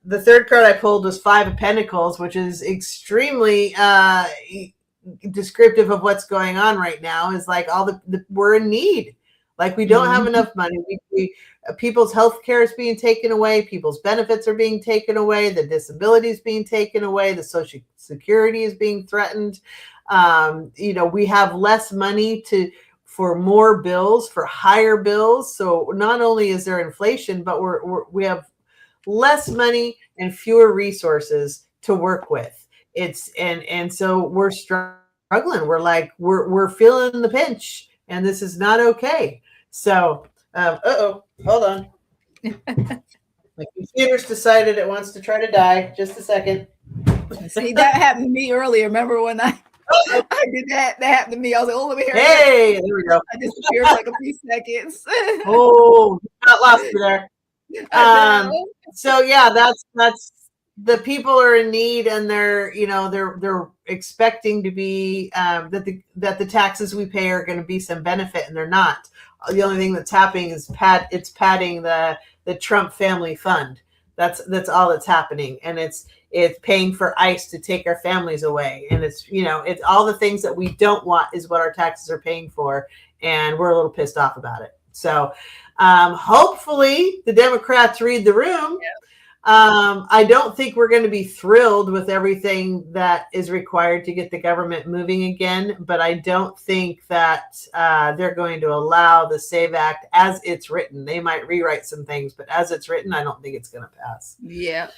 A: The third card I pulled was Five of Pentacles, which is extremely descriptive of what's going on right now. Is like all the we're in need. Like we don't have enough money. People's health care is being taken away. People's benefits are being taken away. The disability is being taken away. The Social Security is being threatened. We have less money for more bills, for higher bills. So not only is there inflation, but we have less money and fewer resources to work with. So we're struggling. We're feeling the pinch, and this is not okay. So, hold on. My computer's decided it wants to try to die. Just a second.
B: See, that happened to me earlier. Remember when I did that? That happened to me. I was like, oh, let me hear it.
A: Hey, there we go.
B: I disappeared for like a few seconds.
A: Oh, got lost there. So yeah, that's the people are in need, and they're expecting to be that the taxes we pay are going to be some benefit, and they're not. The only thing that's happening is padding the Trump family fund. That's all that's happening, and it's paying for ICE to take our families away, and it's all the things that we don't want is what our taxes are paying for, and we're a little pissed off about it. So hopefully the Democrats read the room.
B: Yeah.
A: I don't think we're going to be thrilled with everything that is required to get the government moving again, but I don't think that they're going to allow the SAVE Act as it's written. They might rewrite some things, but as it's written, I don't think it's going to pass.
B: Yeah.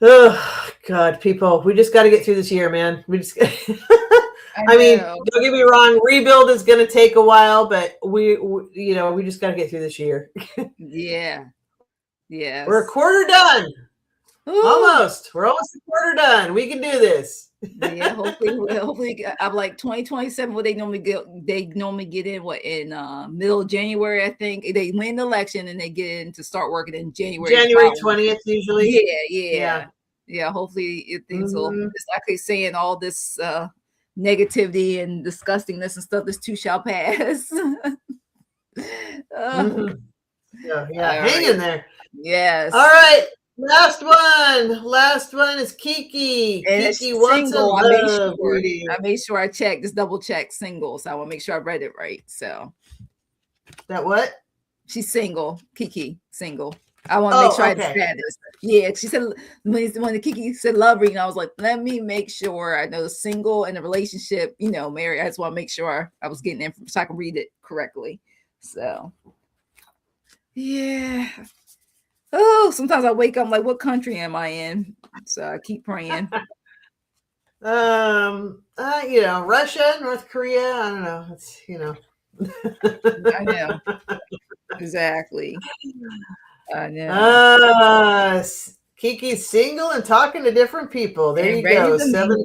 A: Oh God, people, we just got to get through this year, man. We just I mean, don't get me wrong, rebuild is going to take a while, but we just got to get through this year.
B: Yeah. Yeah.
A: We're a quarter done. Ooh. Almost. We're almost a quarter done. We can do this.
B: Yeah, hopefully I'm like 2027. What they normally get in in middle of January, I think. They win the election and they get in to start working in January
A: 20th usually.
B: Yeah. Hopefully things will, it's actually saying all this negativity and disgustingness and stuff, this too shall pass.
A: Yeah. Hang in there.
B: Yes.
A: All right. Last one is Kiki.
B: And
A: Kiki wants
B: single.
A: I
B: made sure I checked, just double check single. So I want to make sure I read it right. So
A: that what?
B: She's single. Kiki, single. I want to make sure I had status. Yeah, she said when the Kiki said love reading, I was like, let me make sure I know single and the relationship, married. I just want to make sure I was getting in so I can read it correctly. So yeah. Oh, sometimes I wake up, I'm like, what country am I in? So I keep praying.
A: Russia, North Korea. I don't know. It's
B: I know. Exactly. I know.
A: Kiki's single and talking to different people. There you go. 7.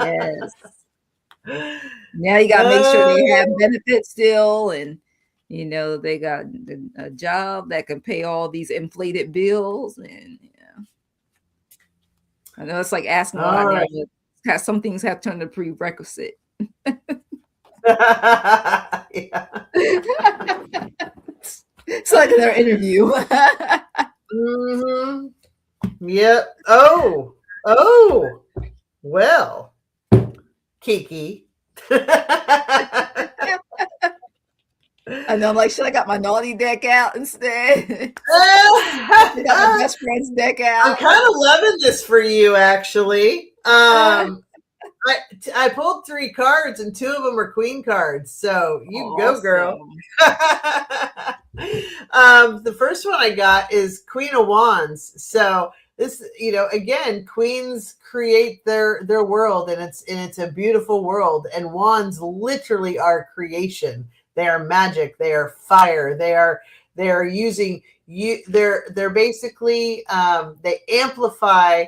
B: Yes. Now you gotta make sure they have benefits still, and they got a job that can pay all these inflated bills, and I know it's like asking some things have turned to prerequisite. It's like their interview.
A: Yep. Oh, well, Kiki.
B: I know, like, should I got my naughty deck out instead? I got my best friend's deck out.
A: I'm kind of loving this for you, actually. I pulled 3 cards, and 2 of them are queen cards. So you go, girl. The first one I got is Queen of Wands. So this, again, queens create their world, and it's a beautiful world. And wands literally are creation. They are magic. They are fire. They are using you. They're basically they amplify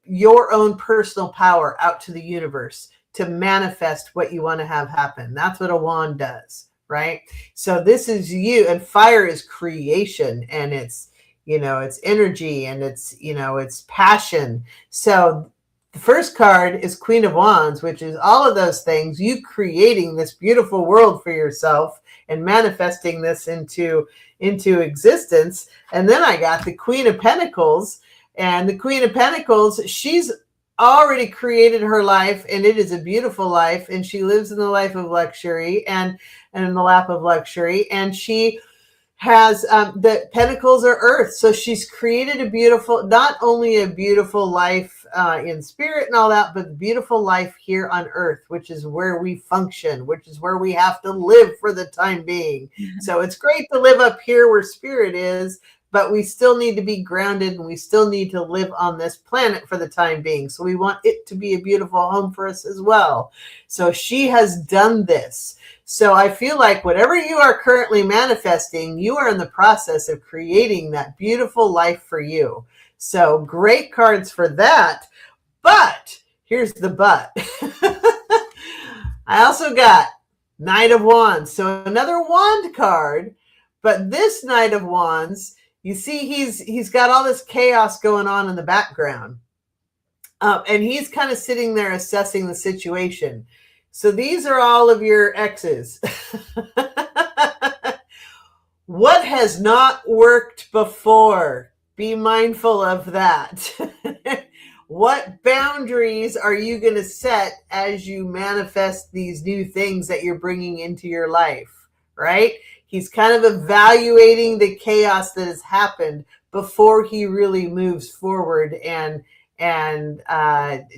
A: your own personal power out to the universe to manifest what you want to have happen. That's what a wand does, right? So this is you, and fire is creation, and it's energy, and it's passion. So the first card is Queen of Wands, which is all of those things, you creating this beautiful world for yourself and manifesting this into existence. And then I got the Queen of Pentacles, and the Queen of Pentacles, she's already created her life, and it is a beautiful life, and she lives in the life of luxury and in the lap of luxury, and she has the pentacles are earth, so she's created a beautiful, not only a beautiful life in spirit and all that, but beautiful life here on earth, which is where we function, which is where we have to live for the time being. So it's great to live up here where spirit is, but we still need to be grounded, and we still need to live on this planet for the time being. So we want it to be a beautiful home for us as well. So she has done this. So I feel like whatever you are currently manifesting, you are in the process of creating that beautiful life for you. So great cards for that. But here's the but. I also got Knight of Wands. So another wand card, but this Knight of Wands, you see he's got all this chaos going on in the background. And he's kind of sitting there assessing the situation. So these are all of your exes. What has not worked before? Be mindful of that. What boundaries are you going to set as you manifest these new things that you're bringing into your life, right? He's kind of evaluating the chaos that has happened before he really moves forward and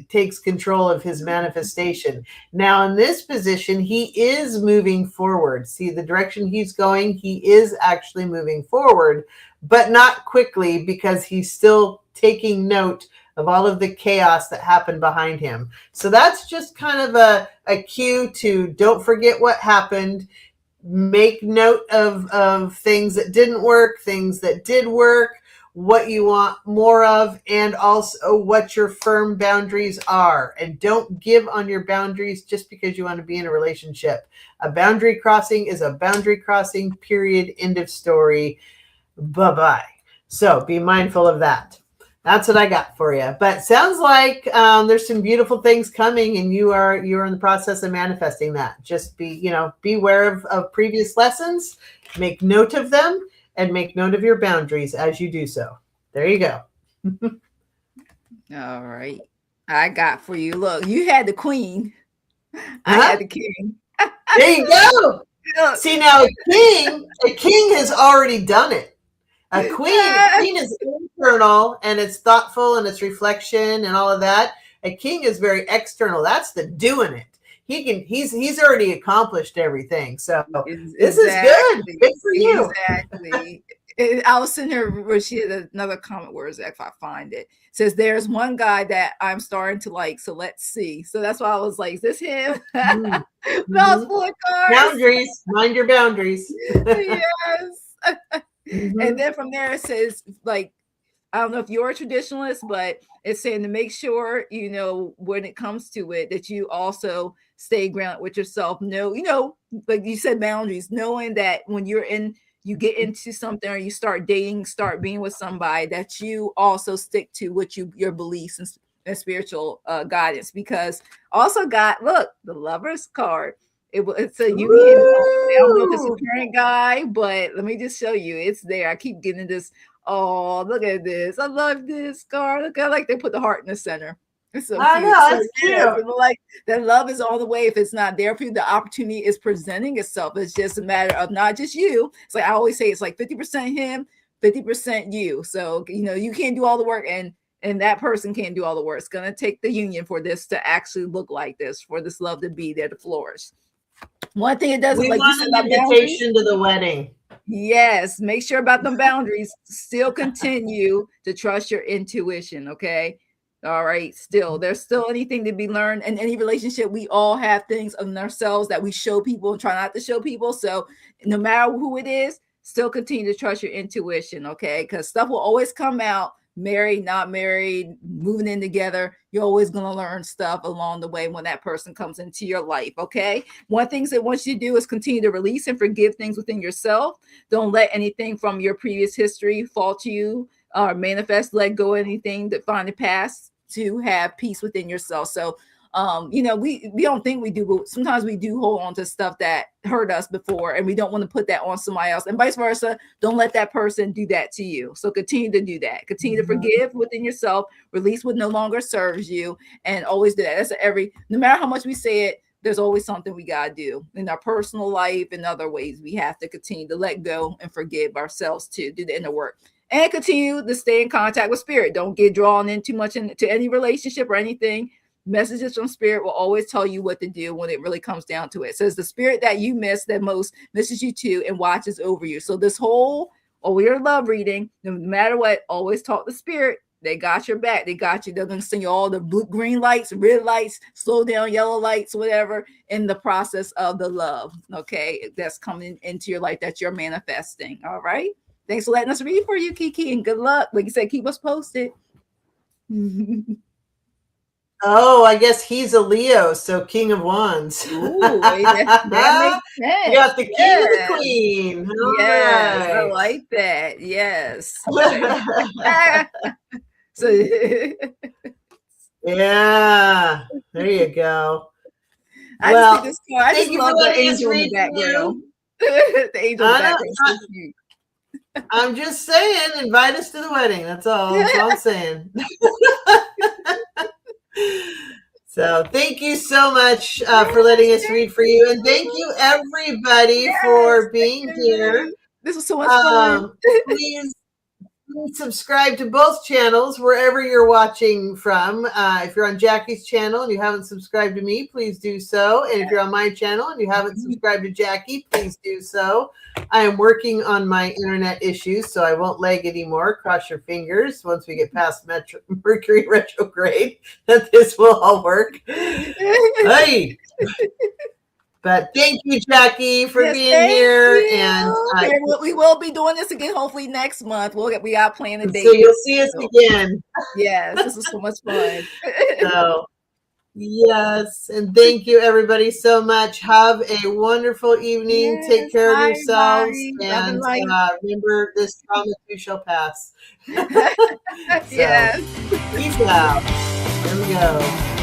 A: takes control of his manifestation. Now, in this position, he is moving forward. See the direction he's going? He is actually moving forward, but not quickly, because he's still taking note of all of the chaos that happened behind him. So that's just kind of a cue to don't forget what happened. Make note of things that didn't work, things that did work, what you want more of, and also what your firm boundaries are. And don't give on your boundaries just because you want to be in a relationship. A boundary crossing is a boundary crossing, period, end of story. Bye-bye. So be mindful of that. That's what I got for you. But sounds like there's some beautiful things coming, and you're in the process of manifesting that. Just be aware of previous lessons, make note of them, and make note of your boundaries as you do so. There you go.
B: All right. I got for you. Look, you had the queen. I had the king.
A: There you go. See, now a king has already done it. A queen is internal, and it's thoughtful, and it's reflection and all of that. A king is very external. That's the doing it. He's already accomplished everything. So this is good. Good for you.
B: Exactly. I was sitting here where she had another comment. Where is that? If I find it, says there's one guy that I'm starting to like. So let's see. So that's why I was like, is this him? That was full of cards.
A: Boundaries. Mind your boundaries.
B: Yes. And then from there it says, like, I don't know if you're a traditionalist, but it's saying to make sure, when it comes to it, that you also stay grounded with yourself. Like you said, boundaries, knowing that when you get into something, or you start dating, start being with somebody, that you also stick to what your beliefs and spiritual guidance. Because also got, look, the Lover's card. It's a union. I don't know if it's a current guy, but let me just show you. It's there. I keep getting this. Oh, look at this. I love this card. Look, I like they put the heart in the center. It's so cute. I know, it's cute. Like that love is all the way. If it's not there for you, the opportunity is presenting itself. It's just a matter of not just you. It's like I always say, it's like 50% him, 50% you. So, you can't do all the work, and that person can't do all the work. It's going to take the union for this to actually look like this, for this love to be there to flourish. One thing it doesn't,
A: we
B: like
A: want
B: you said,
A: an invitation to the wedding.
B: Yes, make sure about the boundaries. Still continue to trust your intuition. Okay. All right. There's still anything to be learned in any relationship. We all have things in ourselves that we show people and try not to show people. So no matter who it is, still continue to trust your intuition. Okay. Because stuff will always come out. Married, not married, moving in together, you're always going to learn stuff along the way when that person comes into your life. Okay. One thing that I want you to do is continue to release and forgive things within yourself. Don't let anything from your previous history fall to you or manifest. Let go of anything that find the past, to have peace within yourself. So we don't think we do, but sometimes we do hold on to stuff that hurt us before, and we don't want to put that on somebody else, and vice versa. Don't let that person do that to you. So continue to do that. Continue to forgive within yourself, release what no longer serves you, and always do that. That's no matter how much we say it, there's always something we got to do in our personal life and other ways. We have to continue to let go and forgive ourselves too, do the inner work, and continue to stay in contact with spirit. Don't get drawn in too much into any relationship or anything. Messages from spirit will always tell you what to do when it really comes down to it. It says the spirit that you miss that most misses you too and watches over you. So this whole your love reading, no matter what, always talk to spirit. They got your back. They got you. They're going to send you all the blue, green lights, red lights, slow down, yellow lights, whatever, in the process of the love, okay, that's coming into your life that you're manifesting. All right. Thanks for letting us read for you, Kiki, and good luck. Like you said, keep us posted.
A: Oh, I guess he's a Leo, so King of Wands.
B: Ooh, that makes sense.
A: You got the King and the Queen.
B: Yes, right. I like that. Yes. So yeah,
A: there you go.
B: I just think this card. I just love the angel in the background. The angel in the background. So cute.
A: I'm just saying, invite us to the wedding. That's all I'm saying. So thank you so much for letting us read for you, and thank you everybody for being here.
B: This was so much fun.
A: Please subscribe to both channels wherever you're watching from. If you're on Jackie's channel and you haven't subscribed to me, please do so. And if you're on my channel and you haven't subscribed to Jackie, please do so. I am working on my internet issues, so I won't lag anymore. Cross your fingers once we get past Mercury retrograde that this will all work. Hey. But thank you, Jackie, for being here. You. And
B: we will be doing this again, hopefully next month. We got planned a date.
A: So you'll see us again.
B: Yes, this was so much fun.
A: So, yes, and thank you, everybody, so much. Have a wonderful evening. Yes, take care of yourselves, and remember, this trauma too shall pass.
B: Yes.
A: Peace out. There we go.